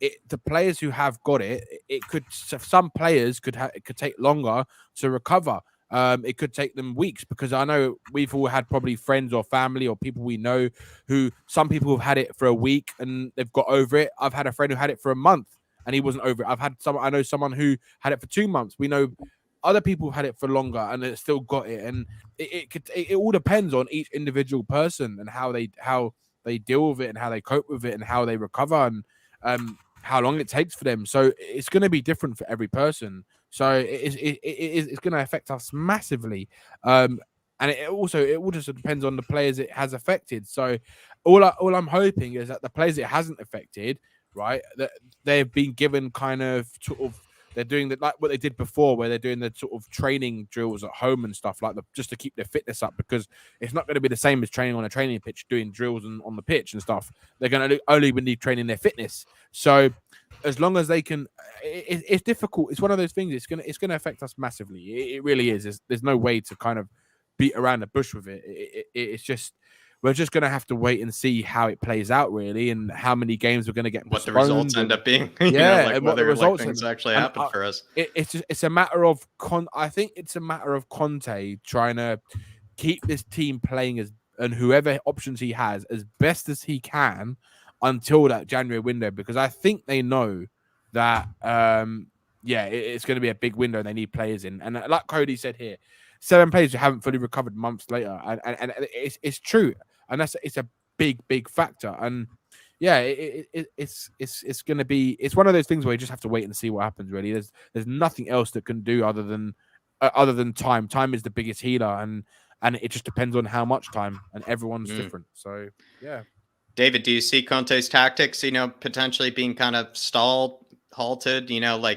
the players who have got it could, some players it could take longer to recover. It could take them weeks, because I know we've all had probably friends or family or people we know who, some people have had it for a week and they've got over it. I've had a friend who had it for a month and he wasn't over it. I know someone who had it for 2 months. We know other people who had it for longer and they still got it. And it all depends on each individual person and how they deal with it and how they cope with it and how they recover and how long it takes for them. So it's going to be different for every person. So it's going to affect us massively. And it all just depends on the players it has affected. So all I'm hoping is that the players it hasn't affected, right, that they've been given kind of sort of, they're doing like what they did before, where they're doing the sort of training drills at home and stuff like that, just to keep their fitness up, because it's not going to be the same as training on a training pitch, doing drills on the pitch and stuff. They're going to only be training their fitness. So as long as they can, it's difficult. It's one of those things. It's gonna affect us massively. It really is. There's no way to kind of beat around the bush with it. It's just, we're just going to have to wait and see how it plays out, really, and how many games we're going to get postponed. What the results end up being. And what the results things actually happen for us. It's a matter of I think it's a matter of Conte trying to keep this team playing and whoever options he has as best as he can until that January window, because I think they know that it's going to be a big window and they need players in. And like Cody said here, 7 players who haven't fully recovered months later, and it's true, and it's a big factor. And it's going to be, it's one of those things where you just have to wait and see what happens. Really, there's nothing else that can do other than time. Time is the biggest healer, and it just depends on how much time, and everyone's different. So yeah. David, do you see Conte's tactics, potentially being kind of stalled, halted?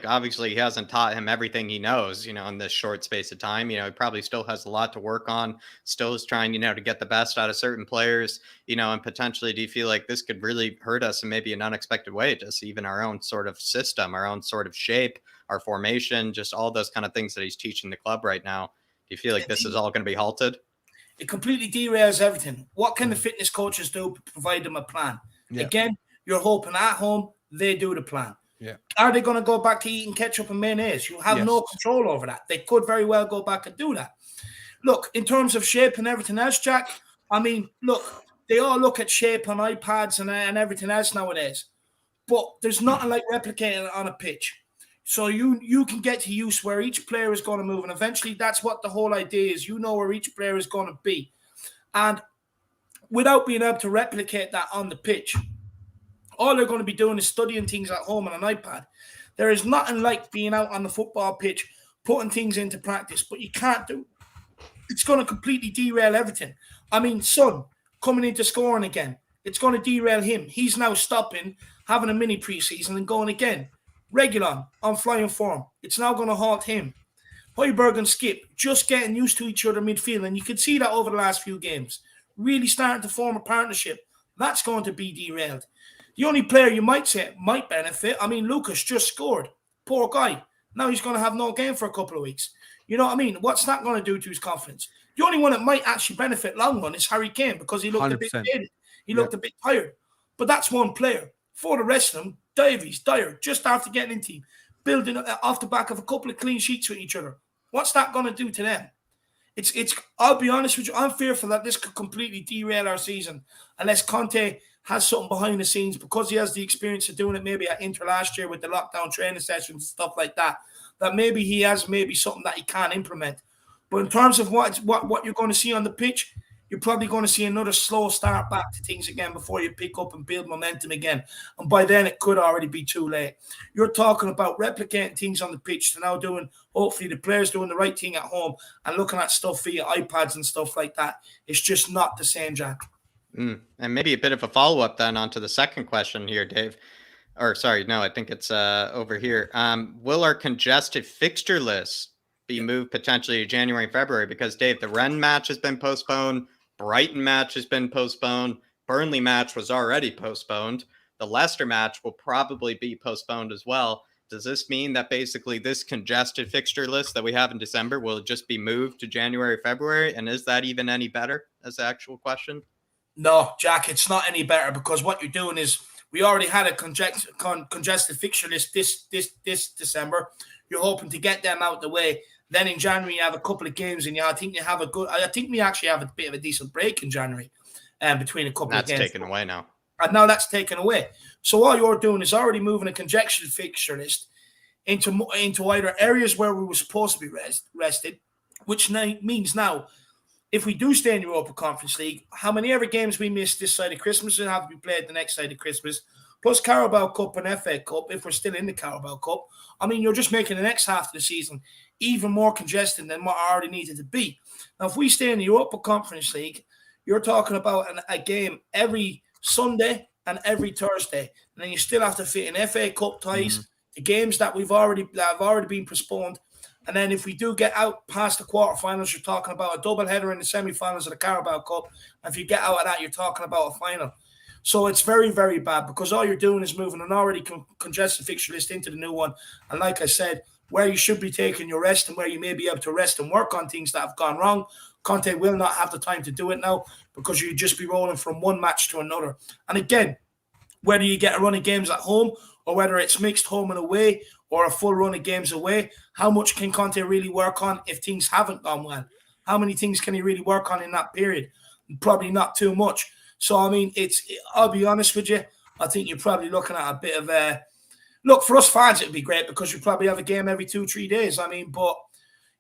Obviously he hasn't taught him everything he knows, in this short space of time. He probably still has a lot to work on, still is trying, to get the best out of certain players, and potentially do you feel like this could really hurt us in maybe an unexpected way, just even our own sort of system, our own sort of shape, our formation, just all those kind of things that he's teaching the club right now? Do you feel like this is all going to be halted? It completely derails everything. What can the fitness coaches do to provide them a plan? Yeah. Again, you're hoping at home they do the plan. Yeah. Are they going to go back to eating ketchup and mayonnaise? You have no control over that. They could very well go back and do that. Look, in terms of shape and everything else, Jack, I mean, look, they all look at shape on iPads and everything else nowadays. But there's nothing like replicating it on a pitch. So you can get to use where each player is going to move. And eventually that's what the whole idea is. You know where each player is going to be. And without being able to replicate that on the pitch, all they're going to be doing is studying things at home on an iPad. There is nothing like being out on the football pitch, putting things into practice, but you can't do. It's going to completely derail everything. I mean, Son coming into scoring again, it's going to derail him. He's now stopping, having a mini preseason and going again. Reguilon on flying form. It's now going to halt him. Højbjerg and Skip just getting used to each other midfield, and you can see that over the last few games. Really starting to form a partnership. That's going to be derailed. The only player you might say might benefit, I mean, Lucas just scored. Poor guy. Now he's going to have no game for a couple of weeks. You know what I mean? What's that going to do to his confidence? The only one that might actually benefit long run is Harry Kane, because he looked 100%. A bit jaded. He looked a bit tired. But that's one player. For the rest of them, Davies, Dyer, just after getting into him. building off the back of a couple of clean sheets with each other. What's that going to do to them? I'll be honest with you, I'm fearful that this could completely derail our season unless Conte has something behind the scenes, because he has the experience of doing it maybe at Inter last year with the lockdown training sessions and stuff like that, that maybe he has something that he can implement. But in terms of what you're going to see on the pitch, you're probably going to see another slow start back to things again before you pick up and build momentum again. And by then, it could already be too late. You're talking about replicating things on the pitch to now hopefully the players doing the right thing at home and looking at stuff via iPads and stuff like that. It's just not the same, Jack. And maybe a bit of a follow-up then onto the second question here, Dave. Or sorry, no, I think it's over here. Will our congested fixture list be moved potentially to January and February? Because, Dave, the Rennes match has been postponed. Brighton match has been postponed. Burnley match was already postponed. The Leicester match will probably be postponed as well. Does this mean that basically this congested fixture list that we have in December will just be moved to January, February? And is that even any better as the actual question? No, Jack, it's not any better, because what you're doing is we already had a congested fixture list this December. You're hoping to get them out the way. Then in January, you have a couple of games, and I think we actually have a bit of a decent break in January between a couple of games. That's taken away now. And now that's taken away. So all you're doing is already moving a congested fixture list into either areas where we were supposed to be rested, which means now, if we do stay in Europa Conference League, how many ever games we missed this side of Christmas will have to be played the next side of Christmas, plus Carabao Cup and FA Cup, if we're still in the Carabao Cup. I mean, you're just making the next half of the season even more congested than what I already needed to be. Now, if we stay in the Europa Conference League, you're talking about a game every Sunday and every Thursday. And then you still have to fit in FA Cup ties, the games that have already been postponed. And then if we do get out past the quarterfinals, you're talking about a double header in the semi-finals of the Carabao Cup. And if you get out of that, you're talking about a final. So it's very, very bad, because all you're doing is moving an already congested fixture list into the new one. And like I said, where you should be taking your rest and where you may be able to rest and work on things that have gone wrong, Conte will not have the time to do it now, because you'd just be rolling from one match to another. And again, whether you get a run of games at home or whether it's mixed home and away or a full run of games away, how much can Conte really work on if things haven't gone well? How many things can he really work on in that period? Probably not too much. So, I mean, I'll be honest with you, I think you're probably looking at a bit of a... Look, for us fans, it'd be great because you probably have a game every 2-3 days. I mean, but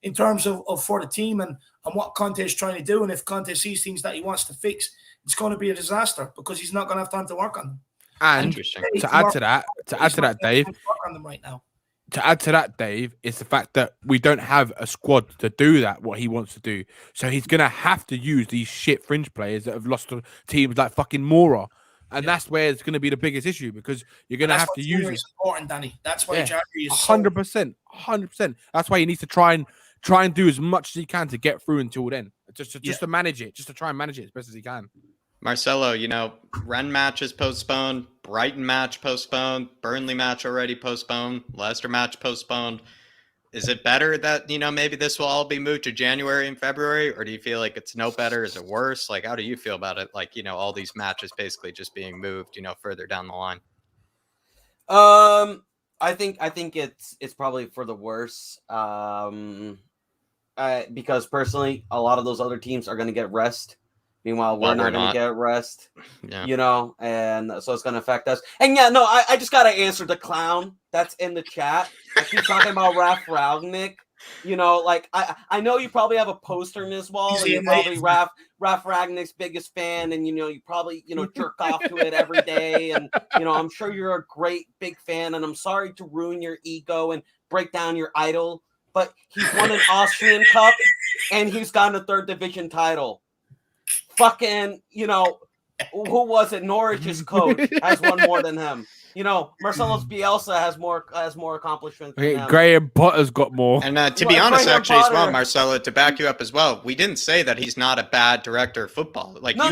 in terms of for the team and what Conte is trying to do, and if Conte sees things that he wants to fix, it's going to be a disaster because he's not going to have time to work on them. And to add to that, Dave, on them right now. To add to that, Dave, is the fact that we don't have a squad to do that, what he wants to do. So he's going to have to use these shit fringe players that have lost to teams like fucking Mora. And that's where it's going to be the biggest issue, because you're going to have to use it. It's important, Danny. That's why January is 100%. 100%. That's why he needs to try and do as much as he can to get through until then. Just to manage it, just to try and manage it as best as he can. Marcelo, Rennes match is postponed, Brighton match postponed, Burnley match already postponed, Leicester match postponed. Is it better that, maybe this will all be moved to January and February, or do you feel like it's no better? Is it worse? Like, how do you feel about it? Like, all these matches basically just being moved, further down the line. I think it's probably for the worse. Because personally, a lot of those other teams are going to get rest. Meanwhile, we're not going to get rest, and so it's going to affect us. And I just got to answer the clown that's in the chat. I keep talking about Raf Ragnick. I know you probably have a poster in this wall, and you're probably Raf Ragnick's biggest fan, and you probably jerk off to it every day, and I'm sure you're a great big fan, and I'm sorry to ruin your ego and break down your idol, but he's won an Austrian Cup, and he's gotten a third division title. Fucking, who was it? Norwich's coach has won more than him. Marcelo's Bielsa has more accomplishments than him. Graham Potter's got more. And to be honest, actually, as well, Marcelo, to back you up as well, we didn't say that he's not a bad director of football. Like you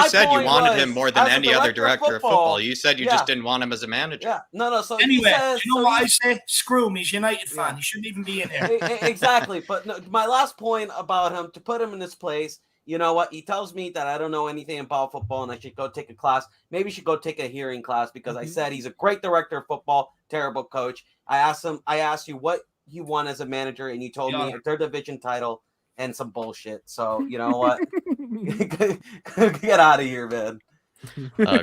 said you wanted him more than any other director of football. You said you just didn't want him as a manager. Yeah, no. So anyway, what I say? Screw him. He's a United fan. He shouldn't even be in here. Exactly. But my last point about him, to put him in this place, you know what? He tells me that I don't know anything about football and I should go take a class. Maybe you should go take a hearing class because I said he's a great director of football, terrible coach. I asked you what you want as a manager, and you told me a third division title and some bullshit. So you know what? Get out of here, man.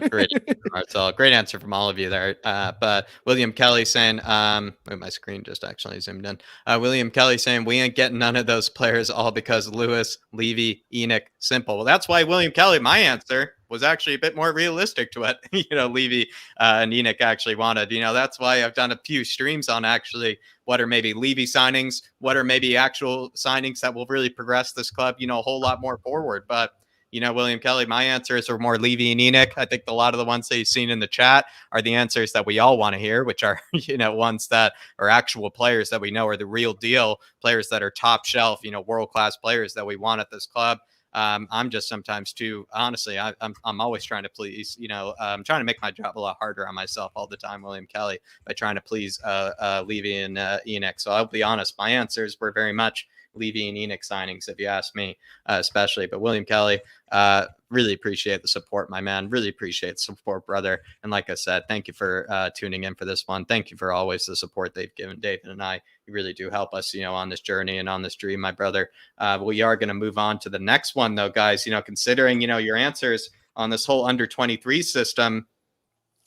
Great, Marcel. Great answer from all of you there. But William Kelly saying, my screen just actually zoomed in. William Kelly saying, we ain't getting none of those players all because Lewis, Levy, Enoch, Simple. Well, that's why William Kelly, my answer was actually a bit more realistic to what, Levy and Enoch actually wanted. That's why I've done a few streams on actually what are maybe Levy signings, what are maybe actual signings that will really progress this club, a whole lot more forward. But William Kelly, my answers are more Levy and Enoch. I think a lot of the ones that you've seen in the chat are the answers that we all want to hear, which are, ones that are actual players that we know are the real deal, players that are top shelf, world-class players that we want at this club. I'm just sometimes too, honestly, I'm always trying to please, I'm trying to make my job a lot harder on myself all the time, William Kelly, by trying to please Levy and Enoch. So I'll be honest, my answers were very much Levy and Enoch signings, if you ask me, especially. But William Kelly, really appreciate the support, my man. Really appreciate the support, brother. And like I said, thank you for tuning in for this one. Thank you for always the support they've given David and I. You really do help us, on this journey and on this dream, my brother. We are going to move on to the next one, though, guys. Considering, your answers on this whole under 23 system,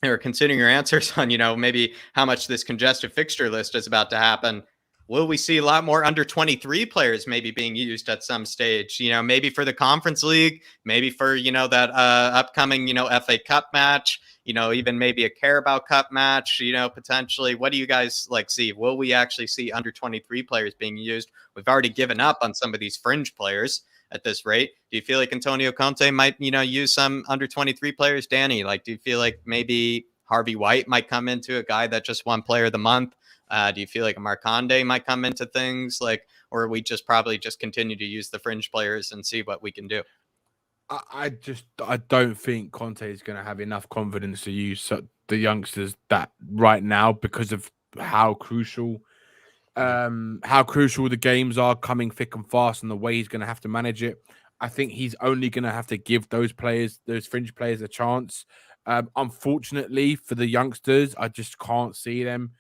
or considering your answers on, maybe how much this congested fixture list is about to happen, will we see a lot more under 23 players maybe being used at some stage, maybe for the Conference League, maybe for, that upcoming, FA Cup match, even maybe a Carabao Cup match, potentially. What do you guys see? Will we actually see under 23 players being used? We've already given up on some of these fringe players at this rate. Do you feel like Antonio Conte might, use some under 23 players? Danny, do you feel like maybe Harvey White might come into a guy that just won Player of the Month? Do you feel like a Marconde might come into things or we just probably just continue to use the fringe players and see what we can do? I don't think Conte is going to have enough confidence to use the youngsters that right now because of how crucial the games are coming thick and fast and the way he's going to have to manage it. I think he's only going to have to give those fringe players a chance. Unfortunately for the youngsters, I just can't see them.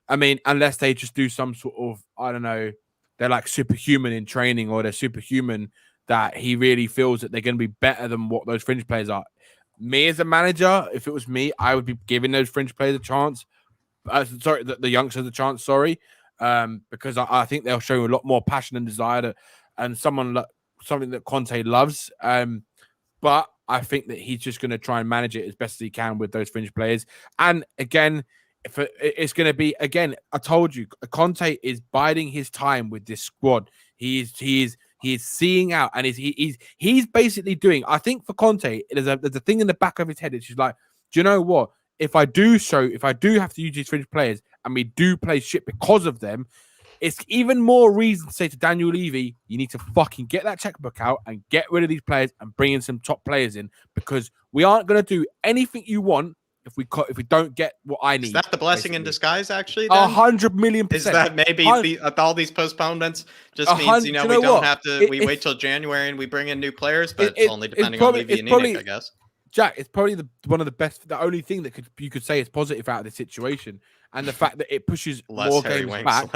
I mean, unless they just do some sort of, I don't know, they're like superhuman in training or they're superhuman that he really feels that they're going to be better than what those fringe players are. Me as a manager, if it was me, I would be giving those fringe players a chance. The youngsters a chance, because I think they'll show a lot more passion and desire and something that Conte loves. But I think that he's just going to try and manage it as best as he can with those fringe players. And again, it's going to be, again, I told you, Conte is biding his time with this squad. He is seeing out, and he's basically doing. I think for Conte, there's a thing in the back of his head. It's just like, do you know what? If I do have to use these fringe players, and we do play shit because of them, it's even more reason to say to Daniel Levy, you need to fucking get that checkbook out and get rid of these players and bring in some top players in, because we aren't going to do anything you want if we don't get what I need. Is that the blessing in disguise, actually? 100 million %. Is that maybe all these postponements just means, we don't have to, we wait till January and we bring in new players, but it's only depending on Levy and Enoch, I guess. Jack, it's probably one of the best, the only thing that you could say is positive out of this situation, and the fact that it pushes more games back.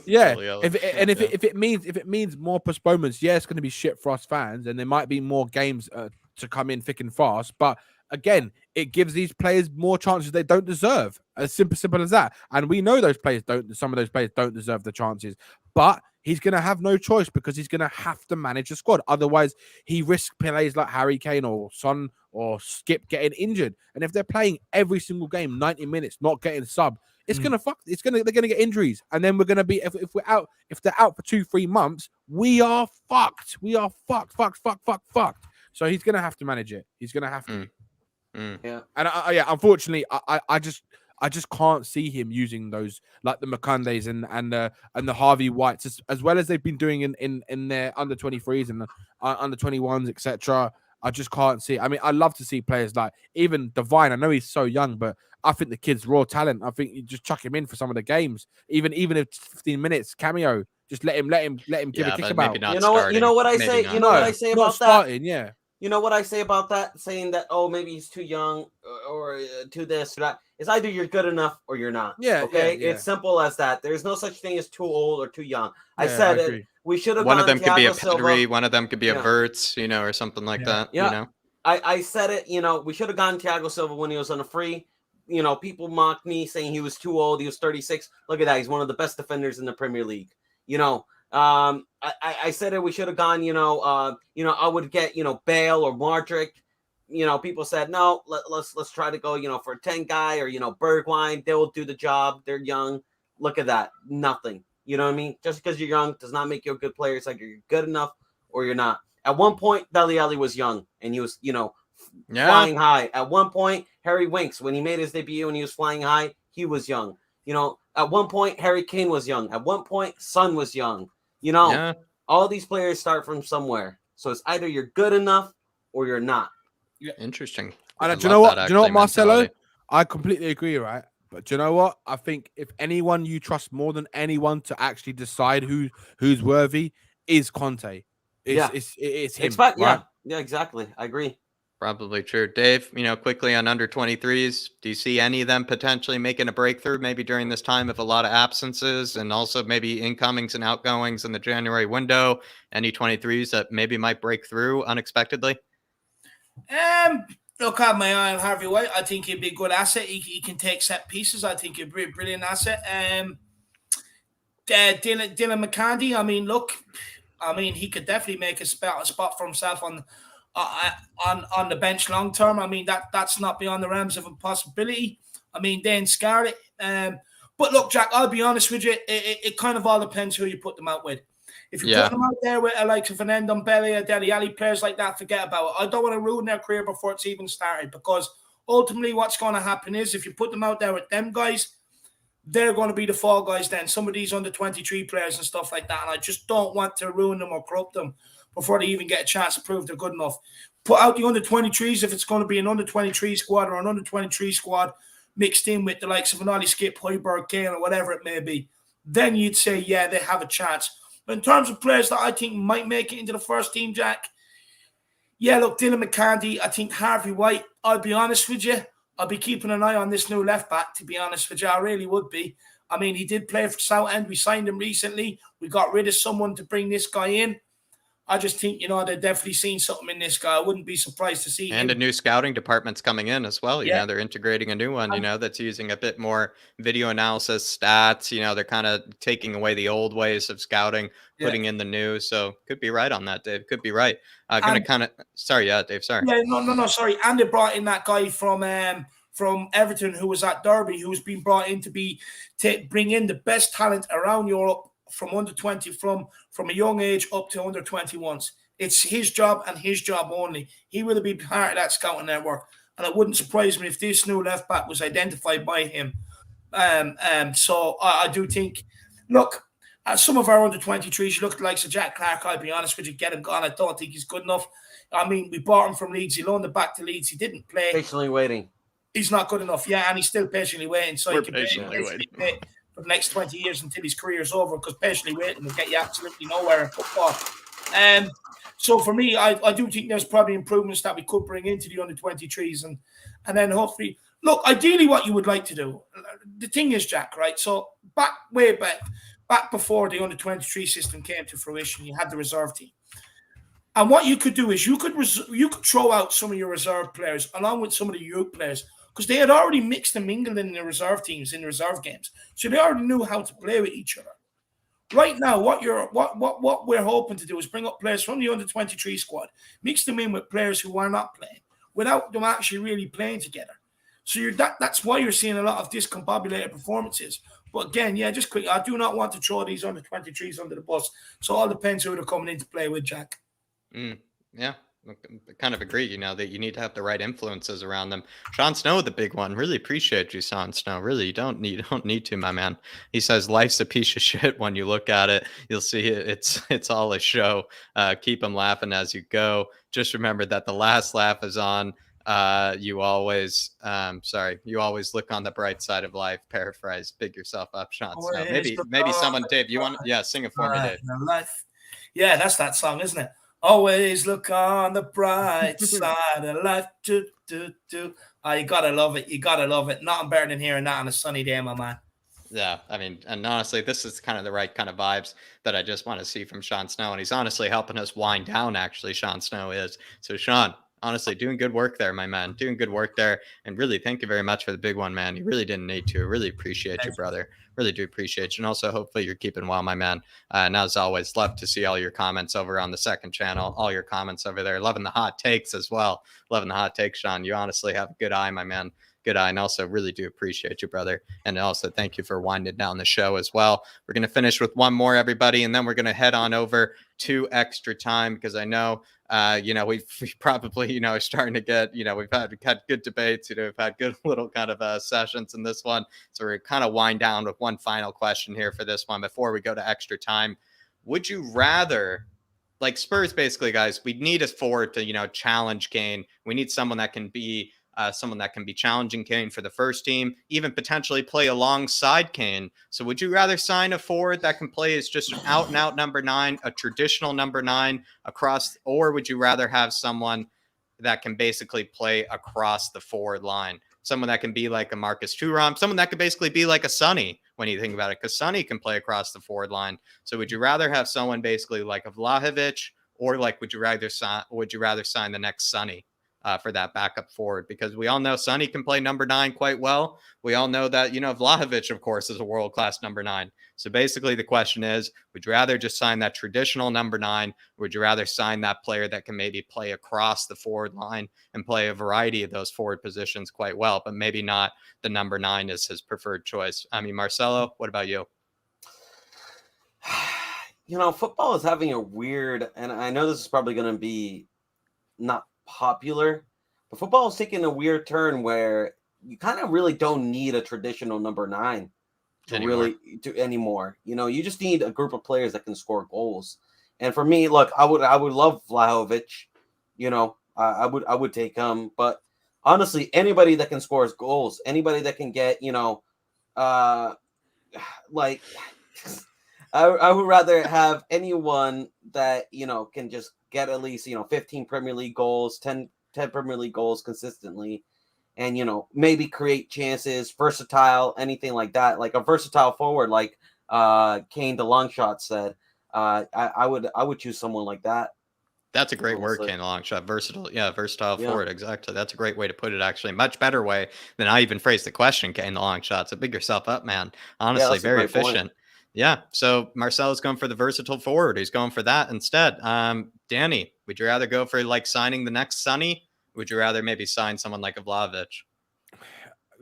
If it means more postponements, it's going to be shit for us fans, and there might be more games to come in thick and fast. But again, it gives these players more chances they don't deserve. As simple as that. And we know some of those players don't deserve the chances, but he's going to have no choice because he's going to have to manage the squad. Otherwise, he risks players like Harry Kane or Son or Skip getting injured. And if they're playing every single game, 90 minutes, not getting sub, they're going to get injuries. And then we're going to be, if they're out for 2-3 months, we are fucked. We are fucked. So he's going to have to manage it. He's going to have to. Yeah. And unfortunately, I just can't see him using those, like the Macandes and the Harvey Whites, as well as they've been doing in their under 23s and the under 21s, etc. I just can't see. I mean, I love to see players like even Divine. I know he's so young, but I think the kid's raw talent. I think you just chuck him in for some of the games, even if it's 15 minutes cameo. Just let him give a Yeah, kick but maybe about. not You know what? You starting. know what I Maybe say? not, You know what yeah. I say Not about that? starting, yeah. You know what I say about that? Saying that, oh, maybe he's too young or too this or that. It's either you're good enough or you're not. Yeah, Okay? yeah. It's simple as that. There's no such thing as too old or too young. I Yeah, said I it. agree. We should have One of gone them could be a Thiago Silva. Pedri, one of them could be a Yeah. Verts, you know, or something like that. Yeah. You know, I said it, we should have gone Thiago Silva when he was on a free. People mocked me saying he was too old. He was 36. Look at that. He's one of the best defenders in the Premier League. I said it. We should have gone, I would get, Bale or Modric. People said, no, let's try to go, for a 10 guy or, Bergwijn. They will do the job. They're young. Look at that. Nothing. You know what I mean? Just because you're young does not make you a good player. It's like you're good enough or you're not. At one point, Dele Alli was young and he was, flying high. At one point, Harry Winks, when he made his debut and he was flying high, he was young. At one point, Harry Kane was young. At one point, Son was young. All these players start from somewhere. So it's either you're good enough or you're not. interesting. And do you know what, Marcelo? I completely agree, right? But do you know what? I think if anyone you trust more than anyone to actually decide who's worthy is Conte. It's him. Right? Yeah, exactly. I agree. Probably true. Dave, quickly on under 23s, do you see any of them potentially making a breakthrough maybe during this time of a lot of absences and also maybe incomings and outgoings in the January window? Any 23s that maybe might break through unexpectedly? Look, I have my eye on Harvey White. I think he'd be a good asset. He can take set pieces. I think he'd be a brilliant asset. Dylan McCandy, he could definitely make a spot for himself on the bench long term. That's not beyond the realms of a possibility. Dan Scarlett. But look, Jack, I'll be honest with you. It kind of all depends who you put them out with. If you put them out there with like an Ndombele or Dele Alli, players like that, forget about it. I don't want to ruin their career before it's even started, because ultimately what's going to happen is if you put them out there with them guys, they're going to be the fall guys then. Some of these under 23 players and stuff like that. And I just don't want to ruin them or corrupt them before they even get a chance to prove they're good enough. Put out the under 23s if it's going to be an under 23 squad or an under 23 squad mixed in with the likes of an Ollie Skip, Højbjerg, Kane, or whatever it may be. Then you'd say, yeah, they have a chance. But in terms of players that I think might make it into the first team, Jack, yeah, look, Dylan McCandy, I think Harvey White, I'll be honest with you, I'll be keeping an eye on this new left back, to be honest with you. I really would be. He did play for Southend. We signed him recently. We got rid of someone to bring this guy in. I just think, they're definitely seeing something in this guy. I wouldn't be surprised to see him. And a new scouting department's coming in as well. They're integrating a new one, that's using a bit more video analysis, stats. They're kind of taking away the old ways of scouting, putting in the new. So could be right on that, Dave. Could be right. Sorry, Dave, sorry. Yeah, no, sorry. And they brought in that guy from Everton who was at Derby, who's been brought in to bring in the best talent around Europe from under 20, from a young age up to under 21s. It's his job and his job only. He will be part of that scouting network. And it wouldn't surprise me if this new left back was identified by him. So I do think, look, some of our under 23s, you look like Sir Jack Clark, I'll be honest with you, get him gone. I don't think he's good enough. We bought him from Leeds. He loaned it back to Leeds. He didn't play. Patiently waiting. He's not good enough. Yeah, and he's still patiently waiting. So We're he can patiently waiting for the next 20 years until his career's over, because patiently waiting will get you absolutely nowhere in football. So for me, I do think there's probably improvements that we could bring into the under 23s, and then hopefully, look, ideally what you would like to do, the thing is, Jack, right? So way back before the under 23 system came to fruition, you had the reserve team. And what you could do is you could throw out some of your reserve players along with some of the youth players, because they had already mixed and mingled in the reserve teams, in the reserve games. So they already knew how to play with each other. Right now, what we're hoping to do is bring up players from the under-23 squad, mix them in with players who are not playing, without them actually really playing together. So that's why you're seeing a lot of discombobulated performances. But again, just quick, I do not want to throw these under-23s under the bus. So it all depends who they're coming in to play with, Jack. Yeah, I kind of agree, that you need to have the right influences around them. Sean Snow, the big one. Really appreciate you, Sean Snow. Really, you don't need to, my man. He says life's a piece of shit. When you look at it, you'll see it's all a show. Keep them laughing as you go. Just remember that the last laugh is on You always look on the bright side of life. Paraphrase, big yourself up, Sean Snow. Maybe someone, Dave, you want, sing it for me, Dave. Life. Yeah, that's that song, isn't it? Always look on the bright side of life. Do, do, do. Oh, you gotta love it. You gotta love it. Nothing better than hearing that on a sunny day, my man. Yeah, I mean, and honestly, this is kind of the right kind of vibes that I just want to see from Sean Snow. And he's honestly helping us wind down, actually, Sean Snow is. So, Sean, honestly, doing good work there, my man. Doing good work there. And really, thank you very much for the big one, man. You really didn't need to. Really appreciate you, brother. Really do appreciate you. And also, hopefully, you're keeping well, my man. And as always, love to see all your comments over on the second channel, all your comments over there. Loving the hot takes as well. Loving the hot takes, Sean. You honestly have a good eye, my man. Good eye. And also really do appreciate you, brother. And also thank you for winding down the show as well. We're going to finish with one more, everybody, and then we're going to head on over to extra time, because I know we probably are starting to get, we've had good debates, we've had good little kind of sessions in this one. So we're kind of wind down with one final question here for this one before we go to extra time. Would you rather, like Spurs, basically, guys, we need a forward to challenge Kane. We need someone that can be challenging Kane for the first team, even potentially play alongside Kane. So would you rather sign a forward that can play as just an out and out number 9, a traditional number 9 across, or would you rather have someone that can basically play across the forward line? Someone that can be like a Marcus Thuram, someone that could basically be like a Sonny when you think about it, because Sonny can play across the forward line. So would you rather have someone basically like a Vlahovic, or like would you rather sign the next Sonny? For that backup forward, because we all know Sonny can play number 9 quite well. We all know that, Vlahovic, of course, is a world-class number 9. So basically the question is, would you rather just sign that traditional number 9? Or would you rather sign that player that can maybe play across the forward line and play a variety of those forward positions quite well, but maybe not the number 9 is his preferred choice? I mean, Marcelo, what about you? Football is having a weird, and I know this is probably going to be not popular, but football is taking a weird turn where you kind of really don't need a traditional number 9 anymore. You just need a group of players that can score goals. And for me, look, I would love Vlahovic. I would take him, but honestly, anybody that can score goals, anybody that can get, I would rather have anyone that, can just get at least, 15 Premier League goals, 10 Premier League goals consistently, and, maybe create chances, versatile, anything like that, like a versatile forward, like Kane the long shot said. I would choose someone like that. That's a great word, Kane Longshot. Versatile forward. Exactly. That's a great way to put it, actually. Much better way than I even phrased the question, Kane the Longshot. So big yourself up, man. Honestly, very efficient. Point. Yeah. So Marcelo's going for the versatile forward. He's going for that instead. Danny, would you rather go for like signing the next Sonny? Would you rather maybe sign someone like a Vlahovic?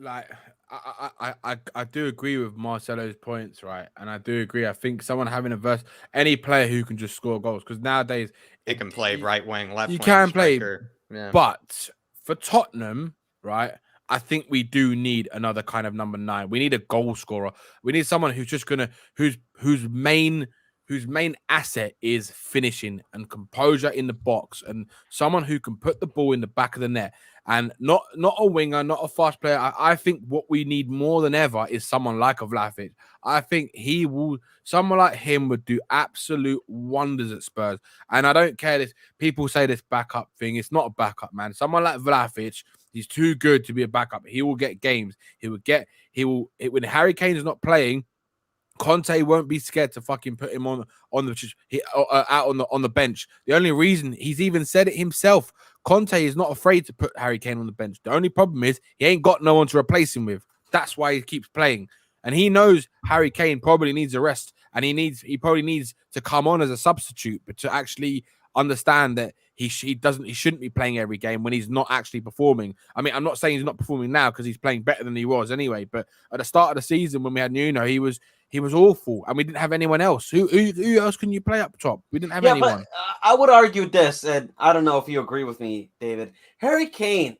Like, I do agree with Marcelo's points, right? And I do agree. I think someone having any player who can just score goals, because nowadays it can play right wing, left wing. You can striker. Play, but for Tottenham, right? I think we do need another kind of number 9. We need a goal scorer. We need someone who's just whose main asset is finishing and composure in the box, and someone who can put the ball in the back of the net, and not a winger, not a fast player. I think what we need more than ever is someone like a Vlahovic. I think someone like him would do absolute wonders at Spurs. And I don't care if people say this backup thing. It's not a backup, man. Someone like Vlahovic, he's too good to be a backup. He will get games. When Harry Kane is not playing, Conte won't be scared to fucking put him out on the bench. The only reason, he's even said it himself, Conte is not afraid to put Harry Kane on the bench. The only problem is he ain't got no one to replace him with. That's why he keeps playing. And he knows Harry Kane probably needs a rest, and he probably needs to come on as a substitute, but to actually understand that he shouldn't be playing every game when he's not actually performing. I mean, I'm not saying he's not performing now, because he's playing better than he was anyway. But at the start of the season, when we had Nuno, he was awful, and we didn't have anyone else. Who else can you play up top? We didn't have anyone. But, I would argue this, and I don't know if you agree with me, David. Harry Kane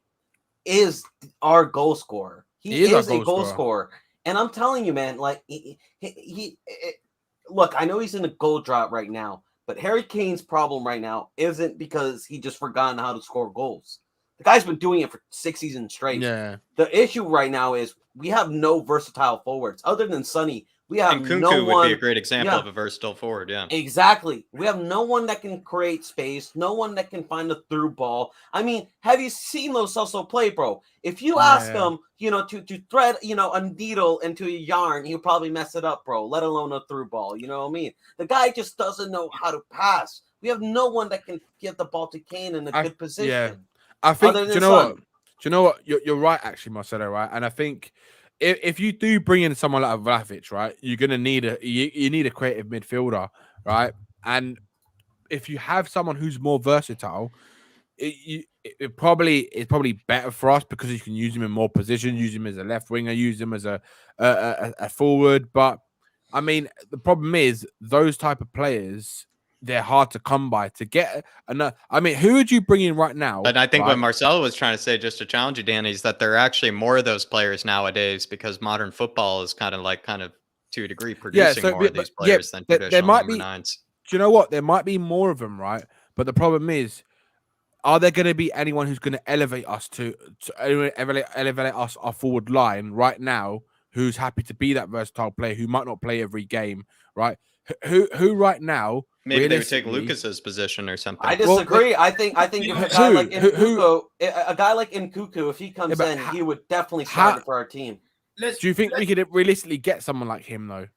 is our goal scorer. He is a goal scorer. And I'm telling you, man, like he look, I know he's in a goal drought right now, but Harry Kane's problem right now isn't because he just forgotten how to score goals. The guy's been doing it for 6 seasons straight. Yeah. The issue right now is we have no versatile forwards other than Sonny. We have And Kunku no one. would be a great example of a versatile forward. Yeah, exactly. We have no one that can create space. No one that can find a through ball. I mean, have you seen Lo Celso play, bro? If you ask him, to thread, a needle into a yarn, he'll probably mess it up, bro. Let alone a through ball. You know what I mean? The guy just doesn't know how to pass. We have no one that can give the ball to Kane in a good position. Yeah. I think. Do you know what? Do you know what? You're right, actually, Marcelo. Right, and I think. If you do bring in someone like Vlahovic, right, you're gonna need you need a creative midfielder, right? And if you have someone who's more versatile, it's probably better for us because you can use him in more positions, use him as a left winger, use him as a forward. But I mean, the problem is those type of players, they're hard to come by to get. I mean, who would you bring in right now? And I think right? what Marcelo was trying to say, just to challenge you, Danny, is that there are actually more of those players nowadays because modern football is kind of to a degree producing more of these players than traditional number nines. Do you know what? There might be more of them, right? But the problem is, are there going to be anyone who's going to elevate us to elevate us our forward line right now? Who's happy to be that versatile player who might not play every game, right? Who right now? Maybe they would take Lucas's position or something. I disagree. I think if a guy like Nkunku, if he comes in, he would definitely start for our team. Do you think we could realistically get someone like him though?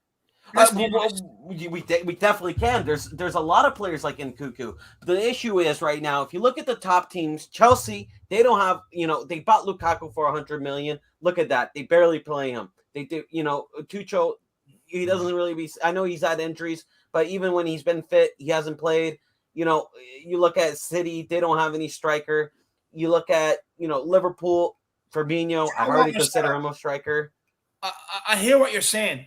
We definitely can. There's a lot of players like Nkunku. The issue is right now, if you look at the top teams, Chelsea, they don't have, they bought Lukaku for 100 million. Look at that. They barely play him. They do, Tuchel, he doesn't really I know he's had injuries, but even when he's been fit, he hasn't played. You look at City, they don't have any striker. You look at, Liverpool, Fabinho, I hardly consider him a striker. I hear what you're saying,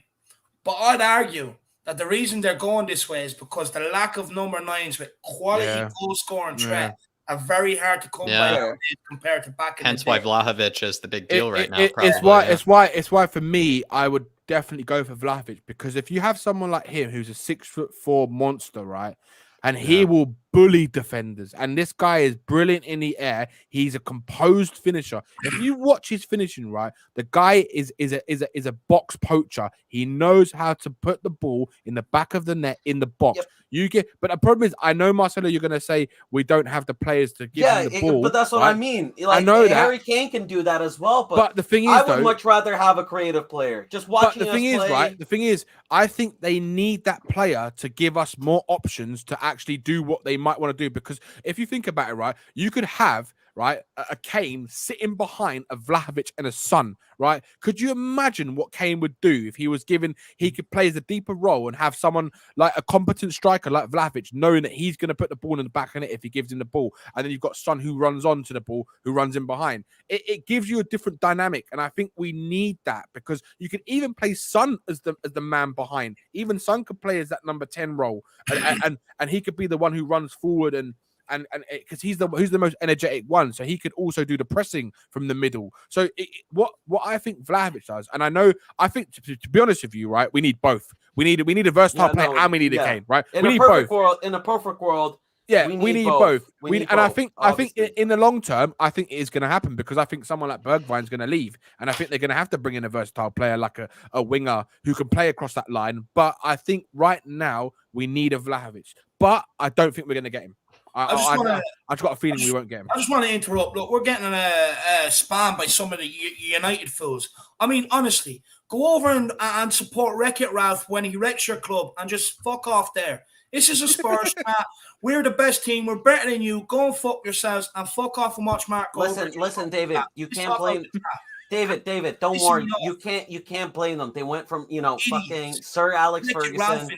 but I'd argue that the reason they're going this way is because the lack of number nines with quality goal-scoring threat are very hard to come by compared to back in the day. Hence why Vlahovic is the big deal right now. It's why for me, I would definitely go for Vlahovic, because if you have someone like him who's a 6'4" monster, right, and he will bully defenders, and this guy is brilliant in the air. He's a composed finisher. If you watch his finishing, right, the guy is a box poacher. He knows how to put the ball in the back of the net in the box. But the problem is, I know, Marcelo, you're going to say we don't have the players to give him the ball. But that's what I mean. Like, I know Harry Kane can do that as well. But the thing is, I would much rather have a creative player. Just watching the thing us play. The thing is, I think they need that player to give us more options to actually do what they might want to do. Because if you think about it, right, you could have a Kane sitting behind a Vlahovic and a Son, right? Could you imagine what Kane would do if he was given, he could play as a deeper role and have someone like a competent striker like Vlahovic, knowing that he's going to put the ball in the back of it if he gives him the ball. And then you've got Son who runs onto the ball, who runs in behind. It gives you a different dynamic. And I think we need that, because you can even play Son as the man behind. Even Son could play as that number 10 role. And he could be the one who runs forward and because he's the most energetic one, so he could also do the pressing from the middle. So what I think Vlahovic does, and I think to be honest with you, right, we need both. We need a versatile player and we need a Kane, right? In we a need perfect both. world, in a perfect world, we need both. I think obviously. in the long term, I think it is going to happen, because I think someone like Bergwijn's going to leave, and I think they're going to have to bring in a versatile player like a winger who can play across that line. But I think right now we need a Vlahovic, but I don't think we're going to get him. I've just got a feeling we won't get him. I just want to interrupt. Look, we're getting spammed by some of the United fools. I mean, honestly, go over and support Wreck-It Ralph when he wrecks your club and just fuck off there. This is a Spurs chat. We're the best team. We're better than you. Go and fuck yourselves and fuck off and watch Mark. Listen, David. You can't blame David. Don't worry. You can't blame them. They went from fucking Sir Alex Ferguson.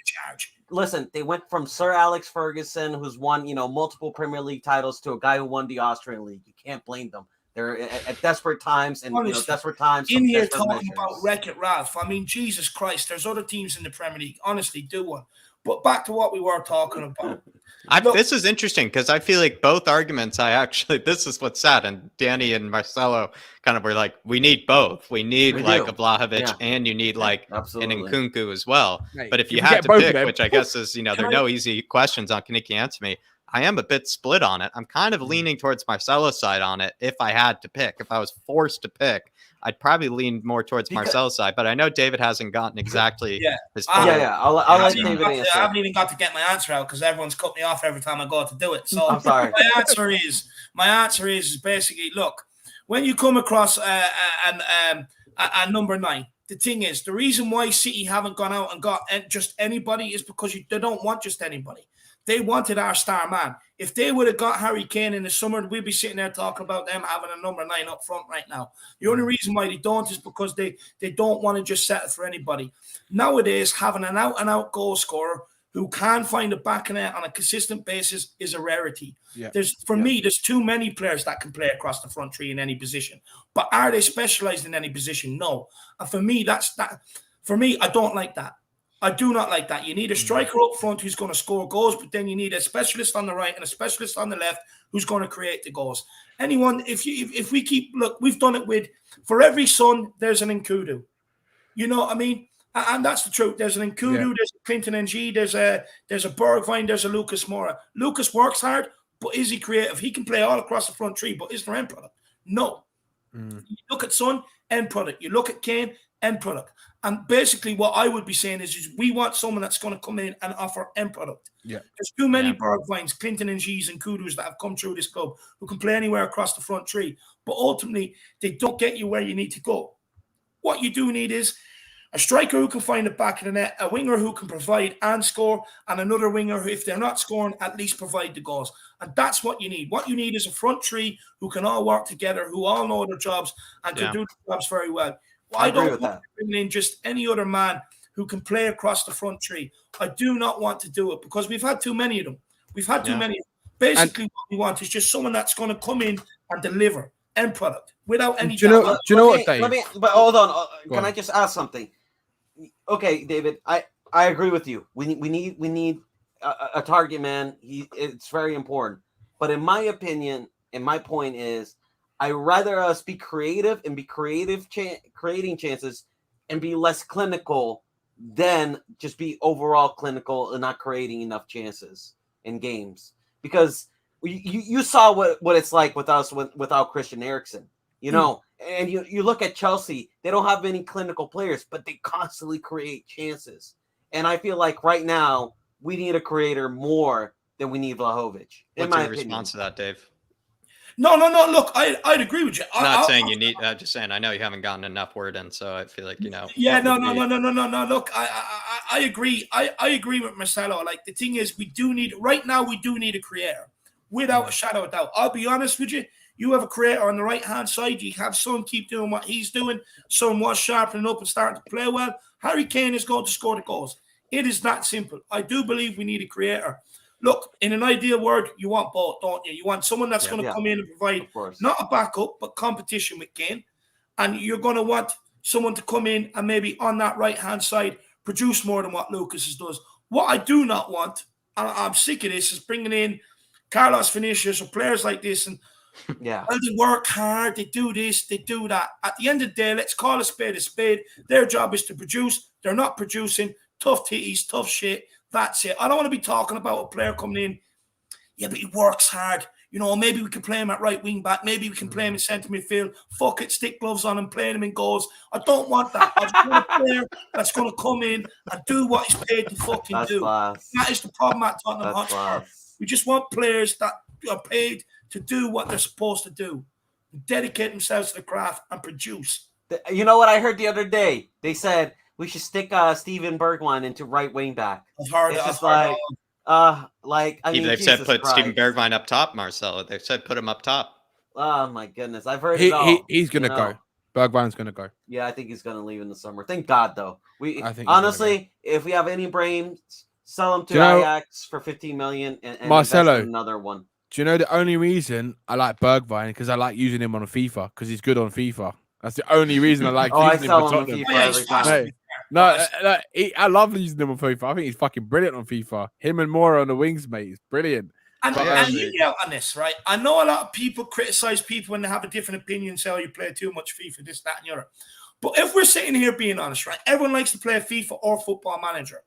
Listen, they went from Sir Alex Ferguson, who's won, multiple Premier League titles, to a guy who won the Austrian League. You can't blame them. They're at desperate times, and desperate times. In here talking about Wreck-It Ralph. I mean, Jesus Christ, there's other teams in the Premier League. Honestly, do one. But back to what we were talking about. This is interesting, because I feel like both arguments, this is what's sad. And Danny and Marcelo kind of were like, we need both. We need a Vlahovic and you need an Nkunku as well. Right. But if you had to pick, which I guess is, there are no easy questions on Can you answer me? I am a bit split on it. I'm kind of leaning towards Marcelo's side on it if I had to pick. If I was forced to pick, I'd probably lean more towards Marcelo's side. But I know David hasn't gotten exactly his full. I'll let David answer. I haven't even got to get my answer out because everyone's cut me off every time I go to do it. So I'm sorry. My answer is basically, look, when you come across a number 9, the thing is, the reason why City haven't gone out and got just anybody is because they don't want just anybody. They wanted our star man. If they would have got Harry Kane in the summer, we'd be sitting there talking about them having a number 9 up front right now. The only reason why they don't is because they don't want to just settle for anybody. Nowadays, having an out-and-out goal scorer who can find a back of net on a consistent basis is a rarity. Yeah. For me, there's too many players that can play across the front three in any position. But are they specialized in any position? No. And for me, I don't like that. I do not like that. You need a striker up front who's going to score goals, but then you need a specialist on the right and a specialist on the left who's going to create the goals. Anyone, if we keep, look, we've done it with, for every son, there's an Nkudu. You know what I mean? And that's the truth. There's an Nkudu, there's a Clinton NG, there's a Bergwijn, there's a Lucas Moura. Lucas works hard, but is he creative? He can play all across the front three, but is there end product? No. You look at Son, end product. You look at Kane, end product. And basically what I would be saying is we want someone that's going to come in and offer end product. Yeah. There's too many Bergwijns, Clinton NGs and Kudus that have come through this club who can play anywhere across the front three. But ultimately, they don't get you where you need to go. What you do need is a striker who can find the back of the net, a winger who can provide and score, and another winger who, if they're not scoring, at least provide the goals. And that's what you need. What you need is a front three who can all work together, who all know their jobs and can do the jobs very well. I don't want to bring in just any other man who can play across the front three. I do not want to do it because we've had too many of them. We've had too many of them. Basically, what we want is just someone that's going to come in and deliver end product without any. Do you know what, Dave? But hold on. Can I just ask something? Okay, David, I agree with you. We need a target man. It's very important. But in my opinion, and my point is, I'd rather us be creative and be creating chances and be less clinical than just be overall clinical and not creating enough chances in games. Because you saw what it's like with us without Christian Eriksen, you know, and you look at Chelsea, they don't have any clinical players, but they constantly create chances. And I feel like right now we need a creator more than we need Vlahovic. What's your response to that, Dave? No. Look, I'd agree with you. I'm not saying you need. I'm just saying I know you haven't gotten enough word in, so I feel like no. Look, I agree. I agree with Marcelo. Like the thing is, we do need a creator, without a shadow of doubt. I'll be honest with you. You have a creator on the right hand side. You have Son keep doing what he's doing. Son was sharpening up and starting to play well. Harry Kane is going to score the goals. It is that simple. I do believe we need a creator. Look, in an ideal world, you want both, don't you? You want someone that's going to come in and provide not a backup, but competition with Kane. And you're going to want someone to come in and maybe on that right-hand side produce more than what Lucas does. What I do not want, and I'm sick of this, is bringing in Carlos Vinicius or players like this. And well, they work hard, they do this, they do that. At the end of the day, let's call a spade a spade. Their job is to produce. They're not producing. Tough titties, tough shit. That's it. I don't want to be talking about a player coming in. Yeah, but he works hard. You know, maybe we can play him at right wing back. Maybe we can play him in centre midfield. Fuck it, stick gloves on him, playing him in goals. I don't want that. I just want a player that's going to come in and do what he's paid to fucking do. Class. That is the problem at Tottenham Hotspur. We just want players that are paid to do what they're supposed to do, dedicate themselves to the craft and produce. You know what I heard the other day? They said we should stick Steven Bergwijn into right wing back. They've said put Steven Bergwijn up top, Marcelo. They've said put him up top. Oh my goodness, I've heard it all. He's gonna go. Bergwijn's gonna go. Yeah, I think he's gonna leave in the summer. Thank God, though. Honestly, if we have any brains, sell him to Ajax for 15 million and Marcelo, invest in another one. Do you know the only reason I like Bergwijn because I like using him on FIFA because he's good on FIFA. That's the only reason I like using him on FIFA every time. I love using him on FIFA. I think he's fucking brilliant on FIFA. Him and Moura on the wings, mate. He's brilliant. And you get out on this, right? I know a lot of people criticize people when they have a different opinion, say, oh, you play too much FIFA, this, that, and the other. But if we're sitting here being honest, right? Everyone likes to play FIFA or Football Manager.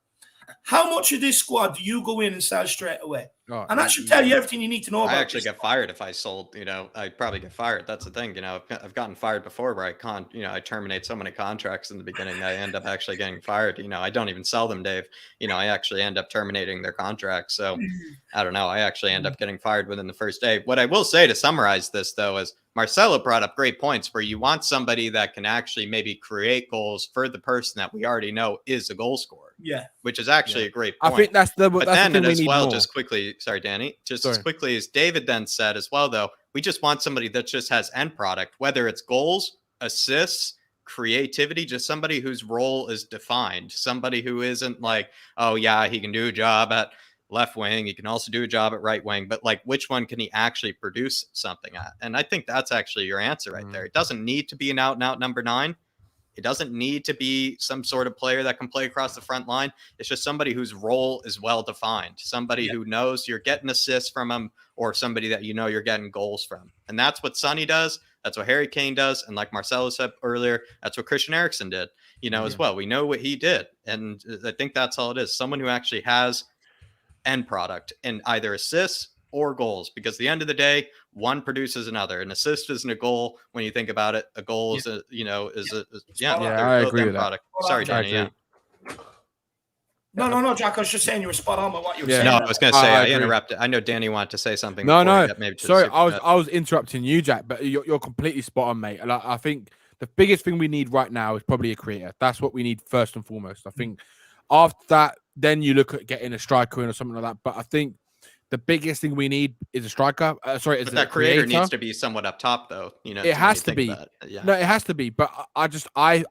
How much of this squad do you go in and sell straight away? Oh, And that should tell you everything you need to know about I actually this. get fired if I sold, I'd probably get fired. That's the thing, I've gotten fired before where I terminate so many contracts in the beginning that I end up actually getting fired. I don't even sell them, Dave. I actually end up terminating their contracts. So I don't know. I actually end up getting fired within the first day. What I will say to summarize this, though, is Marcelo brought up great points where you want somebody that can actually maybe create goals for the person that we already know is a goal scorer. Yeah. Which is actually a great point. I think that's the But that's then, the thing and we as need well, more. just quickly, sorry, Danny, as Sorry. quickly as David then said as well, though, we just want somebody that just has end product, whether it's goals, assists, creativity, just somebody whose role is defined, somebody who isn't like, oh yeah, he can do a job at left wing, he can also do a job at right wing, but like which one can he actually produce something at? And I think that's actually your answer right there. It doesn't need to be an out and out number 9. It doesn't need to be some sort of player that can play across the front line. It's just somebody whose role is well defined, somebody who knows you're getting assists from him, or somebody that you're getting goals from. And that's what Sonny does. That's what Harry Kane does. And like Marcelo said earlier, that's what Christian Eriksen did, as well. We know what he did. And I think that's all it is. Someone who actually has end product in either assists or goals, because at the end of the day, one produces another. An assist isn't a goal when you think about it. A goal is a I agree with that. product. Sorry, Danny. Yeah. No, Jack. I was just saying you were spot on with what you were saying. No, I was going to say I agree. interrupted. I know Danny wanted to say something. No. Maybe Sorry, I was interrupting you, Jack, but you're completely spot on, mate. Like, I think the biggest thing we need right now is probably a creator. That's what we need first and foremost. I think after that, then you look at getting a striker in or something like that. But I think the biggest thing we need is a striker. But that creator needs to be somewhat up top, though. It has to be. Yeah. No, it has to be. But I just got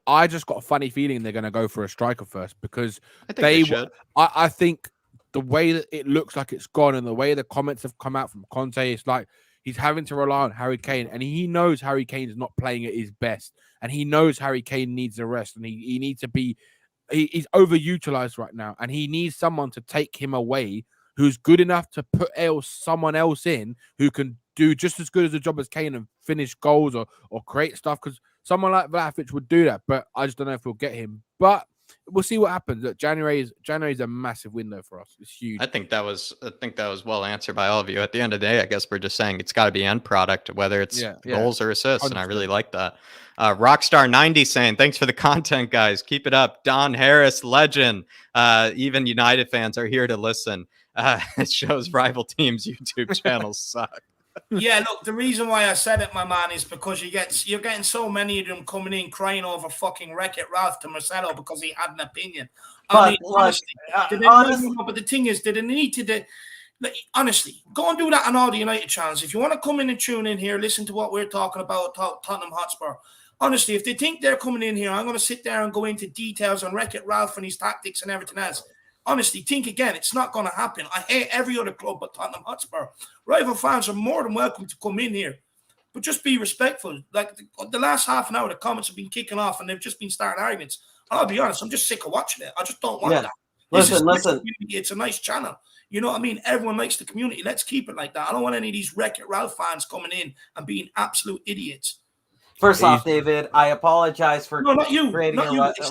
a funny feeling they're going to go for a striker first, because I think they should. I think the way that it looks like it's gone and the way the comments have come out from Conte, it's like he's having to rely on Harry Kane, and he knows Harry Kane's not playing at his best, and he knows Harry Kane needs a rest, and he needs to be. He's overutilized right now, and he needs someone to take him away who's good enough to put someone else in who can do just as good as a job as Kane and finish goals or create stuff, because someone like Vlahovic would do that, but I just don't know if we'll get him. But we'll see what happens. Look, January is a massive window for us. It's huge. I think that was well answered by all of you. At the end of the day, I guess we're just saying it's got to be end product, whether it's goals or assists, 100%. And I really like that. Rockstar90 saying, thanks for the content, guys. Keep it up. Don Harris, legend. Even United fans are here to listen. It shows rival teams' YouTube channels suck. Yeah, look, the reason why I said it, my man, is because you're getting so many of them coming in crying over fucking Wreck-It Ralph to Marcelo because he had an opinion. Honestly, but the thing is, did they need to? Honestly, go and do that on all the United channels. If you want to come in and tune in here, listen to what we're talking about, Tottenham Hotspur. Honestly, if they think they're coming in here, I'm going to sit there and go into details on Wreck-It Ralph and his tactics and everything else. Honestly, think again. It's not going to happen. I hate every other club but Tottenham Hotspur. Rival fans are more than welcome to come in here, but just be respectful. Like the last half an hour, the comments have been kicking off and they've just been starting arguments. And I'll be honest, I'm just sick of watching it. I just don't want that. Listen. It's a nice channel. You know what I mean? Everyone likes the community. Let's keep it like that. I don't want any of these Wreck-It Ralph fans coming in and being absolute idiots. First off, David, I apologize for creating a ruckus.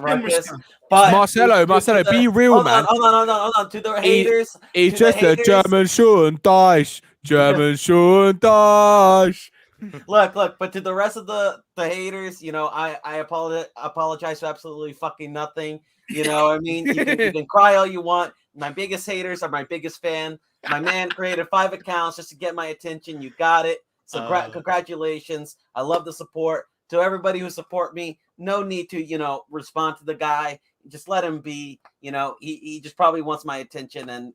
But Marcelo, be real, man. Hold on. To the haters, he's just a German Sean Dyche. Look, but to the rest of the haters, I apologize for absolutely fucking nothing. You know what I mean? You can cry all you want. My biggest haters are my biggest fan. My man created 5 accounts just to get my attention. You got it. So congratulations. I love the support. To everybody who support me, no need to, respond to the guy. Just let him be. He just probably wants my attention, and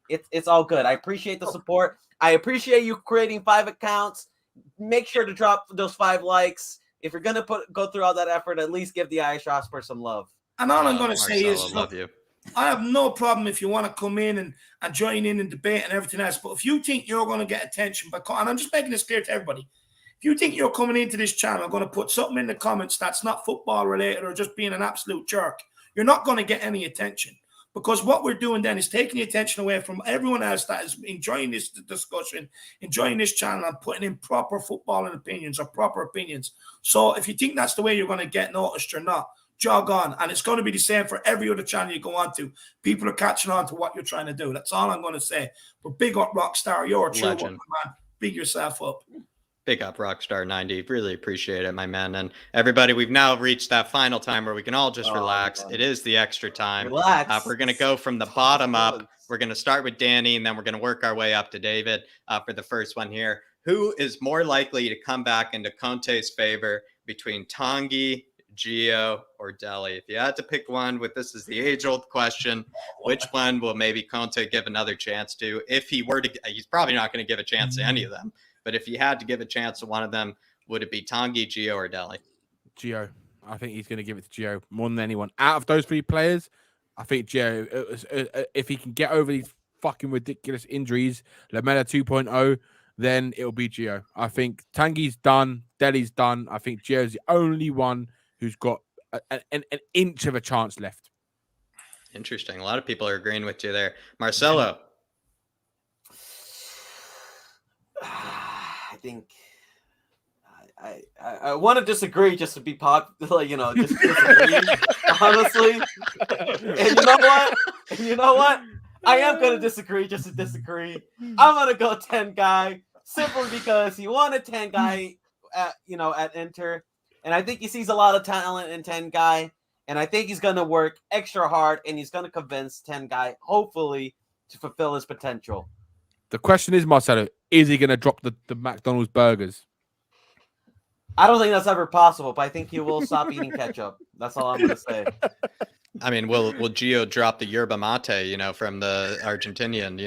it's all good. I appreciate the support. I appreciate you creating 5 accounts. Make sure to drop those 5 likes. If you're gonna go through all that effort, at least give the Irish Hotspur some love. And all I'm gonna say is, I love you. I have no problem if you want to come in and join in and debate and everything else. But if you think you're going to get attention, and I'm just making this clear to everybody, if you think you're coming into this channel going to put something in the comments that's not football related or just being an absolute jerk, you're not going to get any attention. Because what we're doing then is taking the attention away from everyone else that is enjoying this discussion, enjoying this channel, and putting in proper footballing opinions or proper opinions. So if you think that's the way you're going to get noticed, you're not. jog on. And it's going to be the same for every other channel you go on to. People are catching on to what you're trying to do. That's all I'm going to say. But big up, Rockstar. You're a true one, man. Big yourself up. Big up, Rockstar90. Really appreciate it, my man. And everybody, we've now reached that final time where we can all just relax. Man. It is the extra time. Relax. We're going to go from the bottom up. We're going to start with Danny, and then we're going to work our way up to David for the first one here. Who is more likely to come back into Conte's favor between Tanguy, Gio, or Dele? If you had to pick one, this is the age-old question, which one will maybe Conte give another chance to? If he were to, he's probably not going to give a chance to any of them. But if you had to give a chance to one of them, would it be Tanguy, Gio, or Dele? Gio. I think he's going to give it to Gio more than anyone. Out of those three players, I think Gio, if he can get over these fucking ridiculous injuries, Lamela 2.0, then it'll be Gio. I think Tanguy's done. Dele's done. I think Gio's the only one who's got an inch of a chance left. Interesting. A lot of people are agreeing with you there. Marcelo. I think I want to disagree just to be popular, just disagree, honestly. And you know what? I am going to disagree just to disagree. I'm going to go 10 guy simply because he wanted 10 guy at Inter. And I think he sees a lot of talent in 10 guy. And I think he's going to work extra hard and he's going to convince 10 guy, hopefully, to fulfill his potential. The question is, Marcelo, is he going to drop the McDonald's burgers? I don't think that's ever possible, but I think he will stop eating ketchup. That's all I'm going to say. I mean, will Gio drop the yerba mate, from the Argentinian,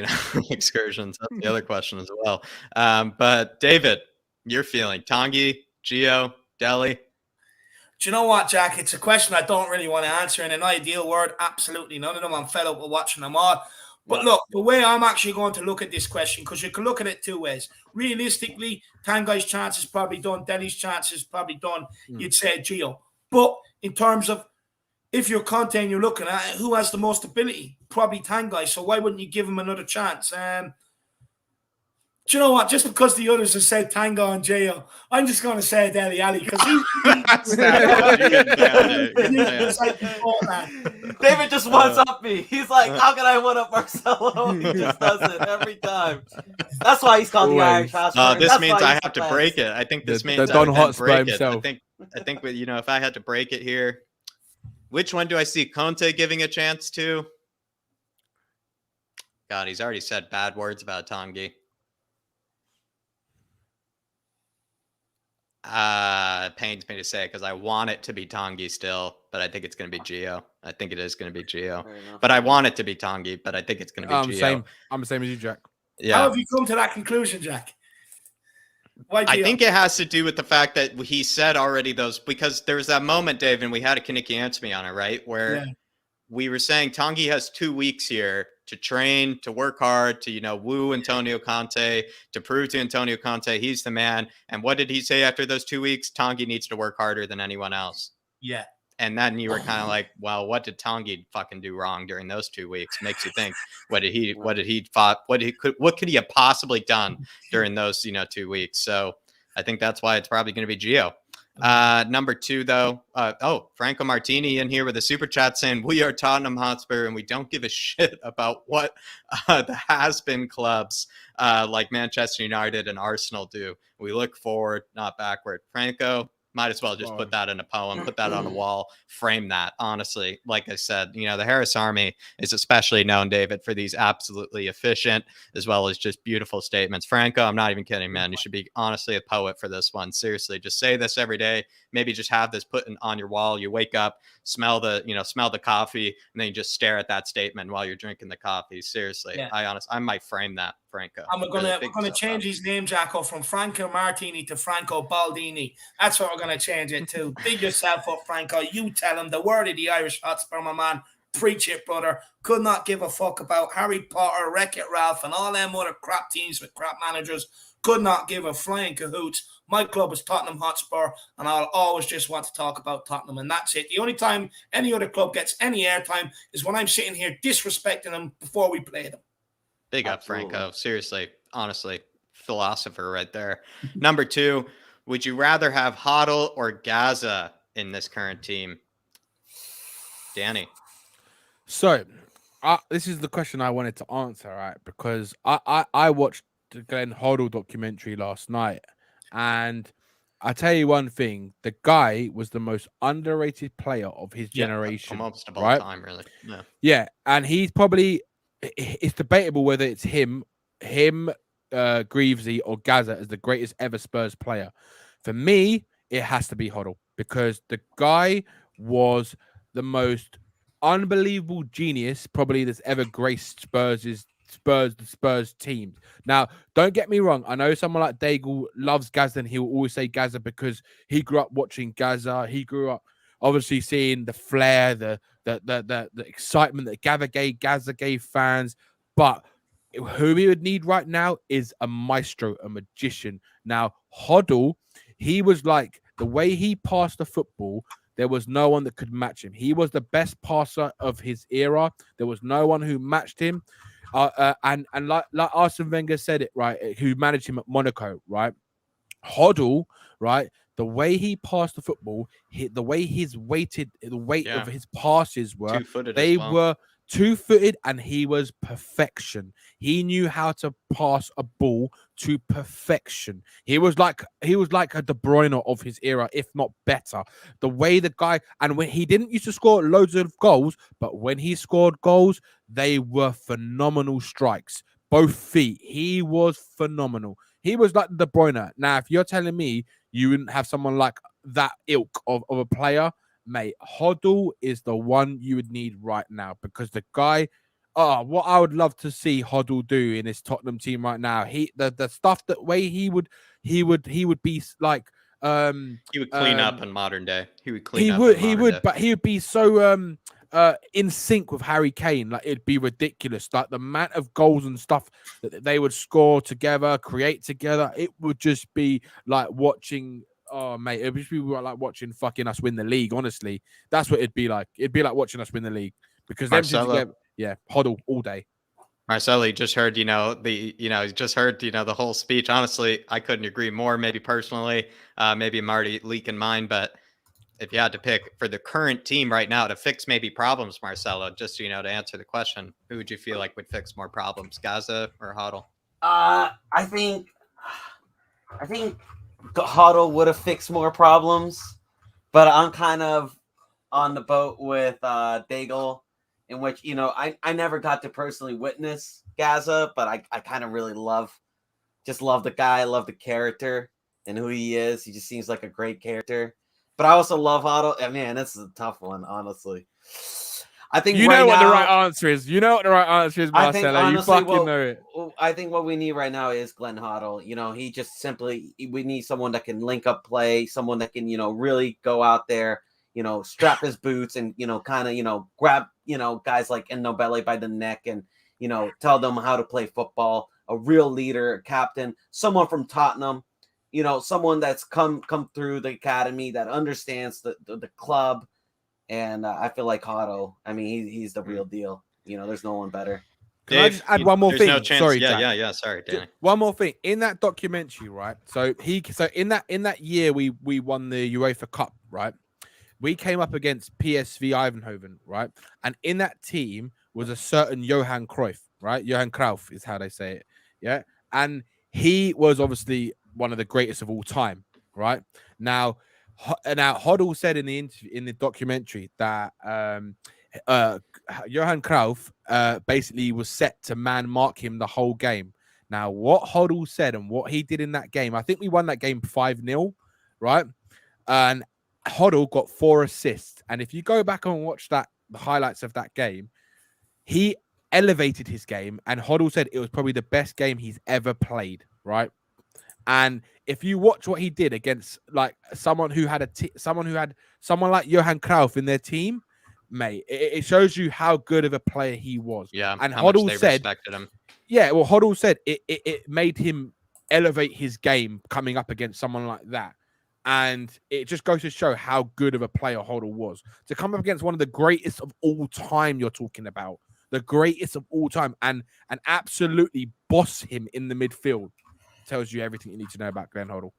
excursions? That's the other question as well. But David, your feeling, Tanguy, Gio, Dele? Do you know what, Jack? It's a question I don't really want to answer in an ideal word. Absolutely none of them. I'm fed up with watching them all. But look, the way I'm actually going to look at this question, because you can look at it two ways. Realistically, Tanguy's chance is probably done. Dele's chance is probably done. You'd say Gio. But in terms of if you're Conte and you're looking at it, who has the most ability? Probably Tanguy. So why wouldn't you give him another chance? Do you know what? Just because the others have said Tanguy and Gio, I'm just going to say Dele Alli because David just wants up me. He's like, how can I one up Marcelo? He just does it every time. That's why he's called the Irish Hotspur. This means I have to break it. I think this means Don I Hotspur break himself. it. I think if I had to break it here, which one do I see Conte giving a chance to? God, he's already said bad words about Tanguy. Pains me to say because I want it to be Tanguy still, but I think it's going to be Gio. I think it is going to be Gio. But I want it to be Tanguy, but I think it's going to be Gio. I'm the same as you, Jack. Yeah. How have you come to that conclusion, Jack? Why Gio? I think it has to do with the fact that he said already because there was that moment, Dave, and we had a Kaniki answer me on it, right? Where we were saying Tanguy has 2 weeks here to train, to work hard, to, woo Antonio Conte, to prove to Antonio Conte he's the man. And what did he say after those 2 weeks? Tanguy needs to work harder than anyone else. Yeah. And then you were kind of like, well, what did Tanguy fucking do wrong during those 2 weeks? Makes you think, what could he have possibly done during those, 2 weeks? So I think that's why it's probably going to be Gio. Number 2, though. Franco Martini in here with a super chat saying, we are Tottenham Hotspur and we don't give a shit about what the has-been clubs like Manchester United and Arsenal do. We look forward, not backward. Franco, might as well just put that in a poem, put that on a wall, frame that. Honestly, like I said, the Harris Army is especially known, David, for these absolutely efficient as well as just beautiful statements. Franco, I'm not even kidding, man. You should be honestly a poet for this one. Seriously, just say this every day. Maybe just have this put on your wall. You wake up, smell the coffee, and then you just stare at that statement while you're drinking the coffee. Seriously, I might frame that, Franco. We're gonna change his name, Jacko, from Franco Martini to Franco Baldini. That's what we're gonna change it to. Big yourself up, Franco. You tell him the word of the Irish Hotspur, my man. Preach it, brother. Could not give a fuck about Harry Potter, Wreck-It Ralph, and all them other crap teams with crap managers. Could not give a flying cahoots. My club is Tottenham Hotspur, and I'll always just want to talk about Tottenham, and that's it. The only time any other club gets any airtime is when I'm sitting here disrespecting them before we play them. Big up, Franco. Seriously, honestly, philosopher right there. Number 2, would you rather have Hoddle or Gaza in this current team? Danny. So, this is the question I wanted to answer, right? Because I watched the Glenn Hoddle documentary last night, and I tell you one thing: the guy was the most underrated player of his generation, Most of all right? time, really. Yeah. Yeah, and he's probably it's debatable whether it's him, Greavesy or Gaza as the greatest ever Spurs player. For me, it has to be Hoddle because the guy was the most unbelievable genius probably that's ever graced the Spurs teams. Now, don't get me wrong. I know someone like Daigle loves Gaza and he will always say Gaza because he grew up watching Gaza. He grew up obviously seeing the flair, the excitement that Gaza gave fans. But who we would need right now is a maestro, a magician. Now, Hoddle, he was like the way he passed the football. There was no one that could match him. He was the best passer of his era. There was no one who matched him. And like Arsene Wenger said it right, who managed him at Monaco, right? Hoddle, right? The way he passed the football, the way the weight of his passes were, Two-footed they as well. were two-footed, and he was perfection. He knew how to pass a ball to perfection. He was like a De Bruyne of his era, if not better. The way the guy, and when he didn't used to score loads of goals, but when he scored goals, they were phenomenal strikes. Both feet, he was phenomenal. He was like De Bruyne. Now, if you're telling me you wouldn't have someone like that ilk of a player, mate, Hoddle is the one you would need right now because the guy, what I would love to see Hoddle do in his Tottenham team right now. The stuff that way he would be like He would clean up in modern day. He would clean he up would in he modern would day. but he would be so in sync with Harry Kane. Like it'd be ridiculous. Like the amount of goals and stuff that they would score together, create together, it would just be like watching. Oh mate, it would just be like watching fucking us win the league. Honestly, that's what it'd be like. It'd be like watching us win the league because them two Marcelo. together, yeah, Hoddle all day. Marcelli just heard, the whole speech. Honestly, I couldn't agree more. Maybe personally, maybe I'm already leaking mine, but if you had to pick for the current team right now to fix maybe problems, Marcelo, just to answer the question, who would you feel like would fix more problems, Gaza or Hoddle? I think Hoddle would have fixed more problems, but I'm kind of on the boat with Daigle, in which I never got to personally witness Gaza, but I kind of really love the guy, love the character and who he is. He just seems like a great character. But I also love Hoddle. Man, this is a tough one, honestly. I think you right know what now, the right answer is. You know what the right answer is, Marcelo. I think, honestly, you fucking know it. I think what we need right now is Glenn Hoddle. He just we need someone that can link up play, someone that can, really go out there, strap his boots and, kind of, grab, guys like Nobele by the neck and, tell them how to play football. A real leader, a captain, someone from Tottenham, someone that's come through the academy that understands the club. And I feel like Hoddle, I mean, he's the real deal. There's no one better. Can I just add one more thing? No chance. Sorry, yeah, Jack. yeah. Sorry, Danny. One more thing in that documentary, right? So in that year we won the UEFA Cup, right? We came up against PSV Eindhoven, right? And in that team was a certain Johan Cruyff, right? Johan Cruyff is how they say it, yeah. And he was obviously one of the greatest of all time, right? Now Hoddle said in the documentary that Johan Cruyff basically was set to man mark him the whole game. Now, what Hoddle said and what he did in that game, I think we won that game 5-0, right? And Hoddle got 4 assists. And if you go back and watch the highlights of that game, he elevated his game. And Hoddle said it was probably the best game he's ever played, right? And if you watch what he did against like someone like Johan Cruyff in their team, mate, it shows you how good of a player he was. Yeah, and how Hoddle much they said, respected him. Yeah, well, Hoddle said it made him elevate his game coming up against someone like that. And it just goes to show how good of a player Hoddle was. To come up against one of the greatest of all time, you're talking about. The greatest of all time, and absolutely boss him in the midfield. Tells you everything you need to know about Glenn Hoddle.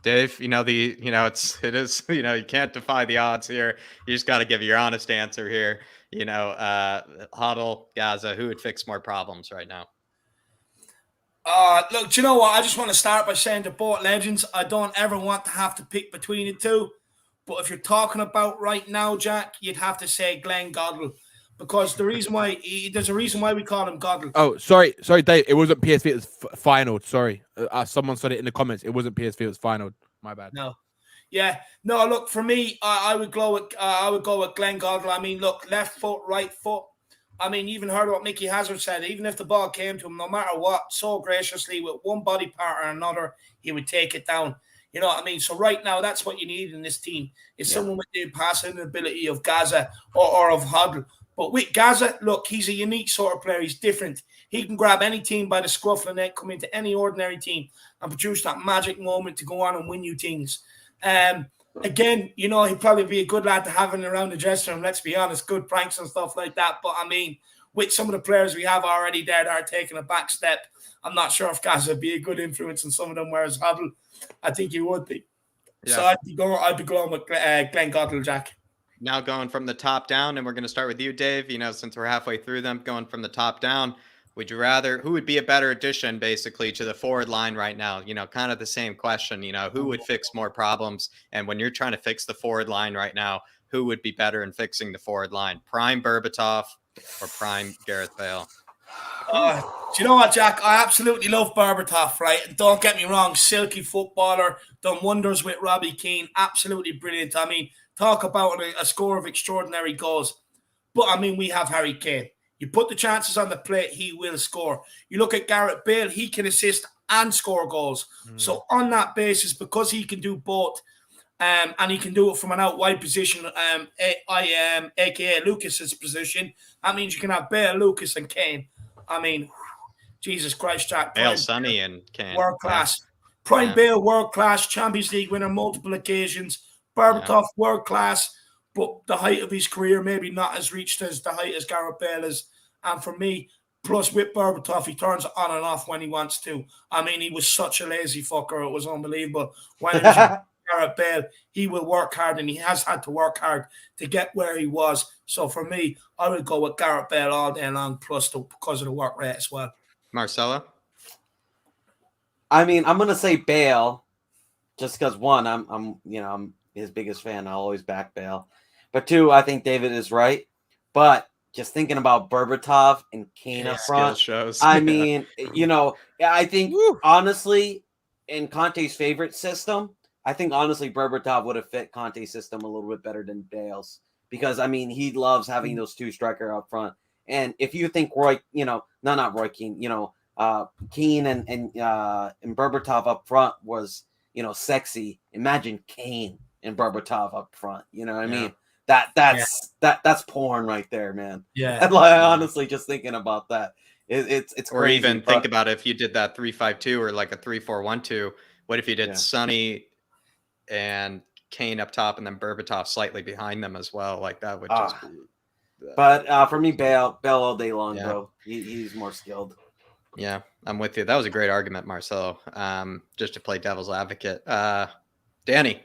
Dave, it is, you can't defy the odds here. You just got to give your honest answer here. Huddle, Gaza, who would fix more problems right now? Look, do you know what? I just want to start by saying to both legends, I don't ever want to have to pick between the two. But if you're talking about right now, Jack, you'd have to say Glenn Goddard. Because there's a reason why we call him Goddard. Oh, sorry, Dave. It wasn't PSV. It was final. Sorry, someone said it in the comments. It wasn't PSV. It was final. My bad. No, yeah, no. Look, for me, I would go with Glenn Goddard. I mean, look, left foot, right foot. I mean, even heard what Mickey Hazard said. Even if the ball came to him, no matter what, so graciously with one body part or another, he would take it down. You know what I mean? So right now, that's what you need in this team is someone with the passing ability of Gaza or of Huddle. But with Gaza, look, he's a unique sort of player. He's different. He can grab any team by the scruff of the neck, come into any ordinary team, and produce that magic moment to go on and win you things. Again, he'd probably be a good lad to have in around the dressing room, let's be honest, good pranks and stuff like that. But, I mean, with some of the players we have already there that are taking a back step, I'm not sure if Gaza would be a good influence on some of them, whereas Huddle, I think he would be. Yeah. So I'd be going with Glenn Goddard, Jack. Now going from the top down, and we're going to start with you, Dave, since we're halfway through them, going from the top down, who would be a better addition basically to the forward line right now? Kind of the same question, who would fix more problems? And when you're trying to fix the forward line right now, who would be better in fixing the forward line? Prime Berbatov or prime Gareth Bale? Do you know what, Jack? I absolutely love Berbatov, right? Don't get me wrong, silky footballer, done wonders with Robbie Keane, absolutely brilliant. I mean, talk about a score of extraordinary goals. But, I mean, we have Harry Kane. You put the chances on the plate, he will score. You look at Gareth Bale, he can assist and score goals. So on that basis, because he can do both, and he can do it from an out wide position, aka Lucas's position, that means you can have Bale, Lucas, and Kane. I mean, Jesus Christ, Jack. Bale, Sonny, and Kane. World class. Prime Bale, world class, Champions League winner multiple occasions. Berbatov, world class. But the height of his career maybe not as reached as the height as Gareth Bale is. And for me, plus with Berbatov, he turns it on and off when he wants to. I mean, he was such a lazy fucker. It was unbelievable. When it was Gareth Bale, he will work hard, and he has had to work hard to get where he was. So for me, I would go with Gareth Bale all day long, plus because of the work rate as well. Marcelo? I mean, I'm gonna say Bale, just because one, I'm his biggest fan. I'll always back Bale. But two, I think David is right. But just thinking about Berbatov and Kane up front, shows. I mean, I think honestly, in Conte's favorite system, I think honestly Berbatov would have fit Conte's system a little bit better than Bale's, because I mean he loves having those two striker up front. And if you think not Roy Keane, Keane and Berbatov up front was sexy, imagine Kane and Berbatov up front. You know what I mean? That's porn right there, man. Yeah. And honestly, just thinking about that, it's or crazy, even think about if you did that 3-5-2 or like a 3-4-1-2. What if you did Sonny and Kane up top and then Berbatov slightly behind them as well? Like that would just be. But for me, Bale all day long, bro. He's more skilled. Yeah, I'm with you. That was a great argument, Marcelo. Just to play devil's advocate, Danny.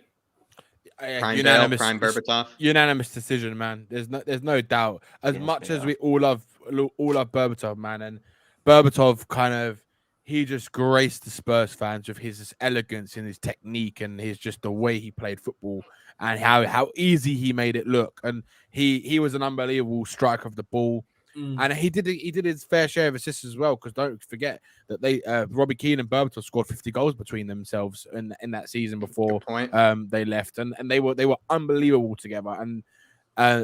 Prime Bale, prime Berbatov. Unanimous decision, man. There's no doubt. As much as we all love Berbatov, man, and Berbatov he just graced the Spurs fans with his elegance and his technique and his just the way he played football and how easy he made it look. And he was an unbelievable striker of the ball. And he did his fair share of assists as well, because don't forget that they Robbie Keane and Berbatov scored 50 goals between themselves in that season before they left, and they were unbelievable together, and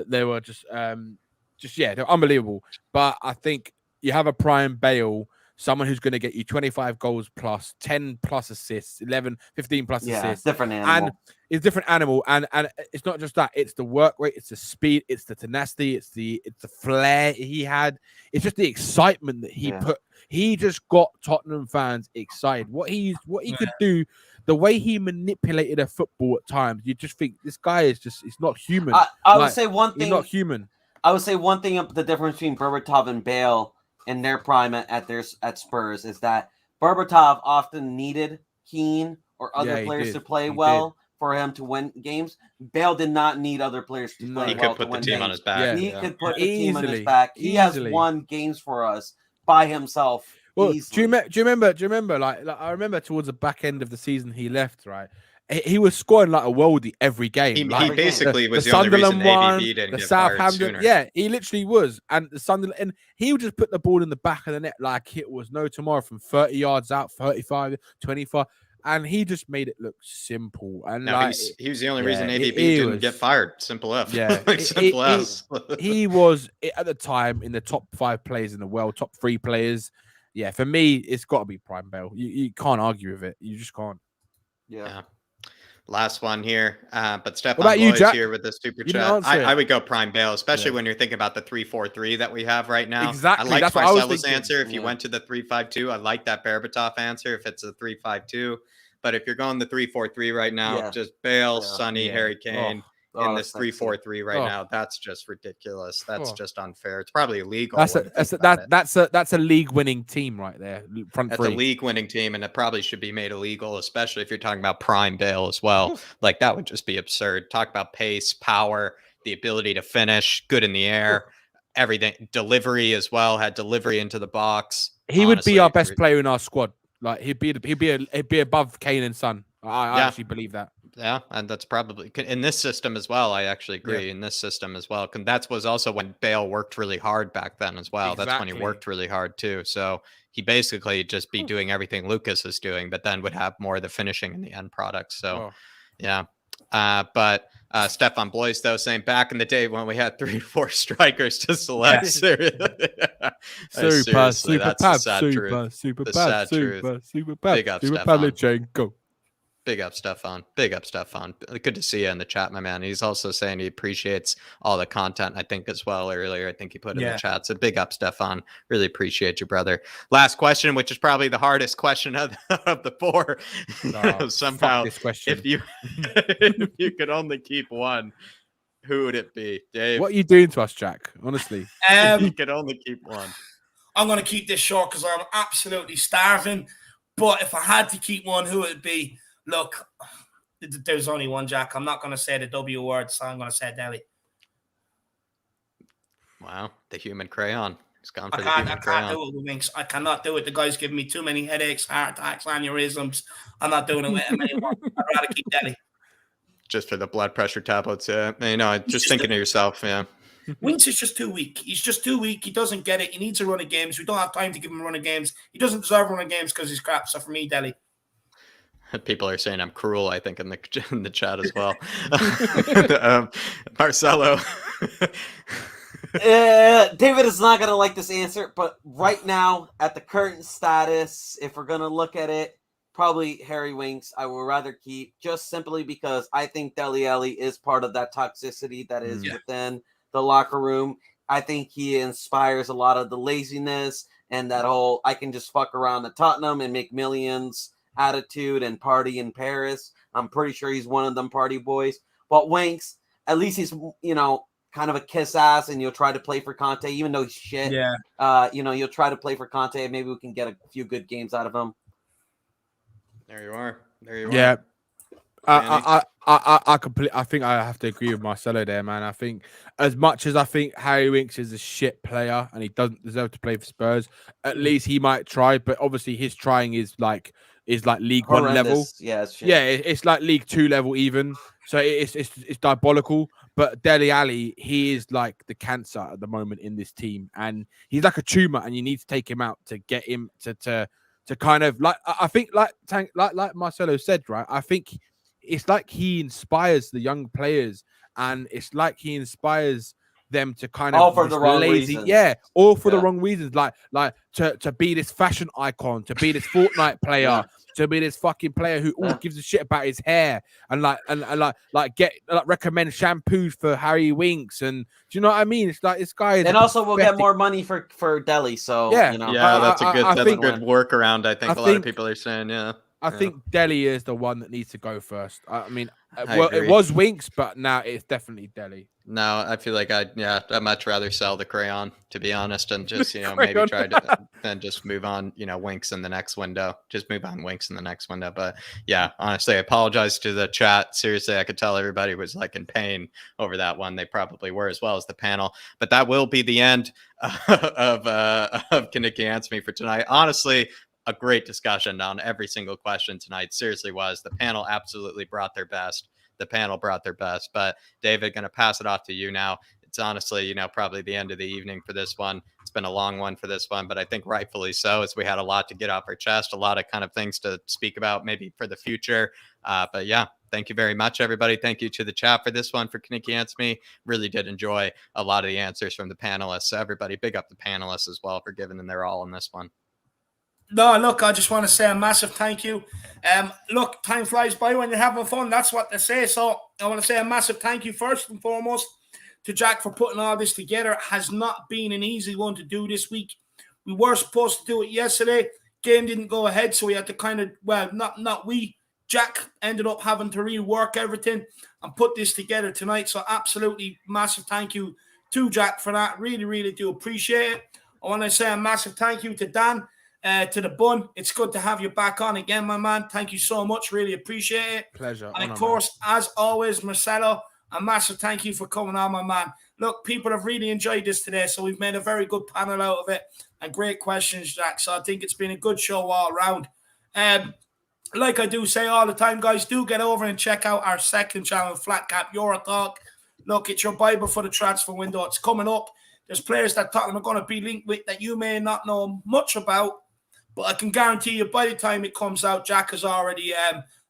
they were they're unbelievable. But I think you have a prime Bale, someone who's going to get you 25 goals plus, 10 plus assists, 11, 15 plus assists. Different animal. And it's a different animal. And it's not just that. It's the work rate. It's the speed. It's the tenacity. It's the flair he had. It's just the excitement that he put. He just got Tottenham fans excited. What he could do, the way he manipulated a football at times, you just think this guy is he's not human. I would say one thing. He's not human. I would say one thing of the difference between Berbatov and Bale in their prime at Spurs is that Berbatov often needed Keane or other he players did. to play He well for him to win games. Bale did not need other players to No. play He well could put to the win team games. on his back. He Yeah. could put the team on his Easily. back. He has Easily. won games for us by himself. Well, easily. do you remember? Like I remember towards the back end of the season he left, right? He was scoring like a worldie every game. He like, basically was the only Sunderland reason one, AVB didn't the get fired Southampton. sooner. Yeah, he literally was. And the Sunderland, and he would just put the ball in the back of the net like it was no tomorrow from 30 yards out, 35, 25. And he just made it look simple. And No, like, he was the only reason yeah, AVB he didn't was- get fired. Simple F. Yeah, Like, simple as. he was at the time in the top 5 players in the world, top 3 players. Yeah, for me, it's got to be Prime Bale. You can't argue with it. You just can't. Yeah. Last one here. But Stefan about you, Bloy's Jack? here with the super You didn't chat. answer it. I would go Prime Bale, especially Yeah. when you're thinking about the 3-4-3 that we have right now. Exactly, I like that's what I was Marcelo's thinking. answer. If you Yeah. went to the 3-5-2, I like that Berbatov answer if it's a 3-5-2. But if you're going the 3-4-3 right now, Yeah. just Bale, Yeah. Sonny, Yeah. Harry Kane. Oh, In that's this sexy. 3-4-3 right Oh. now, that's just ridiculous. That's Oh. just unfair. It's probably illegal. That's when you think about it. that's a league winning team right there. Front That's three. a league-winning team, and it probably should be made illegal, especially if you're talking about Prime Bale as well. Like that would just be absurd. Talk about pace, power, the ability to finish, good in the air, everything, delivery as well. Had delivery into the box. He would be Honestly, our best player in our squad. Like he'd be above Kane and Son. I Yeah. actually believe that. Yeah, and that's probably in this system as well. I actually agree in this system as well. That was also when Bale worked really hard back then as well. That's when he Exactly. worked really hard too. So he basically just be doing everything Lucas is doing, but then would have more of the finishing in the end product. So Oh. yeah. But Stefan Blois though saying back in the day when we had 3 or 4 strikers to select. Seriously, Super that's the Pab, sad truth. super The Pab, sad truth. super Pab, Big up, super Stefan. Pavlyuchenko. Big up, Stefan. Big up, Stefan. Good to see you in the chat, my man. He's also saying he appreciates all the content, I think, as well earlier. I think he put in the chat. So big up, Stefan. Really appreciate you, brother. Last question, which is probably the hardest question of the 4. Somehow, this question. if you could only keep one, who would it be? Dave? What are you doing to us, Jack? Honestly. If you could only keep one. I'm going to keep this short because I'm absolutely starving. But if I had to keep one, who would it be? Look, there's only one, Jack. I'm not going to say the W word, so I'm going to say Dele. Wow, the human crayon. He's gone for I the human can't crayon. do it with Winks. I cannot do it. The guy's giving me too many headaches, heart attacks, aneurysms. I'm not doing it with him anymore. I'd rather keep Dele. Just for the blood pressure tablets, yeah. You know, just thinking to yourself, yeah. Winks is just too weak. He's just too weak. He doesn't get it. He needs a run of games. We don't have time to give him a run of games. He doesn't deserve a run of games because he's crap. So for me, Dele. People are saying I'm cruel, I think, in the chat as well. Marcelo. David is not going to like this answer, but right now, at the current status, if we're going to look at it, probably Harry Winks. I would rather keep just simply because I think Dele Alli is part of that toxicity that is within the locker room. I think he inspires a lot of the laziness and that whole I can just fuck around at Tottenham and make millions attitude and party in Paris. I'm pretty sure he's one of them party boys. But Winks, at least he's, kind of a kiss ass and you'll try to play for Conte, even though he's shit. Yeah. You'll try to play for Conte. Maybe we can get a few good games out of him. There you are. Yeah. I completely. I think I have to agree with Marcelo there, man. I think as much as I think Harry Winks is a shit player and he doesn't deserve to play for Spurs, at least he might try. But obviously, his trying is like League One level. Yeah, it's shit. Yeah, it's like League 2 level even. So it's diabolical. But Dele Alli, he is like the cancer at the moment in this team, and he's like a tumor, and you need to take him out to get him to kind of like. I think like Marcelo said, right? I think it's like he inspires the young players, and it's like he inspires them to kind of all for the wrong reasons. Yeah, all for the wrong reasons. Like to be this fashion icon, to be this Fortnite player, to be this fucking player who gives a shit about his hair and recommend shampoos for Harry Winks. And do you know what I mean? It's like this guy is. And also, we'll get more money for Dele. So yeah, that's a good workaround. I think a lot of people are saying. I think Delhi is the one that needs to go first. I mean, I well, agree. it was Winks, but now it's definitely Delhi. No, I feel like I'd much rather sell the crayon, to be honest, and just, maybe Crayon. try to then just move on, Winks in the next window. Just move on Winks in the next window. But yeah, honestly, I apologize to the chat. Seriously, I could tell everybody was like in pain over that one. They probably were, as well as the panel. But that will be the end of Kaniki Answer Me for tonight. Honestly, a great discussion on every single question tonight. Seriously was. The panel absolutely brought their best. But David, going to pass it off to you now. It's honestly, probably the end of the evening for this one. It's been a long one for this one, but I think rightfully so, as we had a lot to get off our chest, a lot of kind of things to speak about maybe for the future. But yeah, thank you very much, everybody. Thank you to the chat for this one for Kaniki Answer Me. Really did enjoy a lot of the answers from the panelists. So everybody, big up the panelists as well for giving them their all in this one. No, look, I just want to say a massive thank you. Look, time flies by when you're having fun. That's what they say. So I want to say a massive thank you first and foremost to Jack for putting all this together. It has not been an easy one to do this week. We were supposed to do it yesterday. Game didn't go ahead, so we had to kind of, not we. Jack ended up having to rework everything and put this together tonight. So absolutely massive thank you to Jack for that. Really, really do appreciate it. I want to say a massive thank you to Dan. To the bun, it's good to have you back on again, my man. Thank you so much. Really appreciate it. Pleasure. And of course, as always, Marcelo, a massive thank you for coming on, my man. Look, people have really enjoyed this today, so we've made a very good panel out of it and great questions, Jack. So I think it's been a good show all around. Like I do say all the time, guys, do get over and check out our second channel, Flat Cap Euro Talk. Look, it's your Bible for the transfer window. It's coming up. There's players that Tottenham are going to be linked with that you may not know much about. But I can guarantee you by the time it comes out, Jack has already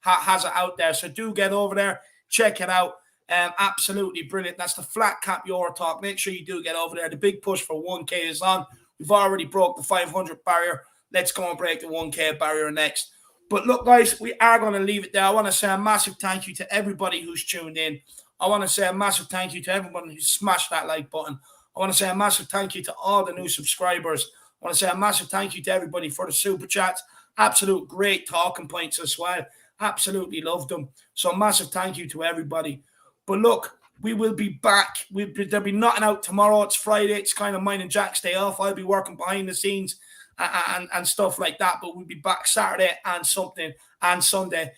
has it out there. So do get over there, check it out. Absolutely brilliant. That's the Flat Cap Euro Talk. Make sure you do get over there. The big push for 1K is on. We've already broke the 500 barrier. Let's go and break the 1K barrier next. But look, guys, we are going to leave it there. I want to say a massive thank you to everybody who's tuned in. I want to say a massive thank you to everyone who smashed that like button. I want to say a massive thank you to all the new subscribers. I want to say a massive thank you to everybody for the super chats. Absolute great talking points as well. Absolutely loved them. So massive thank you to everybody. But look, we will be back. There'll be nothing out tomorrow. It's Friday. It's kind of mine and Jack's day off. I'll be working behind the scenes and stuff like that. But we'll be back Saturday and Sunday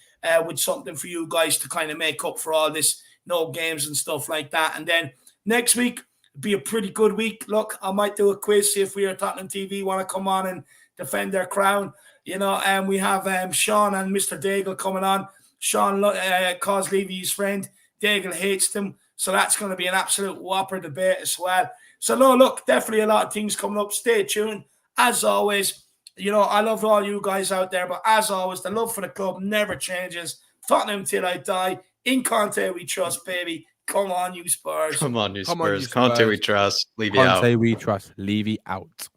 with something for you guys to kind of make up for all this no games and stuff like that. And then next week, be a pretty good week. Look, I might do a quiz, see if we are Tottenham TV want to come on and defend their crown. And we have Sean and Mr. Daigle coming on. Sean calls Levy his friend. Daigle hates them. So that's going to be an absolute whopper debate as well. So, no, look, definitely a lot of things coming up. Stay tuned. As always, I love all you guys out there. But as always, the love for the club never changes. Tottenham till I die. In Conte we trust, baby. Come on, you Spurs. Come on, you Spurs. Conte we trust. Levy out. Conte we trust. Levy out.